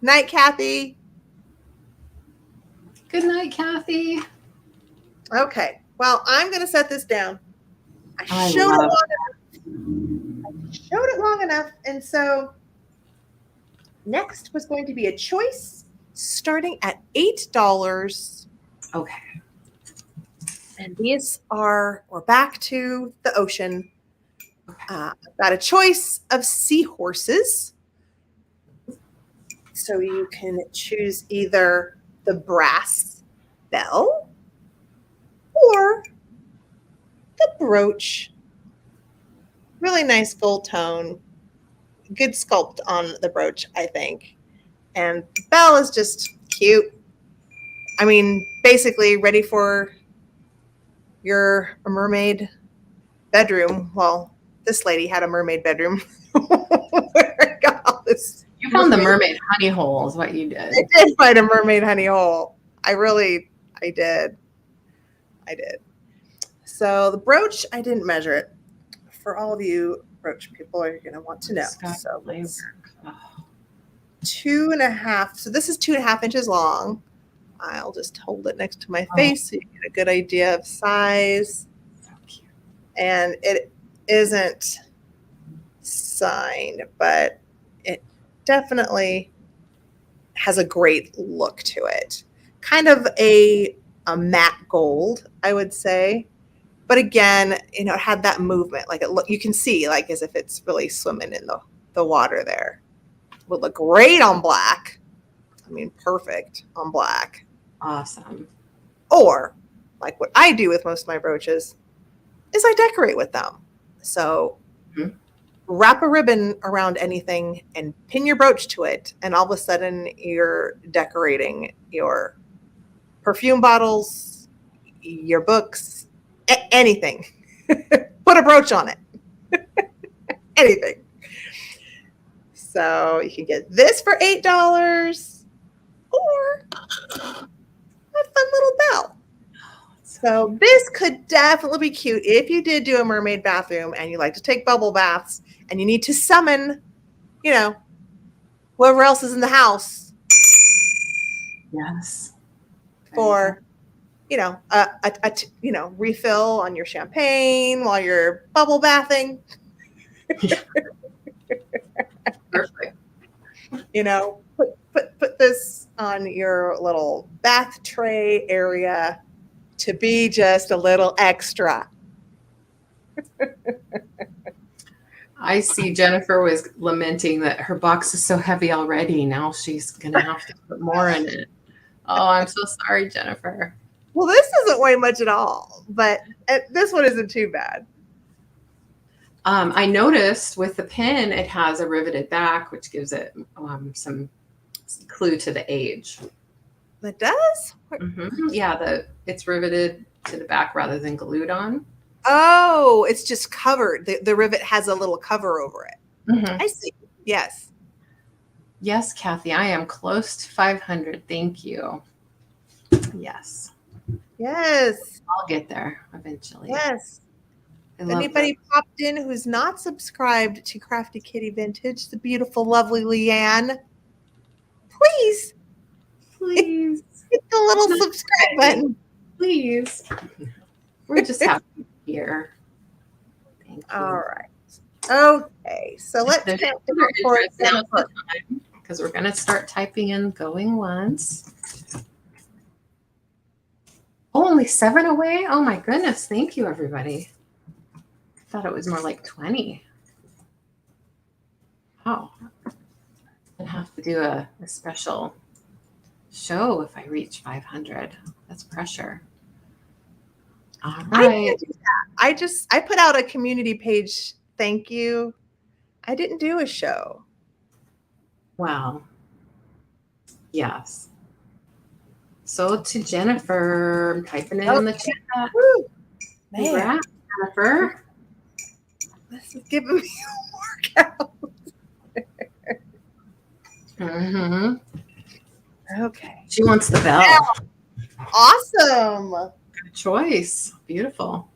Night, Cathy. Good night, Cathy. Okay. Well, I'm going to set this down. I showed it long enough. And so next was going to be a choice starting at $8. Okay. And we're back to the ocean. Got a choice of seahorses. So you can choose either the brass bell or the brooch. Really nice gold tone. Good sculpt on the brooch, I think. And the bell is just cute. I mean, basically ready for your mermaid bedroom. Well, this lady had a mermaid bedroom. Where I got all this. You found the mermaid honey hole is what you did. I did find a mermaid honey hole. I did. So the brooch, I didn't measure it. For all of you brooch people are going to want to know. So 2.5. So this is 2.5 inches long. I'll just hold it next to my face so you get a good idea of size. So cute. And it isn't signed, but it definitely has a great look to it. Kind of a matte gold, I would say. But again, it had that movement. Like you can see, like as if it's really swimming in the water there. Would look great on black. I mean, perfect on black. Awesome. Or, like what I do with most of my brooches, is I decorate with them. So wrap a ribbon around anything and pin your brooch to it, and all of a sudden you're decorating your perfume bottles, your books, anything. Put a brooch on it. Anything. So you can get this for $8 or a fun little bell. So this could definitely be cute if you did do a mermaid bathroom and you like to take bubble baths and you need to summon, you know, whoever else is in the house. Yes. For, you know, a refill on your champagne while you're bubble bathing. Perfect. You know, put this on your little bath tray area to be just a little extra. I see Jennifer was lamenting that her box is so heavy already. Now she's going to have to put more in it. Oh, I'm so sorry, Jennifer. Well, this doesn't weigh much at all, but this one isn't too bad. I noticed with the pin, it has a riveted back, which gives it some clue to the age. It does? Mm-hmm. Yeah, it's riveted to the back rather than glued on. Oh, it's just covered. The rivet has a little cover over it. Mm-hmm. I see. Yes. Yes, Cathy, I am close to 500. Thank you. Yes. Yes. I'll get there eventually. Yes. If anybody popped in who's not subscribed to Crafty Kitty Vintage, the beautiful, lovely LeAnne, please hit the little subscribe button. Please. We're just happy here. Thank you. All right. Okay. So let's get because we're going to start typing in going once. Oh, only 7 away? Oh my goodness. Thank you, everybody. I thought it was more like 20. Oh. I'd have to do a special show if I reach 500. That's pressure. All right. I can't do that. I put out a community page. Thank you. I didn't do a show. Wow. Yes. So to Jennifer, I'm typing it in the chat. Woo. Congrats, Jennifer. This is giving me a workout. Mm-hmm. Okay. She wants the bell. Yeah. Awesome. Good choice. Beautiful.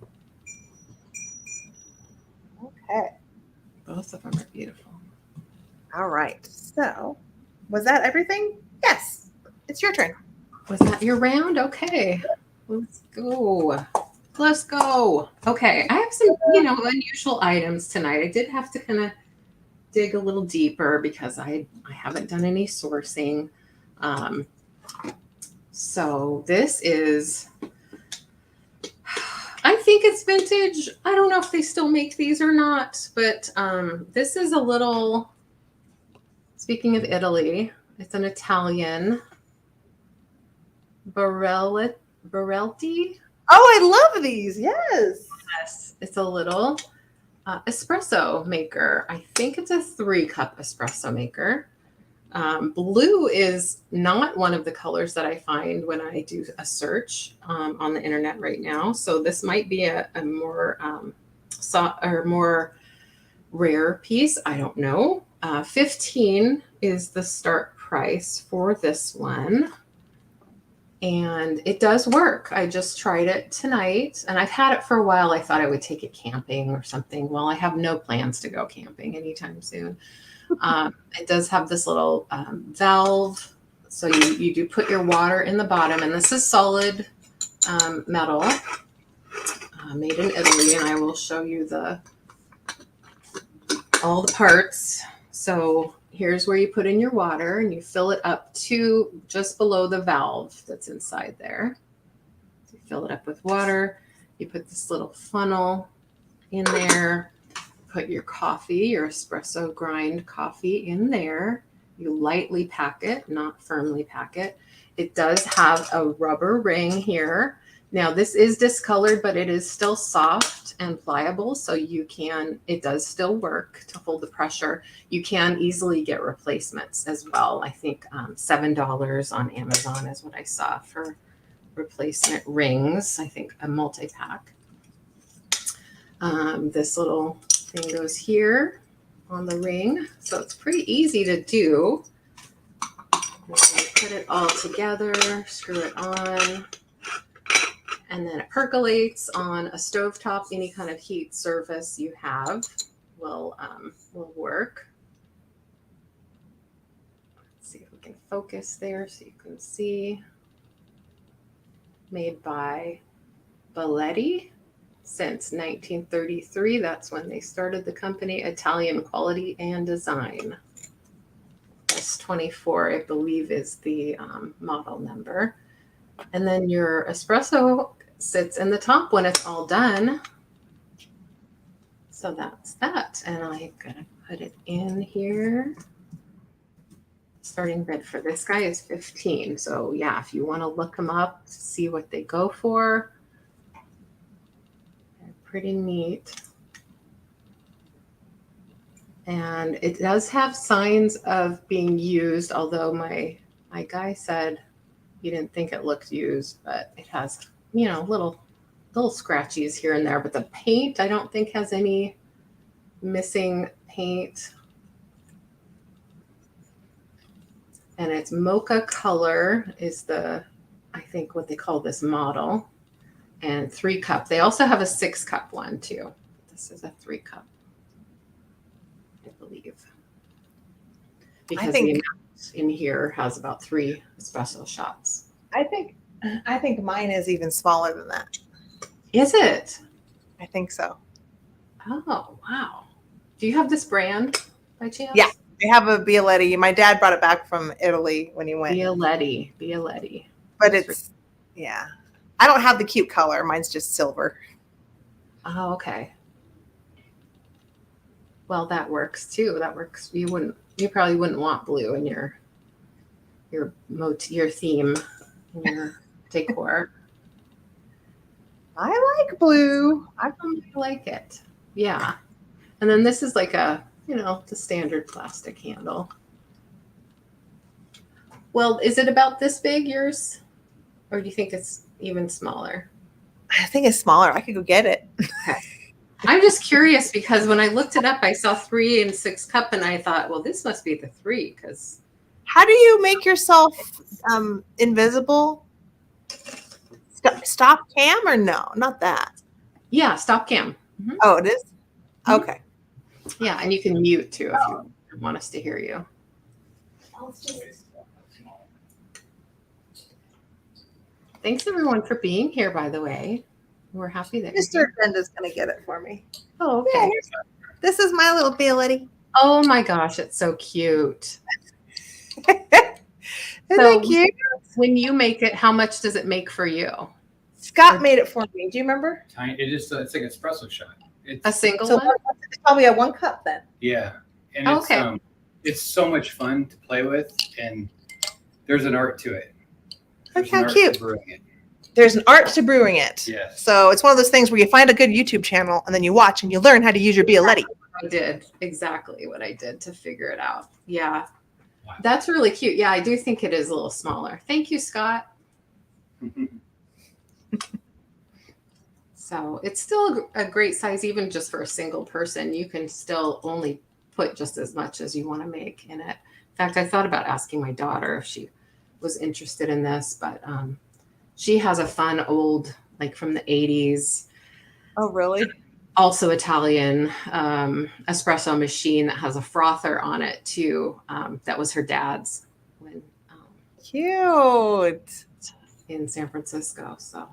Okay. Both of them are beautiful. All right. So, was that everything? Yes. It's your turn. Was that your round? Okay. Let's go. Let's go. Okay. I have some, unusual items tonight. I did have to kind of dig a little deeper because I haven't done any sourcing. So this is, I think it's vintage. I don't know if they still make these or not, but this is a little, speaking of Italy, it's an Italian Barelletti. Oh, I love these. Yes. Yes. It's a little espresso maker. I think it's a 3-cup espresso maker. Blue is not one of the colors that I find when I do a search on the internet right now. So this might be a more more rare piece. I don't know. 15 is the start price for this one. And it does work. I just tried it tonight and I've had it for a while. I thought I would take it camping or something. Well, I have no plans to go camping anytime soon. It does have this little valve. So you do put your water in the bottom, and this is solid metal made in Italy. And I will show you all the parts. So here's where you put in your water and you fill it up to just below the valve that's inside there. So you fill it up with water. You put this little funnel in there. Put your coffee, your espresso grind coffee in there. You lightly pack it, not firmly pack it. It does have a rubber ring here. Now this is discolored, but it is still soft and pliable. So it does still work to hold the pressure. You can easily get replacements as well. I think $7 on Amazon is what I saw for replacement rings. I think a multi-pack. This little thing goes here on the ring. So it's pretty easy to do. Put it all together, screw it on, and then it percolates on a stovetop. Any kind of heat surface you have will work. Let's see if we can focus there so you can see. Made by Belletti since 1933. That's when they started the company. Italian quality and design. S24, I believe, is the model number. And then your espresso sits in the top when it's all done. So that's that. And I'm going to put it in here. Starting bid for this guy is $15. So yeah, if you want to look them up to see what they go for, they're pretty neat. And it does have signs of being used, although my guy said he didn't think it looked used, but it has, little scratchies here and there. But the paint, I don't think has any missing paint. And it's mocha color is I think what they call this model. And 3-cup. They also have a 6-cup one too. This is a 3-cup. I believe. Because the amount in here has about 3 espresso shots. I think mine is even smaller than that. Is it? I think so. Oh, wow. Do you have this brand by chance? Yeah, I have a Bialetti. My dad brought it back from Italy when he went. Bialetti. But it's, yeah. I don't have the cute color. Mine's just silver. Oh, okay. Well, that works too. That works. You probably wouldn't want blue in your theme, in your decor. I like blue. I really like it. Yeah. And then this is like the standard plastic handle. Well, is it about this big, yours? Or do you think it's even smaller? I think it's smaller. I could go get it. Okay. I'm just curious because when I looked it up, I saw 3 and 6-cup, and I thought, well, this must be the 3 because. How do you make yourself invisible? Stop cam or no? Not that. Yeah, stop cam. Mm-hmm. Oh, it is? Mm-hmm. Okay. Yeah, and you can mute too if you want us to hear you. Thanks everyone for being here, by the way. We're happy that Mr. Brenda's going to get it for me. Oh, okay. Yeah, this is my little Bialetti. Oh my gosh, it's so cute. Isn't it cute? When you make it, how much does it make for you? Scott made it for me. Do you remember? It's like an espresso shot. It's a single one? It's probably a 1 cup then. Yeah. And it's so much fun to play with, and there's an art to it. Look how cute. There's an art to brewing it. Yeah. So it's one of those things where you find a good YouTube channel and then you watch and you learn how to use your Bialetti. I did exactly what I did to figure it out. Yeah. Wow. That's really cute. Yeah, I do think it is a little smaller. Thank you, Scott. So it's still a great size, even just for a single person. You can still only put just as much as you want to make in it. In fact, I thought about asking my daughter if she was interested in this, but she has a fun old, like from the 80s. Oh, really? Also Italian espresso machine that has a frother on it too. That was her dad's when cute in San Francisco. So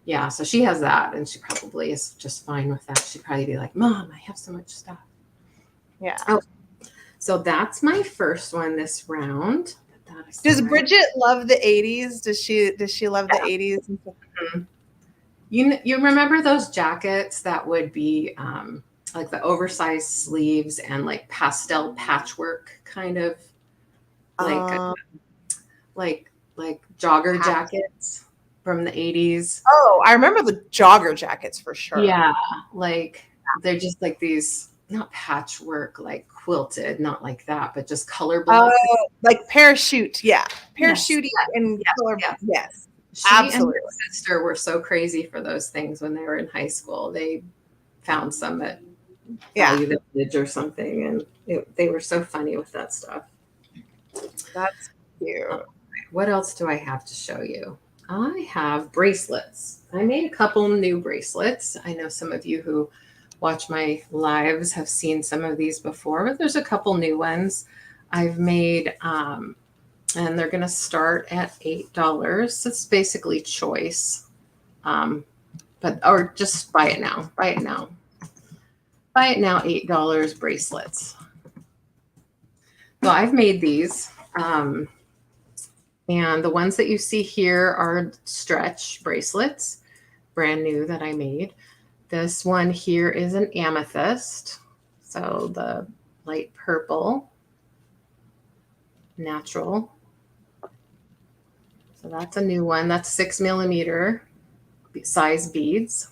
yeah, so she has that, and she probably is just fine with that. She'd probably be like, "Mom, I have so much stuff." Yeah. Oh, so that's my first one this round. Does Bridget love the 80s? Does she love the 80s? Mm-hmm. You remember those jackets that would be like the oversized sleeves and like pastel patchwork kind of like Um, like jogger hats. jackets from the 80s. Oh, I remember the jogger jackets for sure. Yeah, like they're just like these, not patchwork, like quilted, not like that, but just color block. Oh, like parachute. Yeah. Yes, Parachute and yes, color. yes. Yes. She and Absolutely. my sister were so crazy for those things when they were in high school. They found some at Yeah. Value Village or something, and they were so funny with that stuff. That's cute. What else do I have to show you? I have bracelets. I made a couple new bracelets. I know some of you who watch my lives have seen some of these before, but there's a couple new ones I've made, and they're going to start at $8. It's basically choice, or just buy it now. Buy it now. Buy it now. $8 bracelets. Well, I've made these. And the ones that you see here are stretch bracelets, brand new that I made. This one here is an amethyst. So the light purple, natural. So that's a new one. That's 6mm size beads.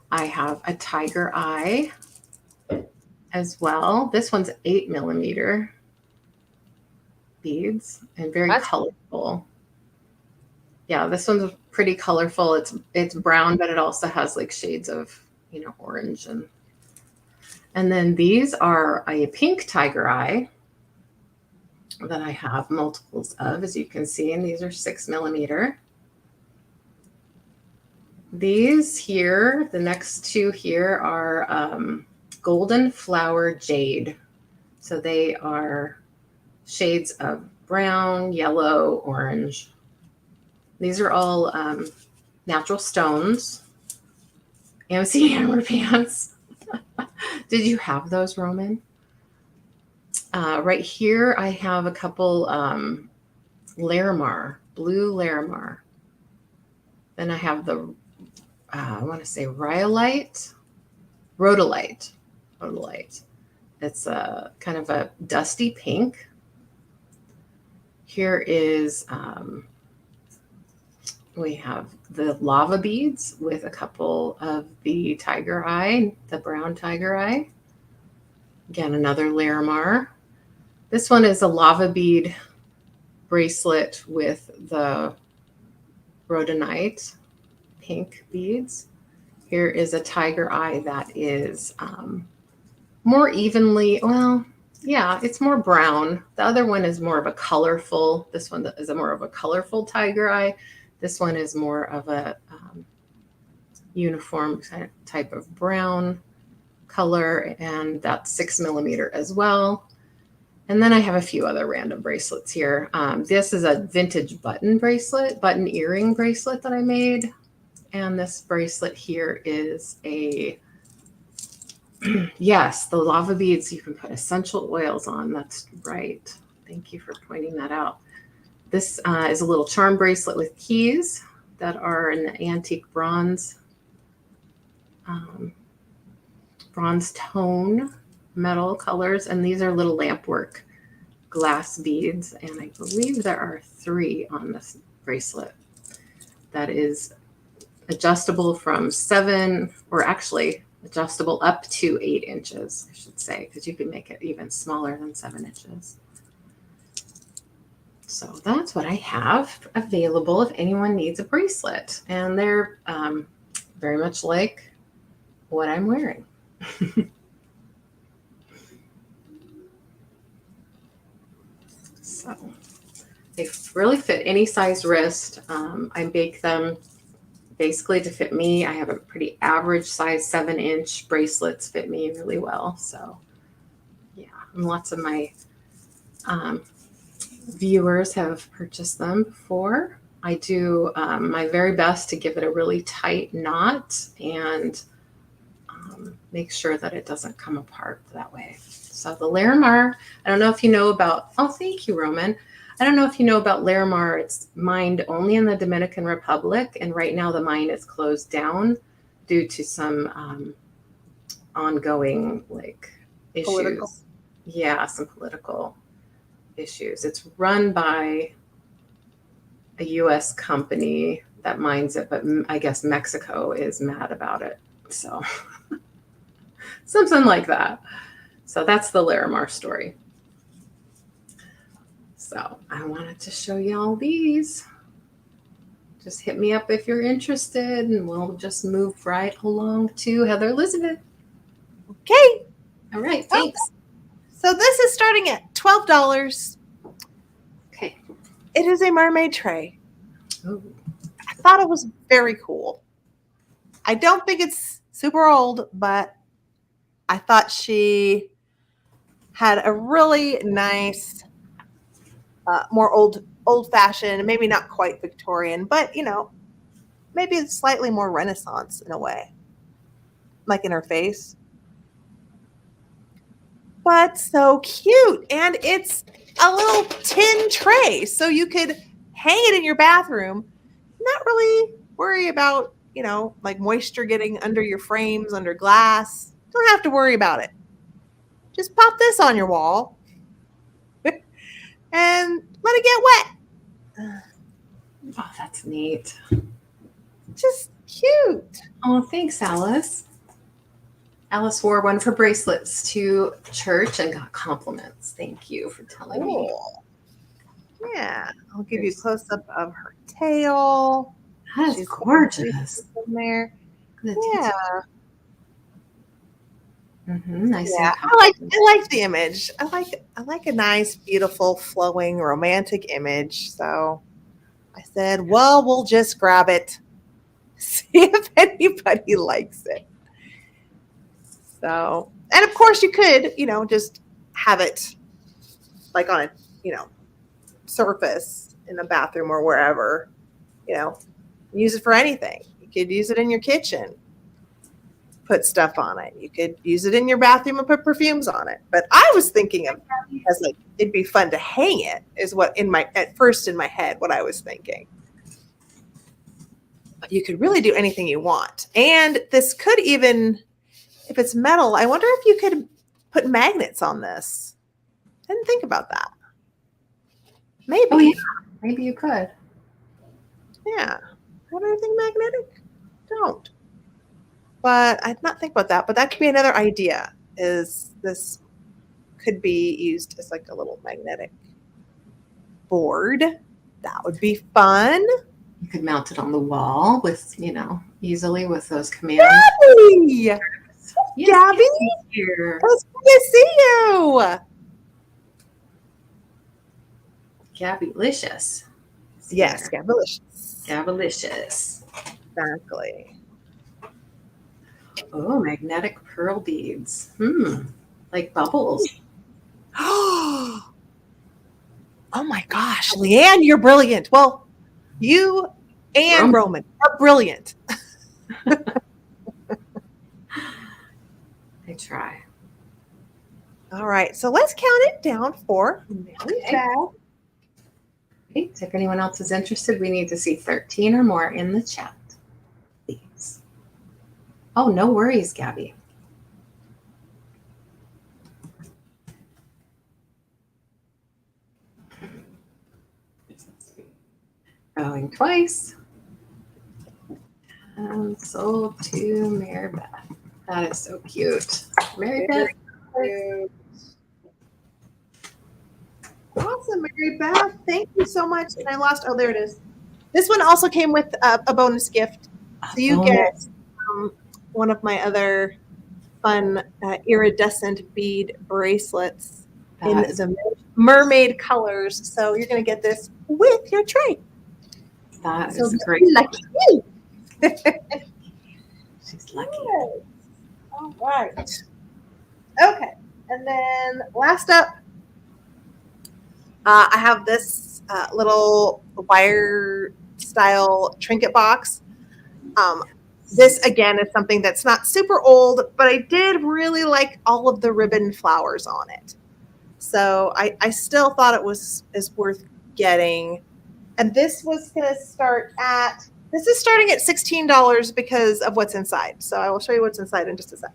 I have a tiger eye as well. This one's 8mm beads and very colorful. Yeah, this one's pretty colorful. It's brown, but it also has like shades of, orange, and then these are a pink tiger eye that I have multiples of, as you can see, and these are 6mm. These here, the next two here are golden flower jade. So they are shades of brown, yellow, orange. These are all natural stones. MC Hammer Pants. Did you have those, Roman? Right here, I have a couple Larimar, blue Larimar. Then I have the, I want to say Rhyolite. It's a kind of a dusty pink. Here is, we have the lava beads with a couple of the tiger eye, the brown tiger eye. Again, another Larimar. This one is a lava bead bracelet with the rhodonite pink beads. Here is a tiger eye that is more evenly, it's more brown. The other one is more of a colorful. This one is more of a colorful tiger eye. This one is more of a uniform type of brown color, and that's 6mm as well. And then I have a few other random bracelets here. This is a vintage button earring bracelet that I made. And this bracelet here is a, yes, the lava beads, you can put essential oils on. That's right. Thank you for pointing that out. This is a little charm bracelet with keys that are in the antique bronze tone metal colors. And these are little lampwork glass beads. And I believe there are 3 on this bracelet. That is adjustable from 7, or actually adjustable up to 8 inches, I should say, because you can make it even smaller than 7 inches. So that's what I have available if anyone needs a bracelet. And they're very much like what I'm wearing. So they really fit any size wrist. I bake them basically to fit me. I have a pretty average size 7-inch bracelets fit me really well. So yeah, and lots of my viewers have purchased them before. I do my very best to give it a really tight knot and make sure that it doesn't come apart that way. So the Larimar, I don't know if you know about, oh, thank you, Roman. I don't know if you know about Larimar. It's mined only in the Dominican Republic, and right now the mine is closed down due to some ongoing issues. Political. Yeah, some political issues. It's run by a U.S. company that mines it, but I guess Mexico is mad about it. So something like that. So that's the Larimar story. So I wanted to show y'all these. Just hit me up if you're interested, and we'll just move right along to Heather Elizabeth. Okay. All right. Thanks. So this is starting at $12. Okay. It is a mermaid tray. Ooh. I thought it was very cool. I don't think it's super old, but I thought she had a really nice, more old-fashioned, maybe not quite Victorian, but, you know, maybe it's slightly more Renaissance in a way, like in her face. But so cute. And it's a little tin tray, so you could hang it in your bathroom, not really worry about, you know, like moisture getting under your frames, under glass. Don't have to worry about it. Just pop this on your wall and let it get wet. Oh, that's neat. Just cute. Oh, thanks, Alice. Alice wore one of her bracelets to church and got compliments. Thank you for telling me. Yeah, I'll give you a close-up of her tail. That's gorgeous. In there. Yeah. Nice. Yeah, I like the image. I like a nice, beautiful, flowing, romantic image. So I said, well, we'll just grab it, see if anybody likes it. So, and of course you could, you know, just have it like on a, you know, surface in a bathroom or wherever, you know, use it for anything. You could use it in your kitchen, put stuff on it. You could use it in your bathroom and put perfumes on it. But I was thinking of as like it'd be fun to hang it is what at first in my head what I was thinking. But you could really do anything you want. And this could even, if it's metal, I wonder if you could put magnets on this. I didn't think about that. Maybe. Oh, yeah. Maybe you could. Yeah. Have anything magnetic? Don't. But I did not think about that. But that could be another idea, is this could be used as like a little magnetic board. That would be fun. You could mount it on the wall with, you know, easily with those commands. Gabby! Yes, Gabby? Here. It's good to see you. Gabbylicious. Yes, Gabbylicious. Gabbylicious. Exactly. Oh, magnetic pearl beads. Like bubbles. Oh my gosh, LeAnne, you're brilliant. Well, you and Roman are brilliant. I try. All right, so let's count it down for Okay. If anyone else is interested, we need to see 13 or more in the chat, please. Oh, no worries, Gabby. Going twice. And sold to Mary Beth. That is so cute. Mary Beth. Awesome, Mary Beth. Thank you so much. And I lost, oh, there it is. This one also came with a bonus gift. So you get one of my other fun iridescent bead bracelets in the mermaid colors. So you're going to get this with your tray. That is great. Lucky. She's lucky. Yes. All right. Okay. And then last up, I have this little wire style trinket box. This again is something that's not super old, but I did really like all of the ribbon flowers on it. So I still thought it was worth getting. And this was going to start at, this is starting at $16 because of what's inside. So I will show you what's inside in just a sec.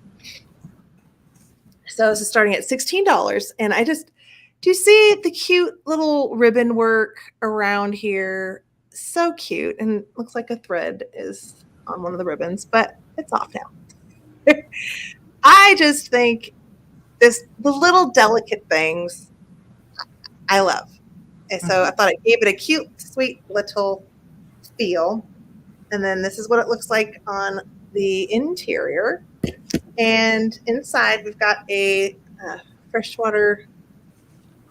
So this is starting at $16. And I just, Do you see the cute little ribbon work around here? So cute. And looks like a thread is on one of the ribbons, but it's off now. I just think the little delicate things I love. And so I thought I gave it a cute, sweet little feel. And then this is what it looks like on the interior. And inside we've got a freshwater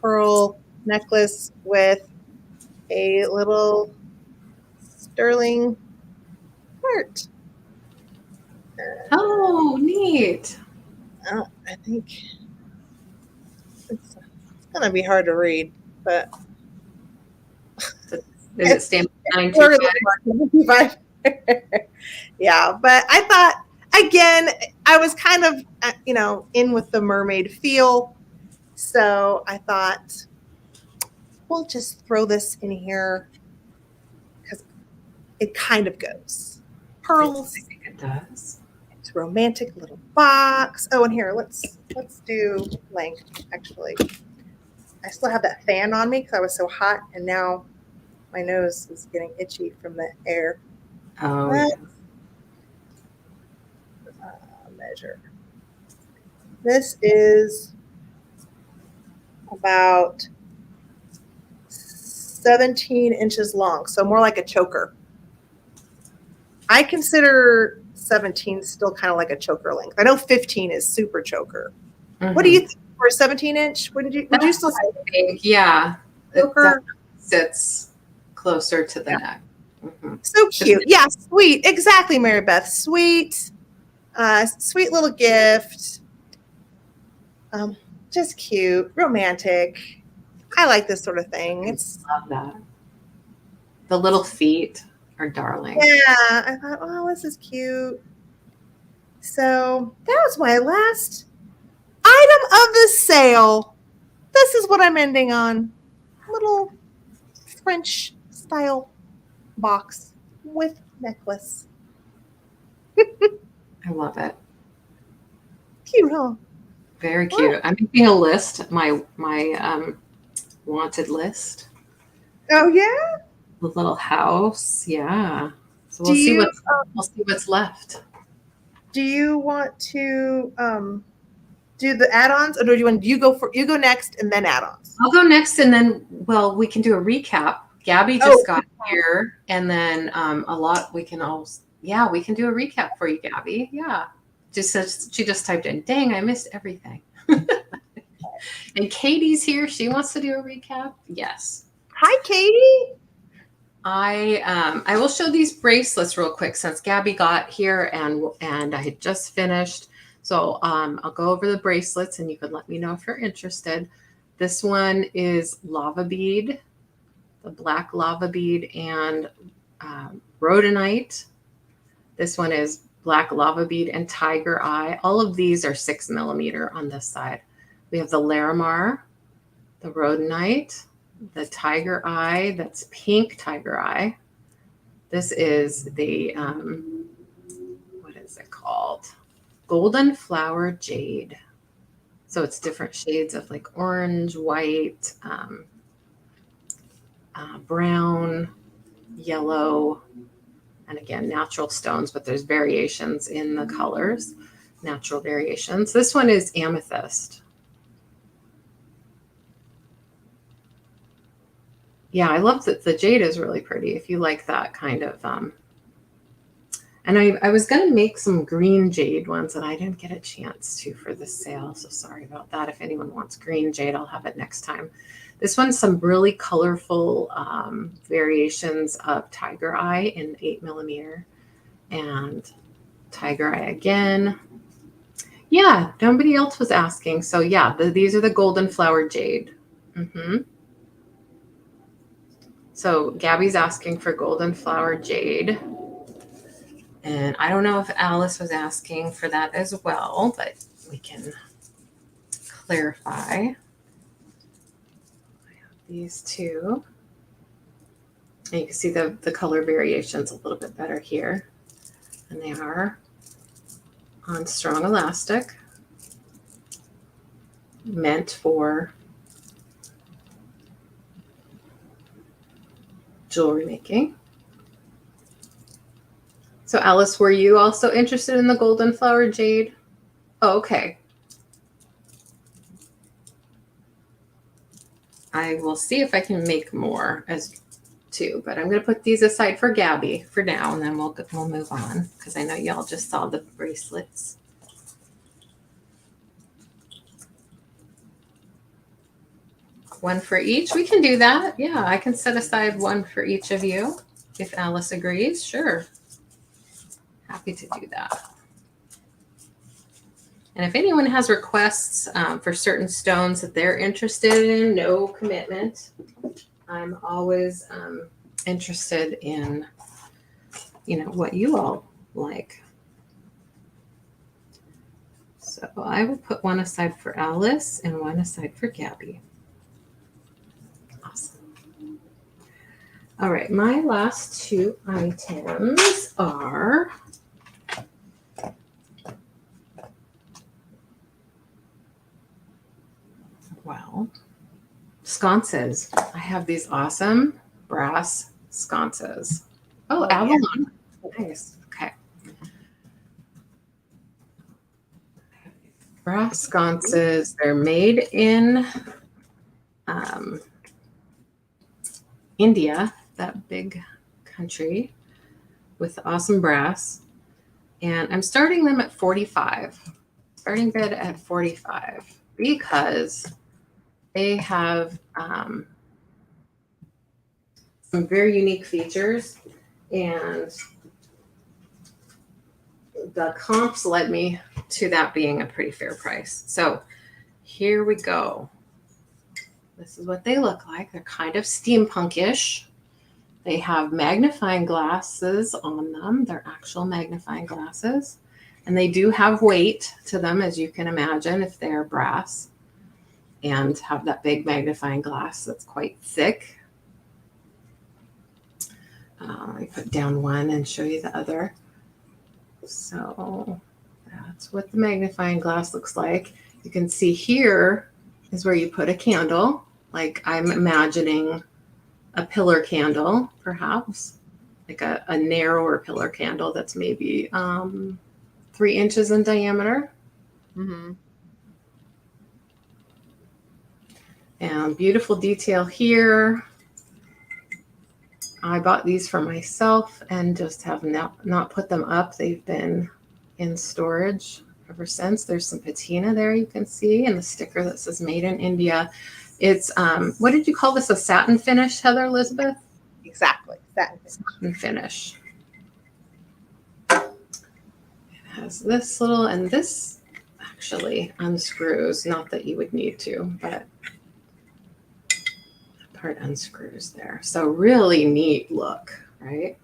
pearl necklace with a little sterling heart. Oh, neat. I think it's going to be hard to read, but is it stamped 925? Yeah, but I thought, again, I was kind of, in with the mermaid feel. So I thought, we'll just throw this in here because it kind of goes. Pearls. I think it does. It's a romantic little box. Oh, and here, let's do length, actually. I still have that fan on me because I was so hot, and now my nose is getting itchy from the air. Oh, yeah. Measure. This is about 17 inches long, so more like a choker. I consider 17 still kind of like a choker length. I know 15 is super choker. Mm-hmm. What do you think for a 17-inch? Would you still say? Yeah, choker sits closer to the neck. Mm-hmm. So cute. Yeah, sweet. Exactly, Mary Beth. Sweet. Sweet little gift. Just cute, romantic. I like this sort of thing. Love that. The little feet are darling. Yeah, I thought, oh, this is cute. So that was my last item of the sale. This is what I'm ending on. Little French style box with necklace. I love it. Cute, huh? Very cute. I'm making a list, my wanted list. Oh yeah? The little house. Yeah. So we'll see what's left. Do you want to do the add-ons, or do you go next and then add-ons? I'll go next, and then we can do a recap. Gabby just got here, and then we can do a recap for you, Gabby. Yeah. She just typed in, dang, I missed everything. And Katie's here. She wants to do a recap. Yes. Hi, Katie. I will show these bracelets real quick since Gabby got here and I had just finished. So I'll go over the bracelets and you can let me know if you're interested. This one is lava bead, the black lava bead, and rhodonite. This one is black lava bead and tiger eye. All of these are 6 millimeter on this side. We have the Larimar, the rhodonite, the tiger eye, that's pink tiger eye. This is the, what is it called? Golden flower jade. So it's different shades of like orange, white, brown, yellow, and again, natural stones, but there's variations in the colors, natural variations. This one is amethyst. Yeah, I love that the jade is really pretty if you like that kind of, and I was going to make some green jade ones and I didn't get a chance to for this sale. So sorry about that. If anyone wants green jade, I'll have it next time. This one's some really colorful variations of tiger eye in 8 millimeter and tiger eye again. Yeah, nobody else was asking. So yeah, these are the golden flower jade. So Gabby's asking for golden flower jade. And I don't know if Alice was asking for that as well, but we can clarify. I have these two. And you can see the color variations a little bit better here. And they are on strong elastic, meant for jewelry making. So Alice, were you also interested in the golden flower jade? Oh, okay. I will see if I can make more as too, but I'm going to put these aside for Gabby for now, and then we'll move on because I know y'all just saw the bracelets. One for each. We can do that. Yeah, I can set aside one for each of you if Alice agrees. Sure. Happy to do that. And if anyone has requests for certain stones that they're interested in, no commitment. I'm always interested in, what you all like. So I will put one aside for Alice and one aside for Gabby. Awesome. All right, my last two items are sconces. I have these awesome brass sconces. Oh, Avalon. Yeah. Nice. Okay. Brass sconces. They're made in India, that big country with awesome brass. And I'm starting them at 45. Starting bid at 45 because they have some very unique features, and the comps led me to that being a pretty fair price. So here we go. This is what they look like. They're kind of steampunkish. They have magnifying glasses on them. They're actual magnifying glasses. And they do have weight to them, as you can imagine, if they're brass, and have that big magnifying glass that's quite thick. Let me put down one and show you the other. So that's what the magnifying glass looks like. You can see here is where you put a candle. Like I'm imagining a pillar candle, perhaps, like a narrower pillar candle that's maybe 3 inches in diameter. Mm-hmm. And beautiful detail here. I bought these for myself and just have not put them up. They've been in storage ever since. There's some patina there you can see, and the sticker that says made in India. It's, what did you call this? A satin finish, Heather Elizabeth? Exactly. Satin finish. It has this little, and this actually unscrews. Not that you would need to, but part unscrews there. So really neat look, right?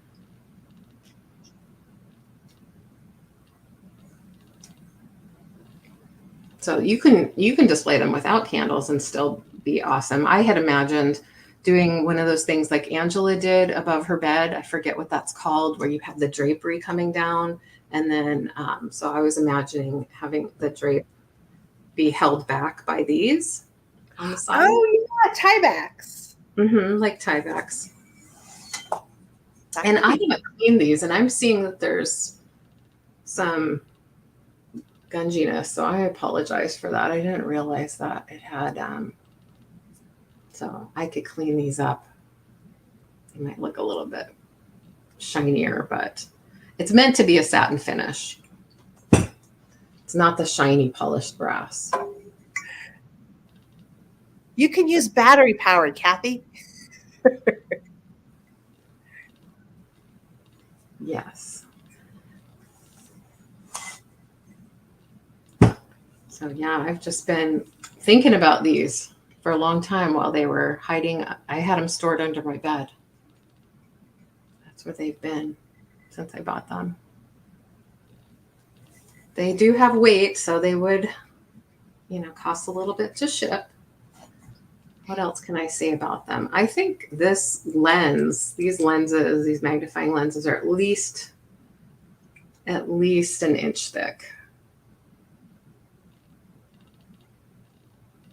So you can display them without candles and still be awesome. I had imagined doing one of those things like Angela did above her bed. I forget what that's called, where you have the drapery coming down. And then, so I was imagining having the drape be held back by these on the side. Oh yeah, tiebacks. Like tiebacks. And I haven't cleaned these, and I'm seeing that there's some gunginess, so I apologize for that. I didn't realize that it had, so I could clean these up. They might look a little bit shinier, but it's meant to be a satin finish. It's not the shiny polished brass. You can use battery powered, Cathy. Yes. So yeah, I've just been thinking about these for a long time while they were hiding. I had them stored under my bed. That's where they've been since I bought them. They do have weight, so they would, cost a little bit to ship. What else can I say about them? I think this lens, these magnifying lenses are at least an inch thick.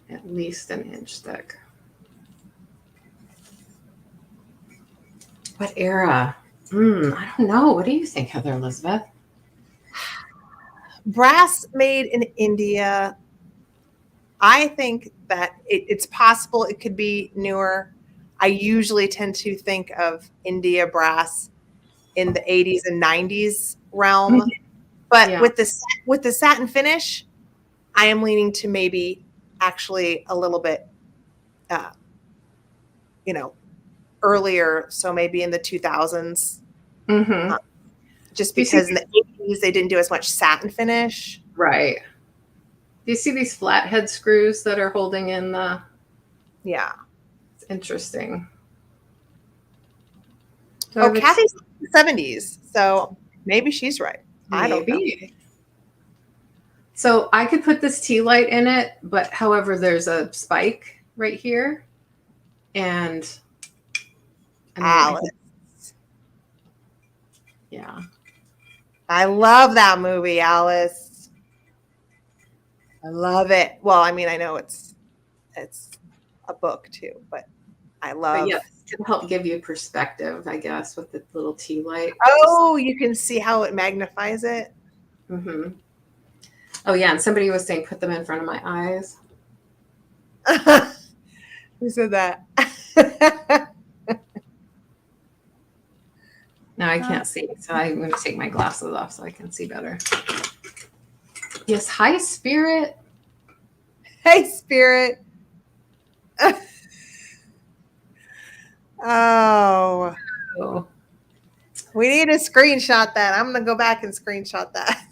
At least an inch thick. What era? I don't know. What do you think, Heather Elizabeth? Brass made in India. I think that it's possible it could be newer. I usually tend to think of India brass in the 80s and 90s realm. But with the satin finish, I am leaning to maybe actually a little bit, earlier. So maybe in the 2000s. Just because in the 80s, they didn't do as much satin finish. Right. Do you see these flathead screws that are holding in the... Yeah. It's interesting. So Cathy's in the 70s, so maybe she's right. I don't know. So I could put this tea light in it, but however, there's a spike right here. And Alice. Yeah. I love that movie, Alice. I love it. Well, I mean, I know it's a book too, but I love. But yes, to help give you perspective, I guess, with the little tea light. Oh, you can see how it magnifies it. Oh yeah, and somebody was saying put them in front of my eyes. Who said that? No, I can't see, so I'm going to take my glasses off so I can see better. Yes, hi, Spirit. Hey, Spirit. Oh. We need to screenshot that. I'm going to go back and screenshot that.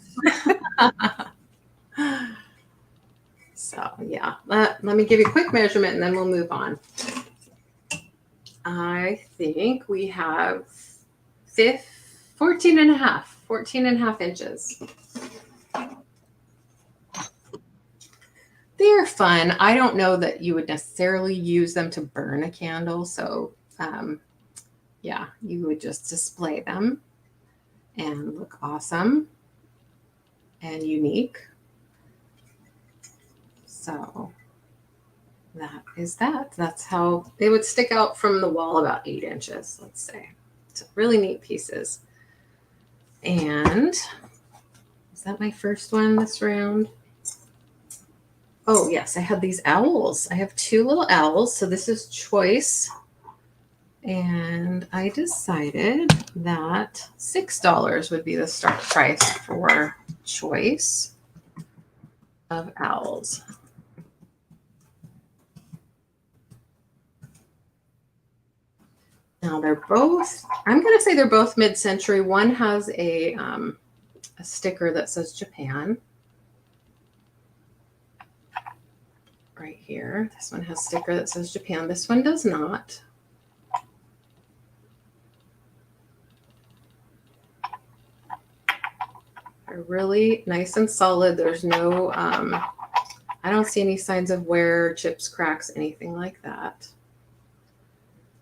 So, yeah. Let me give you a quick measurement and then we'll move on. I think we have 14 and a half inches. They're fun. I don't know that you would necessarily use them to burn a candle. So, yeah, you would just display them and look awesome and unique. So that is that. That's how they would stick out from the wall about 8 inches, let's say. So really neat pieces. And is that my first one this round? Oh, yes, I had these owls. I have 2 little owls. So this is choice. And I decided that $6 would be the start price for choice of owls. Now they're both, I'm going to say they're both mid-century. One has a sticker that says Japan. Right here. This one has a sticker that says Japan. This one does not. They're really nice and solid. There's no, I don't see any signs of wear, chips, cracks, anything like that.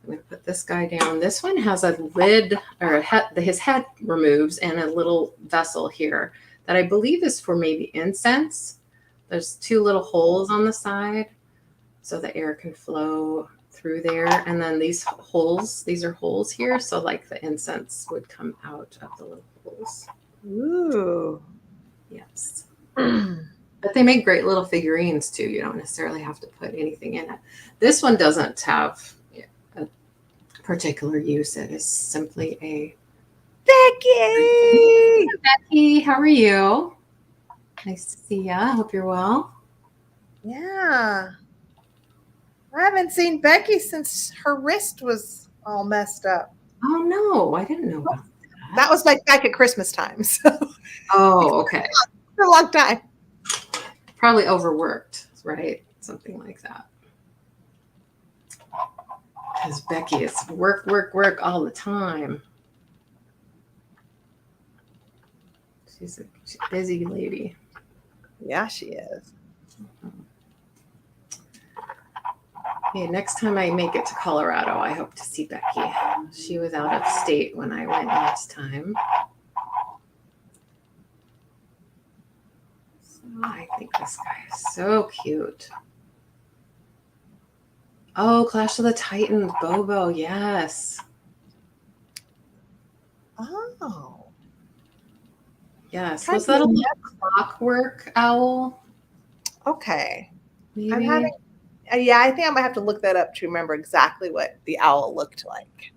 I'm going to put this guy down. This one has a lid, or his head removes, and a little vessel here that I believe is for maybe incense. There's 2 little holes on the side so the air can flow through there. And then these holes, these are holes here. So like the incense would come out of the little holes. Ooh. Yes. But they make great little figurines too. You don't necessarily have to put anything in it. This one doesn't have a particular use. It is simply a... Becky! Becky, how are you? Nice to see ya. Hope you're well. Yeah. I haven't seen Becky since her wrist was all messed up. Oh, no. I didn't know about that. That was like back at Christmas time. So. Oh, okay. For a long time. Probably overworked, right? Something like that. Because Becky is work, work, work all the time. She's a busy lady. Yeah, she is. Okay, next time I make it to Colorado, I hope to see Becky. She was out of state when I went last time. So I think this guy is so cute. Oh, Clash of the Titans, Bobo, yes. Oh. Yes. Was that a little clockwork owl? Okay. Maybe. I'm having, yeah, I think I might have to look that up to remember exactly what the owl looked like.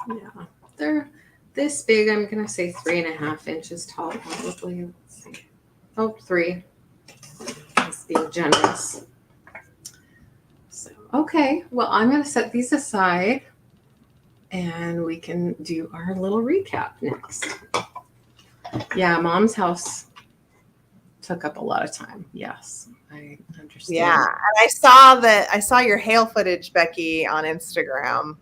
Yeah. They're this big. I'm going to say 3.5 inches tall, probably. Let's see. Oh, 3. That's being generous. So, okay. Well, I'm going to set these aside and we can do our little recap next. Yeah, Mom's house took up a lot of time. Yes, I understand. Yeah, and I saw your hail footage, Becky, on Instagram.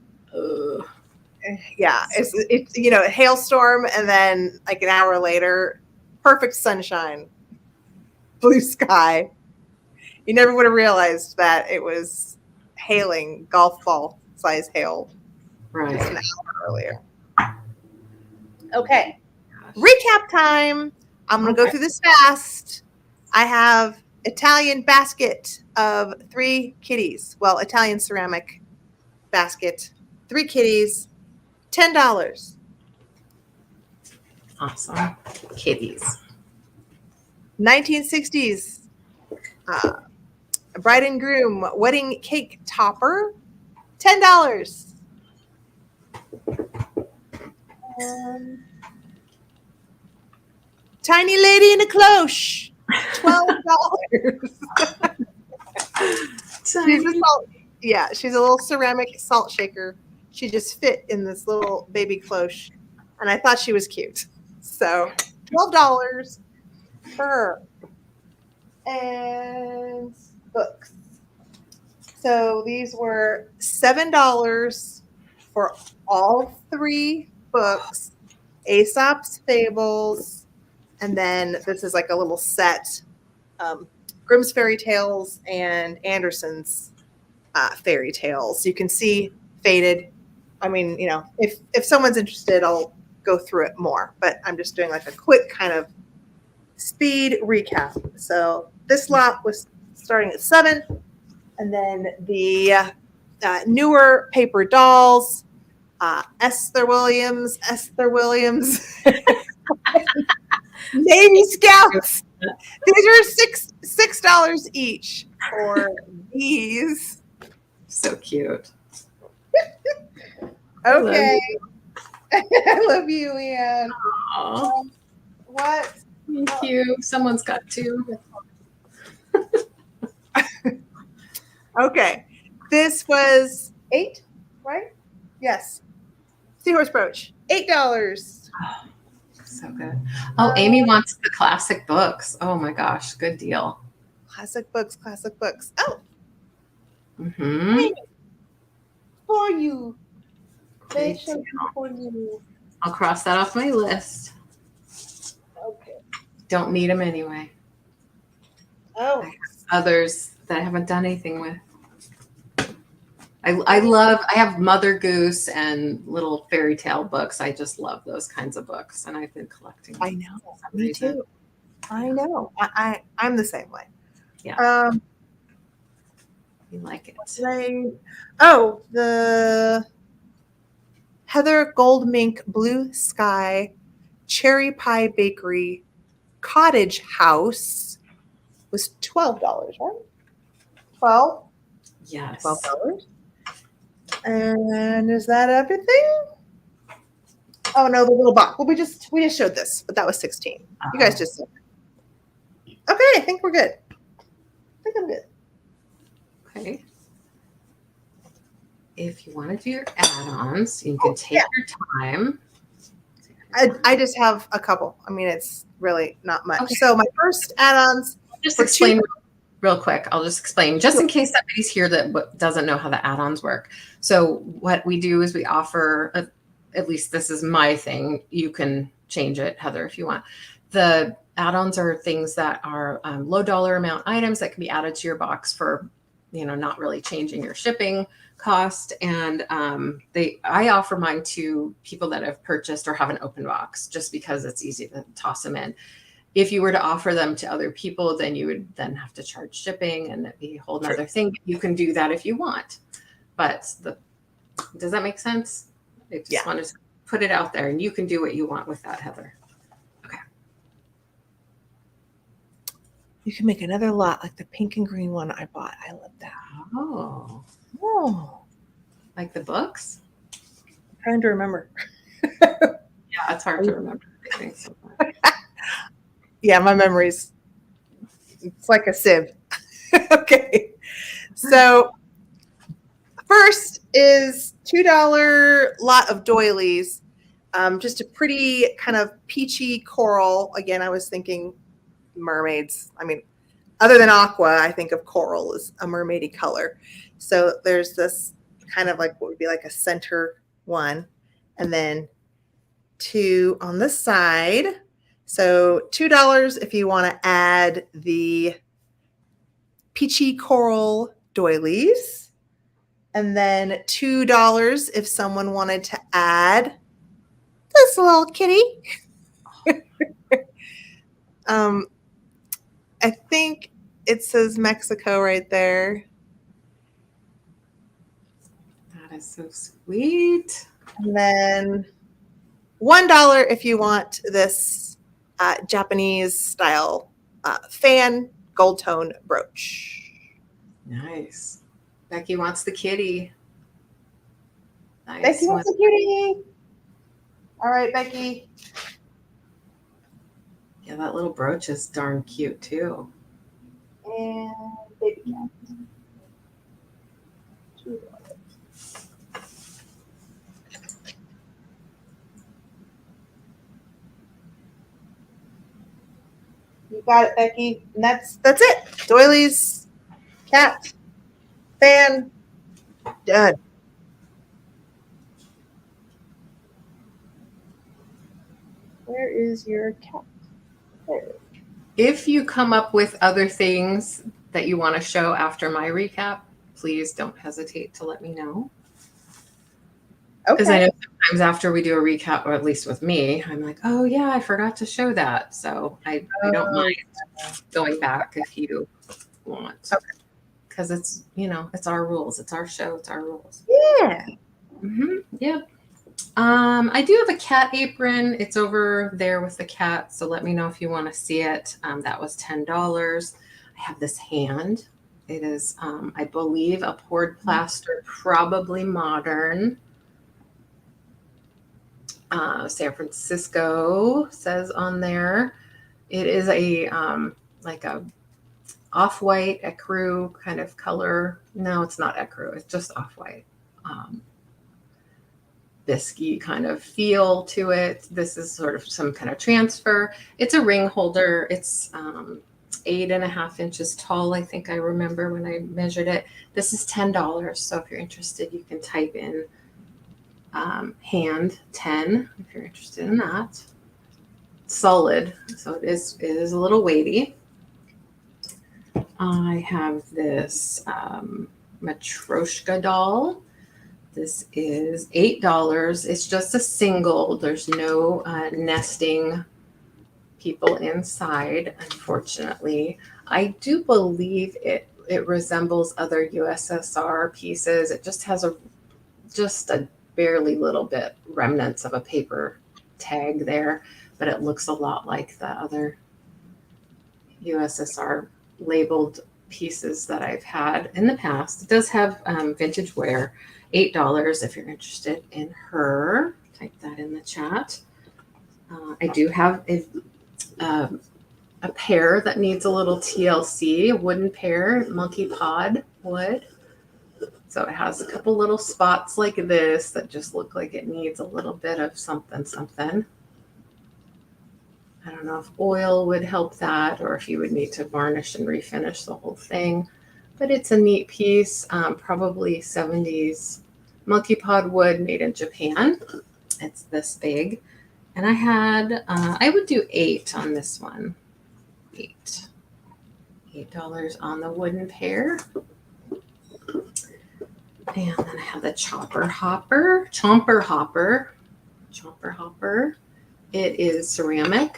Yeah, it's you know, hailstorm, and then like an hour later, perfect sunshine, blue sky. You never would have realized that it was hailing, golf ball size hail, Right. just an hour earlier. Okay, recap time. I'm gonna go through this fast. I have Italian basket of 3 kitties. Well, Italian ceramic basket, 3 kitties, $10. Awesome. Kitties. 1960s bride and groom wedding cake topper, $10. Tiny lady in a cloche, $12. She's a little ceramic salt shaker. She just fit in this little baby cloche, and I thought she was cute. So $12 for her. And books. So these were $7 for all 3 books, Aesop's Fables, and then this is like a little set, Grimm's Fairy Tales and Andersen's Fairy Tales. You can see faded. I mean, you know, if someone's interested, I'll go through it more, but I'm just doing like a quick kind of speed recap. So this lot was starting at 7, and then the newer paper dolls, Esther Williams, Navy Scouts. These are $6 each for these. So cute. Okay. I love you, LeAnne. What? Thank you. Someone's got to. Okay. This was 8, right? Yes. Seahorse brooch, $8. Oh, so good. Oh, Amy wants the classic books. Oh my gosh, good deal. Classic books. Oh. Mm-hmm. Amy, for you. Great. For you. I'll cross that off my list. Okay. Don't need them anyway. Oh. I have others that I haven't done anything with. I have Mother Goose and little fairy tale books. I just love those kinds of books, and I've been collecting them. I know. Me too. I know. I'm the same way. Yeah. You like it. The Heather Goldmink Blue Sky Cherry Pie Bakery Cottage House was $12, right? 12? Yes. $12. And is that everything? Oh no, the little box. Well, we just showed this, but that was 16. You guys just said it. Okay, I think we're good. I think I'm good. Okay. If you want to do your add-ons, you can take your time. I just have a couple. I mean, it's really not much. Okay. So my first add-ons. Just explain real quick. I'll just explain, just in case somebody's here that doesn't know how the add-ons work. So what we do is we offer, at least this is my thing. You can change it, Heather, if you want. The add-ons are things that are low dollar amount items that can be added to your box for, not really changing your shipping cost. And I offer mine to people that have purchased or have an open box, just because it's easy to toss them in. If you were to offer them to other people, then you would then have to charge shipping, and it'd be a whole nother thing. You can do that if you want. But does that make sense? I just want to put it out there, and you can do what you want with that, Heather. Okay. You can make another lot like the pink and green one I bought. I love that. Oh. Like the books? I'm trying to remember. Yeah, it's hard to remember things sometimes. Yeah, my memories. It's like a sieve. Okay. So first is $2 lot of doilies. Just a pretty kind of peachy coral. Again, I was thinking mermaids. I mean, other than aqua, I think of coral as a mermaidy color. So there's this kind of like what would be like a center one, and then 2 on the side. So $2 if you want to add the peachy coral doilies, and then $2 if someone wanted to add this little kitty. I think it says Mexico right there. That is so sweet. And then $1 if you want this Japanese style fan gold tone brooch. Nice. Becky wants the kitty. Nice. Becky wants the kitty. All right, Becky. Yeah, that little brooch is darn cute too. And baby cat. $2. You got it, Becky. And that's it. Doilies, cat, fan, done. Where is your cat? There. If you come up with other things that you want to show after my recap, please don't hesitate to let me know. Because I know sometimes after we do a recap, or at least with me, I'm like, oh yeah, I forgot to show that. So I don't mind going back if you want. Okay. Because it's, it's our rules. It's our show. It's our rules. Yeah. Yep. I do have a cat apron. It's over there with the cat. So let me know if you want to see it. That was $10. I have this hand. It is, I believe, a poured plaster, probably modern. San Francisco says on there. It is a like a off-white ecru kind of color. No, it's not ecru. It's just off-white. Biscuit kind of feel to it. This is sort of some kind of transfer. It's a ring holder. It's 8.5 inches tall. I think I remember when I measured it. This is $10. So if you're interested, you can type in hand 10 if you're interested in that. Solid, so it is a little weighty. I have this Matryoshka doll. This is $8. It's just a single. There's no nesting people inside, unfortunately. I do believe it resembles other USSR pieces. It just has a barely little bit remnants of a paper tag there, but it looks a lot like the other USSR labeled pieces that I've had in the past. It does have vintage wear. $8 if you're interested in her. Type that in the chat. I do have a pair that needs a little TLC, a wooden pair, monkey pod wood. So it has a couple little spots like this that just look like it needs a little bit of something. I don't know if oil would help that or if you would need to varnish and refinish the whole thing. But it's a neat piece, probably 70s monkey pod wood made in Japan. It's this big. And I had, I would do $8 on this one. $8 on the wooden pair. And then I have the chomper hopper. It is ceramic.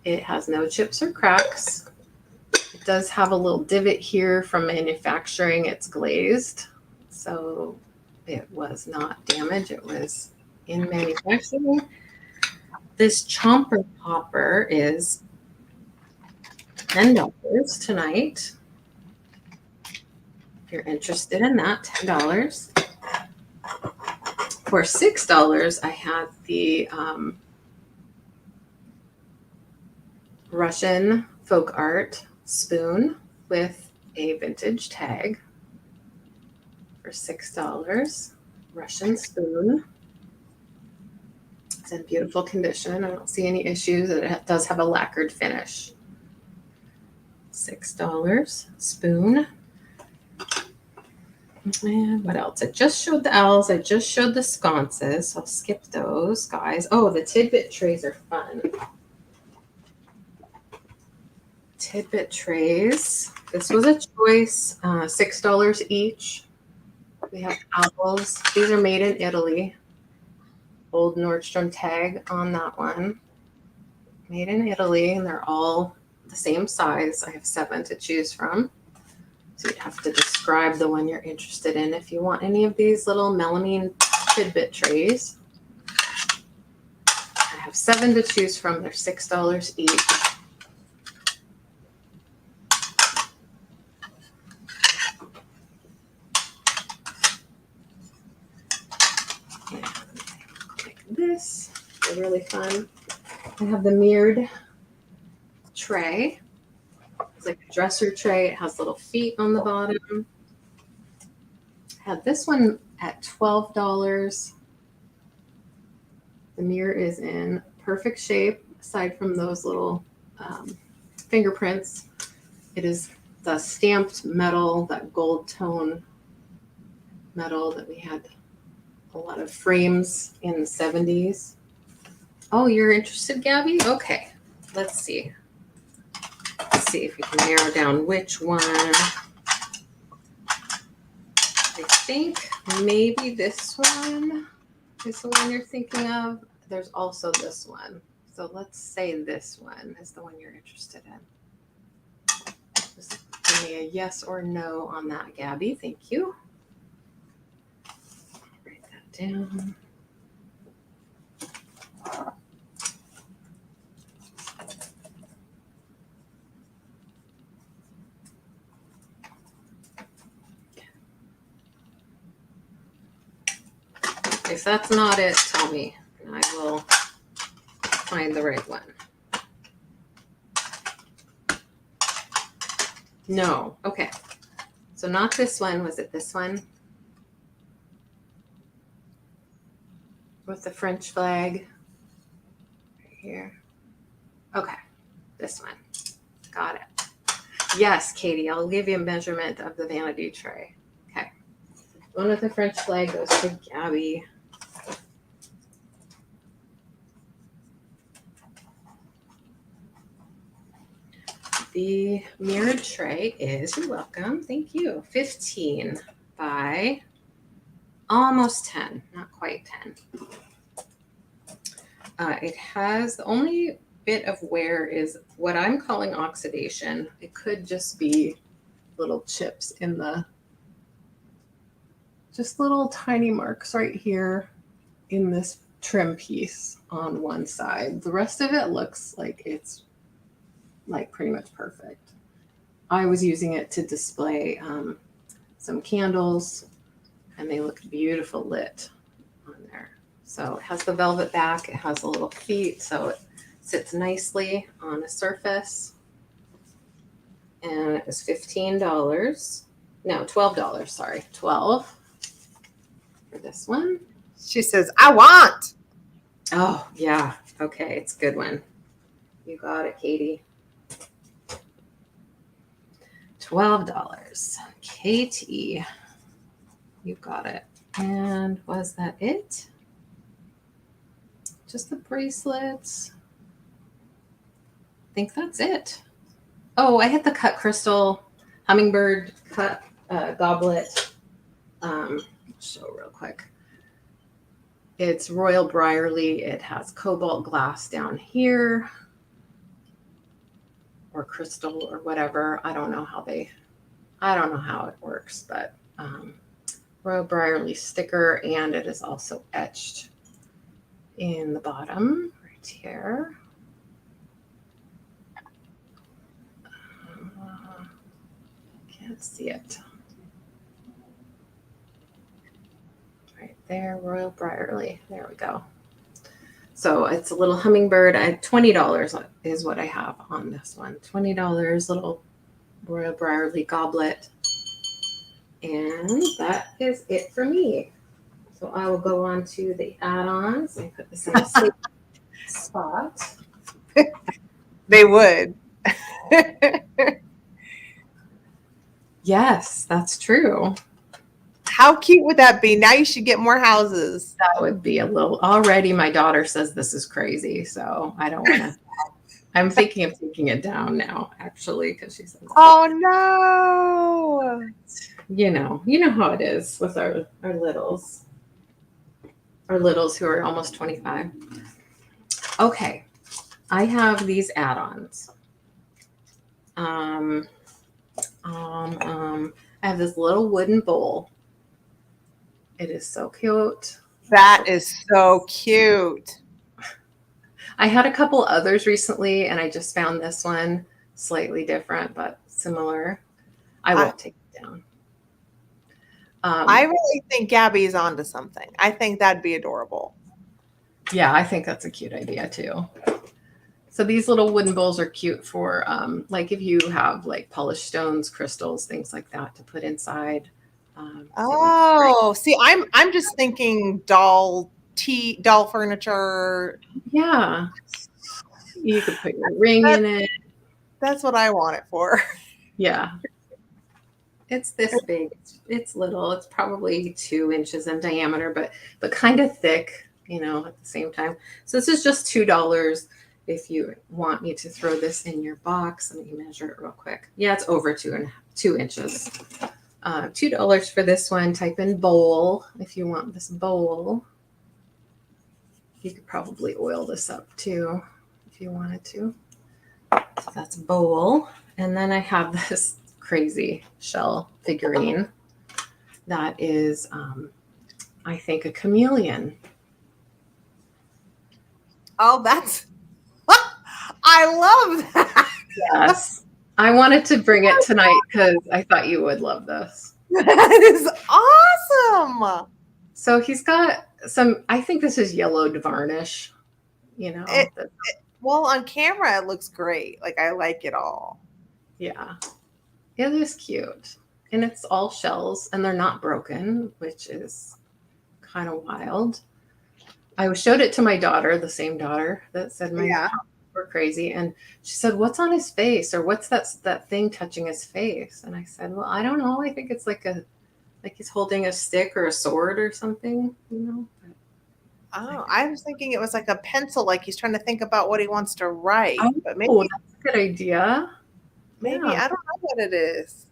It has no chips or cracks. It does have a little divot here from manufacturing. It's glazed. So it was not damaged. It was in manufacturing. This chomper popper is $10 tonight. If you're interested in that, $10. For $6, I had the Russian folk art spoon with a vintage tag for $6. Russian spoon. It's in beautiful condition. I don't see any issues. It does have a lacquered finish. $6 spoon. And what else? I just showed the owls. I just showed the sconces. So I'll skip those, guys. Oh, the tidbit trays are fun. Tidbit trays. This was a choice. $6 each. We have owls. These are made in Italy. Old Nordstrom tag on that one. Made in Italy, and they're all the same size. I have 7 to choose from. So you'd have to describe the one you're interested in if you want any of these little melamine tidbit trays. I have 7 to choose from. They're $6 each. Like this. They're really fun. I have the mirrored tray. It's like a dresser tray. It has little feet on the bottom. I had this one at $12. The mirror is in perfect shape, aside from those little fingerprints. It is the stamped metal, that gold tone metal that we had a lot of frames in the 70s. Oh, you're interested, Gabby? Okay, let's see. Let's see if we can narrow down which one. I think maybe this one is the one you're thinking of. There's also this one. So let's say this one is the one you're interested in. Just give me a yes or no on that, Gabby. Thank you. Write that down. If that's not it, tell me, and I will find the right one. No. Okay. So not this one. Was it this one? With the French flag right here. Okay. This one. Got it. Yes, Katie, I'll give you a measurement of the vanity tray. Okay. One with the French flag goes to Gabby. The mirrored tray is, you're welcome, thank you, 15 by almost 10, not quite 10. It has, the only bit of wear is what I'm calling oxidation. It could just be little chips in the, just little tiny marks right here in this trim piece on one side. The rest of it looks like it's like pretty much perfect. I was using it to display some candles, and they look beautiful lit on there. So it has the velvet back, it has the little feet, so it sits nicely on a surface. And it was $15. No, $12, sorry. 12 for this one. She says, I want. Oh, yeah. Okay, it's a good one. You got it, Katie. $12. Katie, you got it. And was that it? Just the bracelets. I think that's it. Oh, I hit the cut crystal hummingbird cut goblet. Show real quick. It's Royal Briarly. It has cobalt glass down here, or crystal or whatever. I don't know how it works, but Royal Briarly sticker, and it is also etched in the bottom right here. Can't see it. Right there, Royal Briarly. There we go. So it's a little hummingbird. $20 is what I have on this one. $20, little Royal Briarly goblet. And that is it for me. So I will go on to the add-ons. I put this in a safe spot. They would. Yes, that's true. How cute would that be? Now you should get more houses. That would be a little. Already my daughter says this is crazy, so I don't want to. I'm thinking of taking it down now, actually, because she says, "Oh no!" You know how it is with our littles who are almost 25. Okay, I have these add-ons. I have this little wooden bowl. It is so cute. That is so cute. I had a couple others recently, and I just found this one slightly different, but similar. I won't take it down. I really think Gabby's onto something. I think that'd be adorable. Yeah, I think that's a cute idea too. So these little wooden bowls are cute for like if you have like polished stones, crystals, things like that to put inside. See, I'm just thinking doll furniture. Yeah. You could put your ring in it. That's what I want it for. Yeah. It's this big. It's little. It's probably 2 inches in diameter, but kind of thick, at the same time. So this is just $2. If you want me to throw this in your box, let me measure it real quick. Yeah, it's over 2 inches. $2 for this one. Type in bowl if you want this bowl. You could probably oil this up too if you wanted to. So that's bowl. And then I have this crazy shell figurine that is, I think, a chameleon. Oh, I love that. Yes. I wanted to bring it tonight because I thought you would love this. That is awesome. So he's got I think this is yellowed varnish, Well, on camera, it looks great. Like, I like it all. Yeah. It is cute. And it's all shells, and they're not broken, which is kind of wild. I showed it to my daughter, the same daughter that said we're crazy. And she said, "What's on his face?" Or "What's that thing touching his face?" And I said, "Well, I don't know. I think it's like he's holding a stick or a sword or something, Oh, I was thinking it was like a pencil, like he's trying to think about what he wants to write. Oh, but maybe that's a good idea. Maybe, I don't know what it is.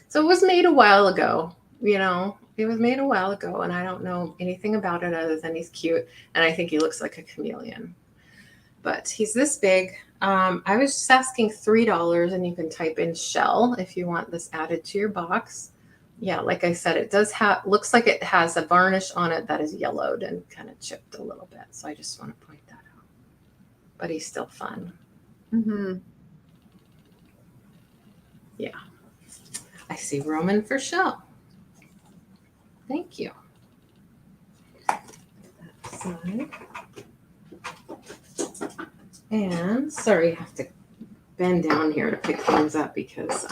So it was made a while ago, It was made a while ago, and I don't know anything about it other than he's cute, and I think he looks like a chameleon. But he's this big. I was just asking $3, and you can type in shell if you want this added to your box. Yeah, like I said, it does looks like it has a varnish on it that is yellowed and kind of chipped a little bit. So I just want to point that out. But he's still fun. Mm-hmm. Yeah. I see Roman for shell. Thank you. That side. And sorry, I have to bend down here to pick things up because,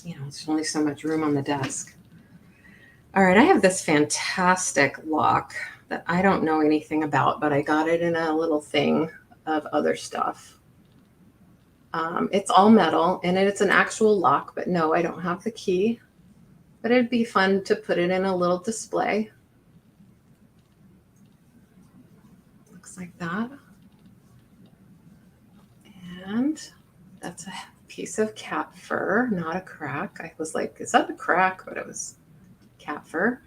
there's only so much room on the desk. All right, I have this fantastic lock that I don't know anything about, but I got it in a little thing of other stuff. It's all metal, and it's an actual lock, but no, I don't have the key. But it'd be fun to put it in a little display. Looks like that. And that's a piece of cat fur, not a crack. I was like, is that a crack? But it was cat fur.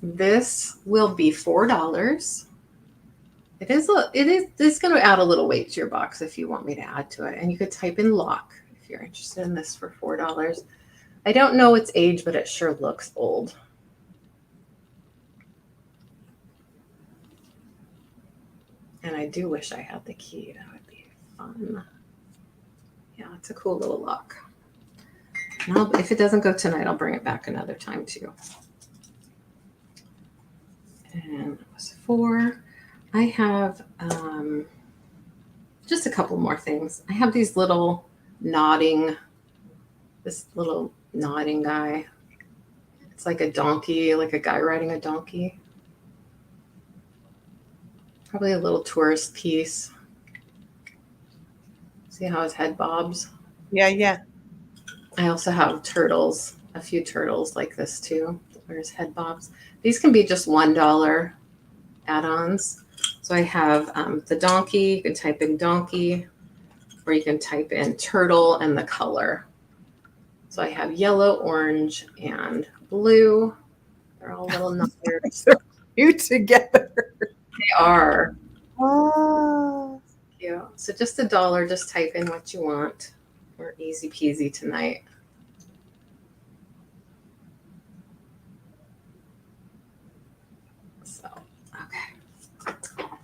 This will be $4. It's going to add a little weight to your box if you want me to add to it. And you could type in lock if you're interested in this for $4. I don't know its age, but it sure looks old. And I do wish I had the key. That would be fun. Yeah, it's a cool little lock. And if it doesn't go tonight, I'll bring it back another time too. And that was 4. I have just a couple more things. I have these little this little nodding guy. It's like a donkey, like a guy riding a donkey. Probably a little tourist piece. See how his head bobs? Yeah. I also have turtles, a few turtles like this too, where his head bobs. These can be just $1 add-ons. So I have the donkey. You can type in donkey, or you can type in turtle and the color. So I have yellow, orange, and blue. They're all little numbers. They're cute together. They are. Oh. Yeah. So just $1. Just type in what you want. We're easy peasy tonight. So, okay.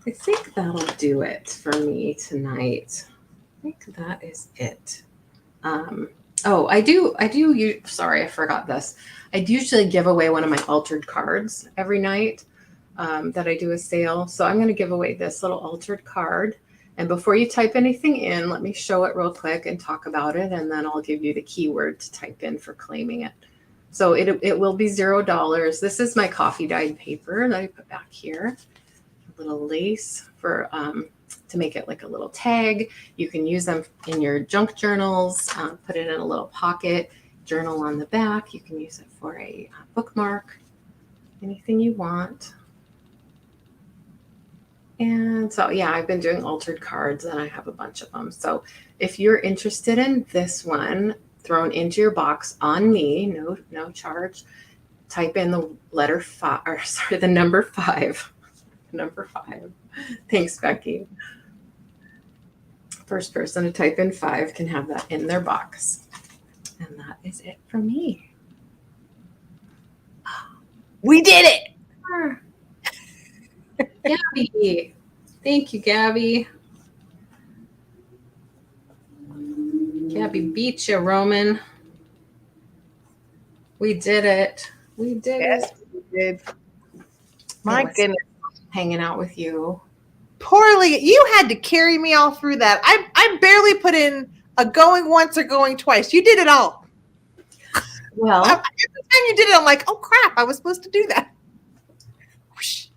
I think that'll do it for me tonight. I think that is it. Oh, I do. Sorry, I forgot this. I usually give away one of my altered cards every night that I do a sale. So I'm going to give away this little altered card. And before you type anything in, let me show it real quick and talk about it. And then I'll give you the keyword to type in for claiming it. So it will be $0. This is my coffee dyed paper that I put back here. A little lace for to make it like a little tag. You can use them in your junk journals, put it in a little pocket journal on the back. You can use it for a bookmark, anything you want. And so, yeah, I've been doing altered cards and I have a bunch of them. So if you're interested in this one thrown into your box on me, no charge, type in the letter 5, or sorry, the number 5. Number 5. Thanks, Becky. First person to type in 5 can have that in their box. And that is it for me. We did it. Gabby. Thank you, Gabby. Gabby beat you, Roman. We did it. We did it. We did. My goodness. Hanging out with you. Poorly. You had to carry me all through that. I barely put in a going once or going twice. You did it all. Well, every time you did it, I'm like, oh crap, I was supposed to do that. Whoosh.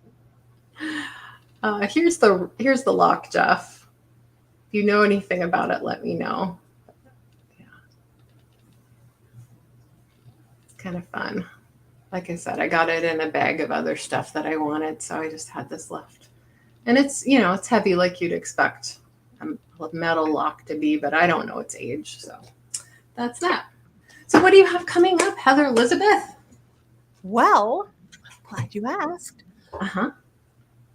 Here's the lock, Jeff. If you know anything about it, let me know. Yeah. It's kind of fun. Like I said, I got it in a bag of other stuff that I wanted, so I just had this left. And it's, it's heavy like you'd expect a metal lock to be, but I don't know its age, so that's that. So what do you have coming up, Heather Elizabeth? Well, I'm glad you asked. Uh-huh.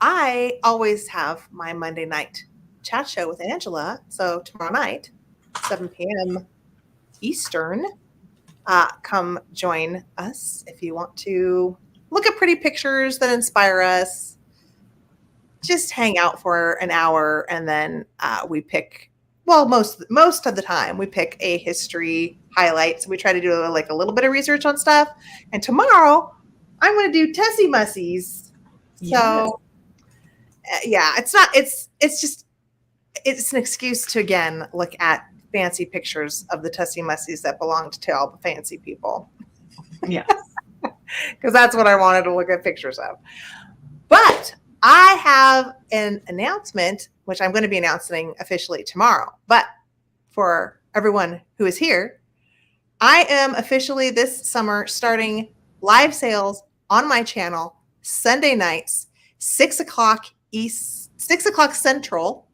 I always have my Monday night chat show with Angela. So tomorrow night, 7 p.m. Eastern, come join us if you want to look at pretty pictures that inspire us. Just hang out for an hour, and then we pick. Well, most of the time we pick a history highlight. So we try to do a little bit of research on stuff. And tomorrow, I'm going to do Tessie Mussies. Yes. So. Yeah, it's an excuse to again look at fancy pictures of the Tessie Mussies that belonged to all the fancy people. Yes. Because that's what I wanted to look at pictures of. But I have an announcement, which I'm going to be announcing officially tomorrow. But for everyone who is here, I am officially this summer starting live sales on my channel Sunday nights, 6 o'clock East, 6 o'clock Central.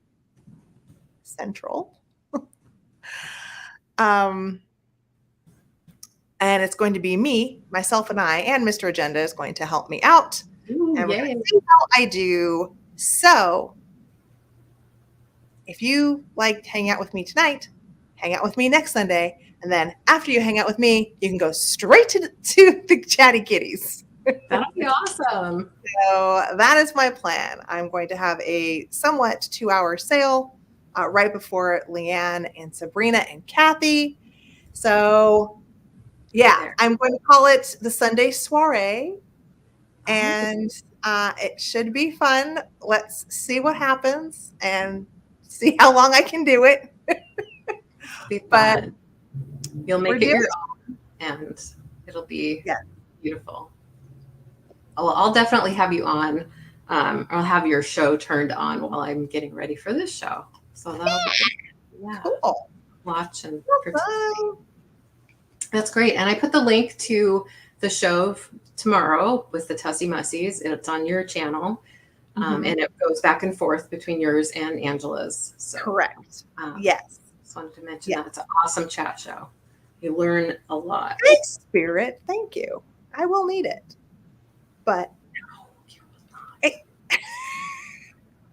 And it's going to be me, myself, and I, and Mr. Agenda is going to help me out. Ooh, and we're going to see how I do. So if you like to hang out with me tonight, hang out with me next Sunday. And then after you hang out with me, you can go straight to the Chatty Kitties. That'll be awesome. So that is my plan. I'm going to have a somewhat 2-hour sale right before LeAnne and Sabrina and Cathy. So yeah, I'm going to call it the Sunday soiree, and it should be fun. Let's see what happens and see how long I can do it. Be fun. You'll make it your own, and it'll be beautiful. I'll definitely have you on. I'll have your show turned on while I'm getting ready for this show. So that'll be cool. Watch and participate. That's great. And I put the link to the show tomorrow with the Tussie Mussies. It's on your channel. And it goes back and forth between yours and Angela's. So, correct. Yes. Just wanted to mention that. It's an awesome chat show. You learn a lot. Thanks, Spirit. Thank you. I will need it. But no, you will not.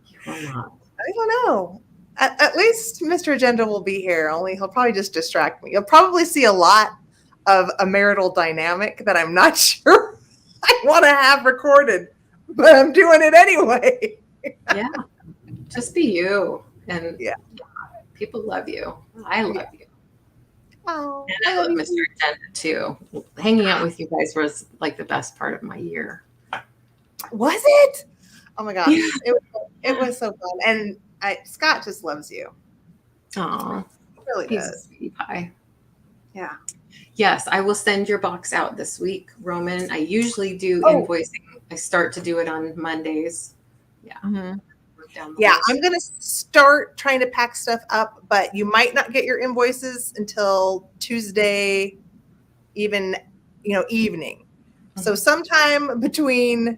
You will not. I don't know. At least Mr. Agenda will be here. Only he'll probably just distract me. You'll probably see a lot of a marital dynamic that I'm not sure I want to have recorded, but I'm doing it anyway. Yeah. Just be you. And people love you. I love you. Oh, and I love Mr. Agenda too. Hanging out with you guys was like the best part of my year. Was it? Oh my gosh. It was so fun. And Scott just loves you. Oh, he really does. He's a sweetie pie. Yeah. Yes, I will send your box out this week, Roman. I usually do invoicing. I start to do it on Mondays. Yeah. Yeah, I'm going to start trying to pack stuff up, but you might not get your invoices until Tuesday, evening. So sometime between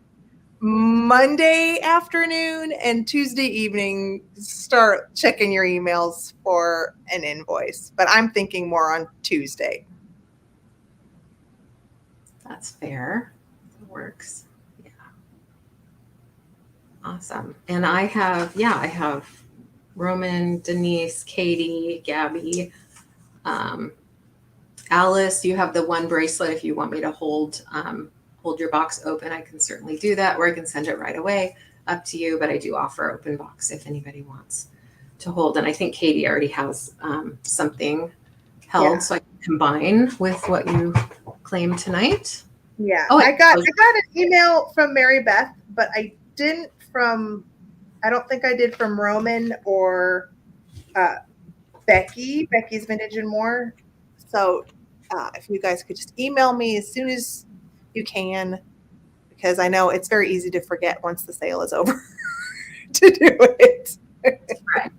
Monday afternoon and Tuesday evening, start checking your emails for an invoice. But I'm thinking more on Tuesday. That's fair. It works. Yeah. Awesome. And I have Roman, Denise, Katie, Gabby, Alice. You have the one bracelet. If you want me to hold your box open, I can certainly do that, or I can send it right away. Up to you, but I do offer open box if anybody wants to hold. And I think Katie already has something held, so I can combine with what you claimed tonight. Yeah. I got an email from Mary Beth, but I didn't I don't think I did from Roman or Becky's Vintage and More. So if you guys could just email me as soon as you can, because I know it's very easy to forget once the sale is over to do it. Right.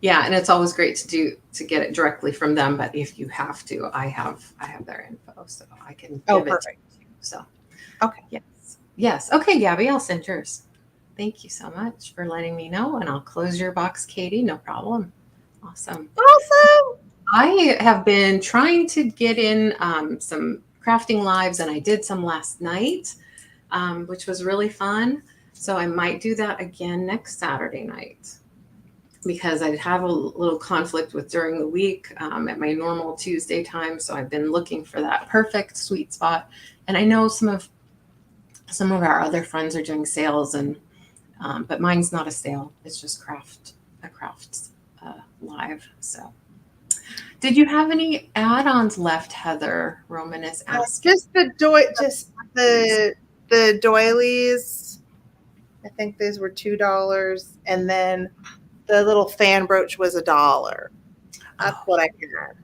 Yeah, and it's always great to get it directly from them. But if you have to, I have their info, so I can give it to you. So, okay, yes, okay, Gabby, I'll send yours. Thank you so much for letting me know, and I'll close your box, Katie. No problem. Awesome. I have been trying to get in some crafting lives, and I did some last night, which was really fun. So I might do that again next Saturday night, because I'd have a little conflict with during the week at my normal Tuesday time. So I've been looking for that perfect sweet spot. And I know some of our other friends are doing sales, and but mine's not a sale. It's just a craft live. So did you have any add-ons left, Heather? Roman is asking. Just the doilies. I think these were $2, and then the little fan brooch was $1. That's what I had.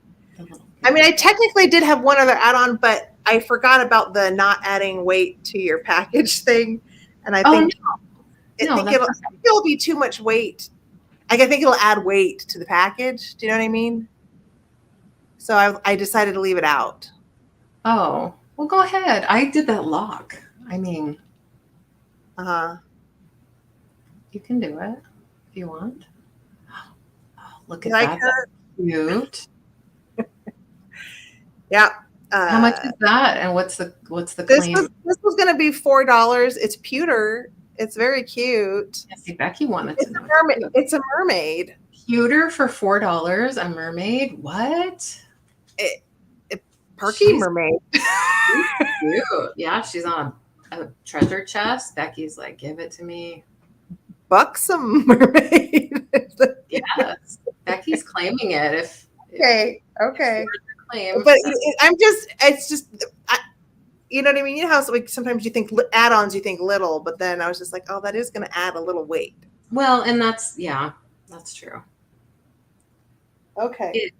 I mean, I technically did have one other add-on, but I forgot about the not adding weight to your package thing, and I think it'll be too much weight. I think it'll add weight to the package. Do you know what I mean? So I decided to leave it out. Oh, well, go ahead. I did that lock. I mean, you can do it if you want. Oh, look at that. That's cute. Yeah. How much is that? And what's the claim? This was going to be $4. It's pewter. It's very cute. Yeah, see, Becky wanted to know. It's a mermaid. Pewter for $4, a mermaid? What? Perky mermaid. Cute. Yeah, she's on a treasure chest. Becky's like, give it to me. Buxom mermaid. Yes. Becky's claiming it. Okay. Claim, but it's just, you know what I mean? You know how like sometimes you think add-ons, you think little, but then I was just like, oh, that is going to add a little weight. Well, and that's true. Okay.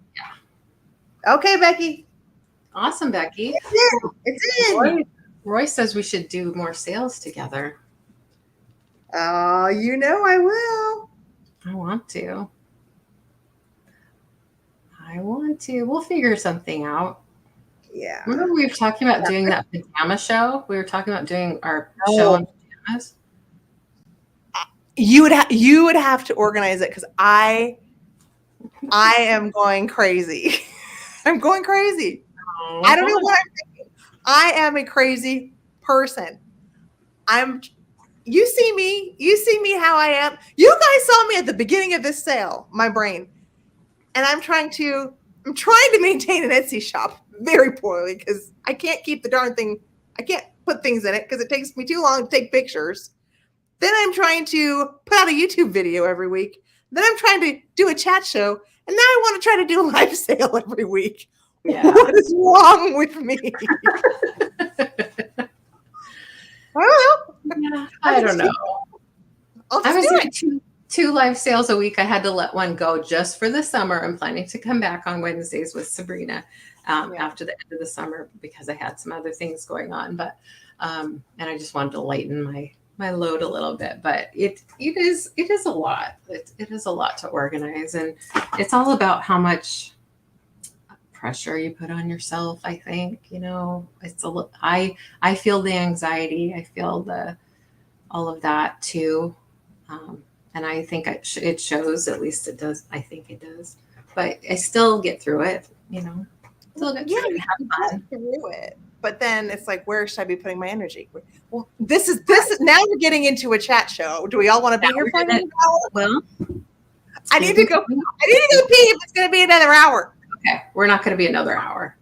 Okay, Becky. Awesome, Becky. It's in. Roy says we should do more sales together. Oh, you know I will. I want to. We'll figure something out. Yeah. Remember we were talking about doing that pajama show? We were talking about doing our show on pajamas. You would have to organize it because I am going crazy. I'm going crazy. Oh, I don't know what I'm thinking. I am a crazy person. You see me how I am. You guys saw me at the beginning of this sale, my brain. And I'm trying to maintain an Etsy shop very poorly because I can't keep the darn thing. I can't put things in it because it takes me too long to take pictures. Then I'm trying to put out a YouTube video every week. Then I'm trying to do a chat show. And now I want to try to do a live sale every week. Yeah. What is wrong with me? I don't know. I was doing two live sales a week. I had to let one go just for the summer. I'm planning to come back on Wednesdays with Sabrina after the end of the summer because I had some other things going on. But and I just wanted to lighten my load a little bit. But it is a lot. It is a lot to organize, and it's all about how much pressure you put on yourself. I think it's I feel the anxiety. I feel all of that too. And I think it shows, at least it does. I think it does, but I still get through it, still get through it, have fun through it. But then it's like, where should I be putting my energy? Well, this is now we're getting into a chat show. Do we all want to be here for an hour? Well, I need to go pee if it's going to be another hour. Okay. We're not going to be another hour,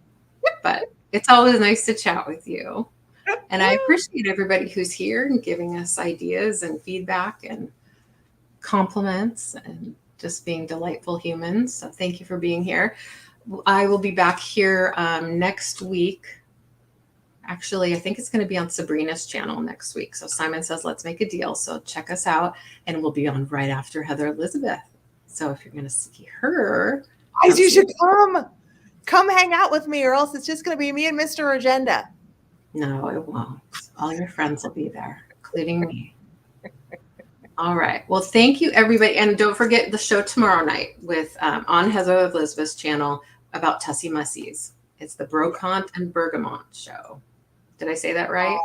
but it's always nice to chat with you. And I appreciate everybody who's here and giving us ideas and feedback and compliments and just being delightful humans. So thank you for being here. I will be back here next week. Actually, I think it's going to be on Sabrina's channel next week. So Simon says, let's make a deal. So check us out. And we'll be on right after Heather Elizabeth. So if you're going to see her. Guys, you should come hang out with me, or else it's just going to be me and Mr. Agenda. No, it won't. All your friends will be there, including me. All right. Well, thank you, everybody. And don't forget the show tomorrow night with on Heather Elizabeth's channel about Tussie Mussies. It's the Brocante and Bergamot show. Did I say that right?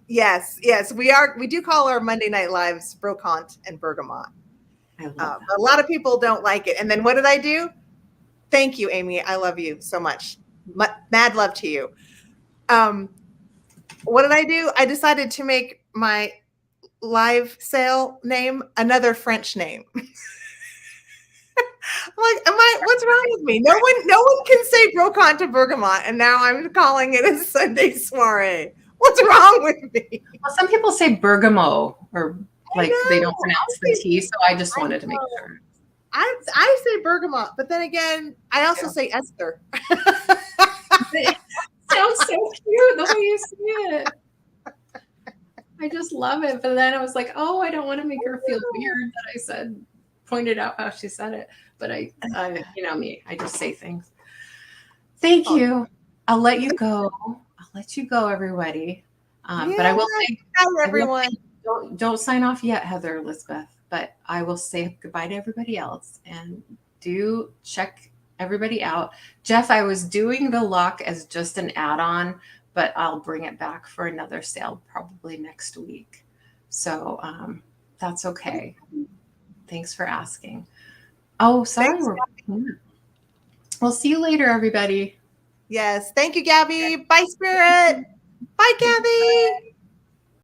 Yes. We do call our Monday night lives Brocante and Bergamot. I love that. A lot of people don't like it. And then what did I do? Thank you, Amy. I love you so much. Mad love to you. What did I do? I decided to make my live sale name another French name. I'm like, what's wrong with me? No one can say Brocante to Bergamot, and now I'm calling it a Sunday soiree. What's wrong with me? Well, some people say Bergamo, or they don't pronounce the T, so I just wanted to make sure. I say Bergamot, but then again, I also say Esther. It sounds so cute the way you say it. I just love it. But then I was like, oh, I don't want to make her feel weird that I pointed out how she said it. But I me, I just say things. Thank you. I'll let you go. Everybody. But I will say, hi, everyone. Don't sign off yet, Heather Elizabeth. But I will say goodbye to everybody else, and do check everybody out. Jeff, I was doing the lock as just an add-on, but I'll bring it back for another sale probably next week. So that's okay. Thanks for asking. Oh, sorry. We'll see you later, everybody. Yes. Thank you, Gabby. Bye, Spirit. Bye, Kathy.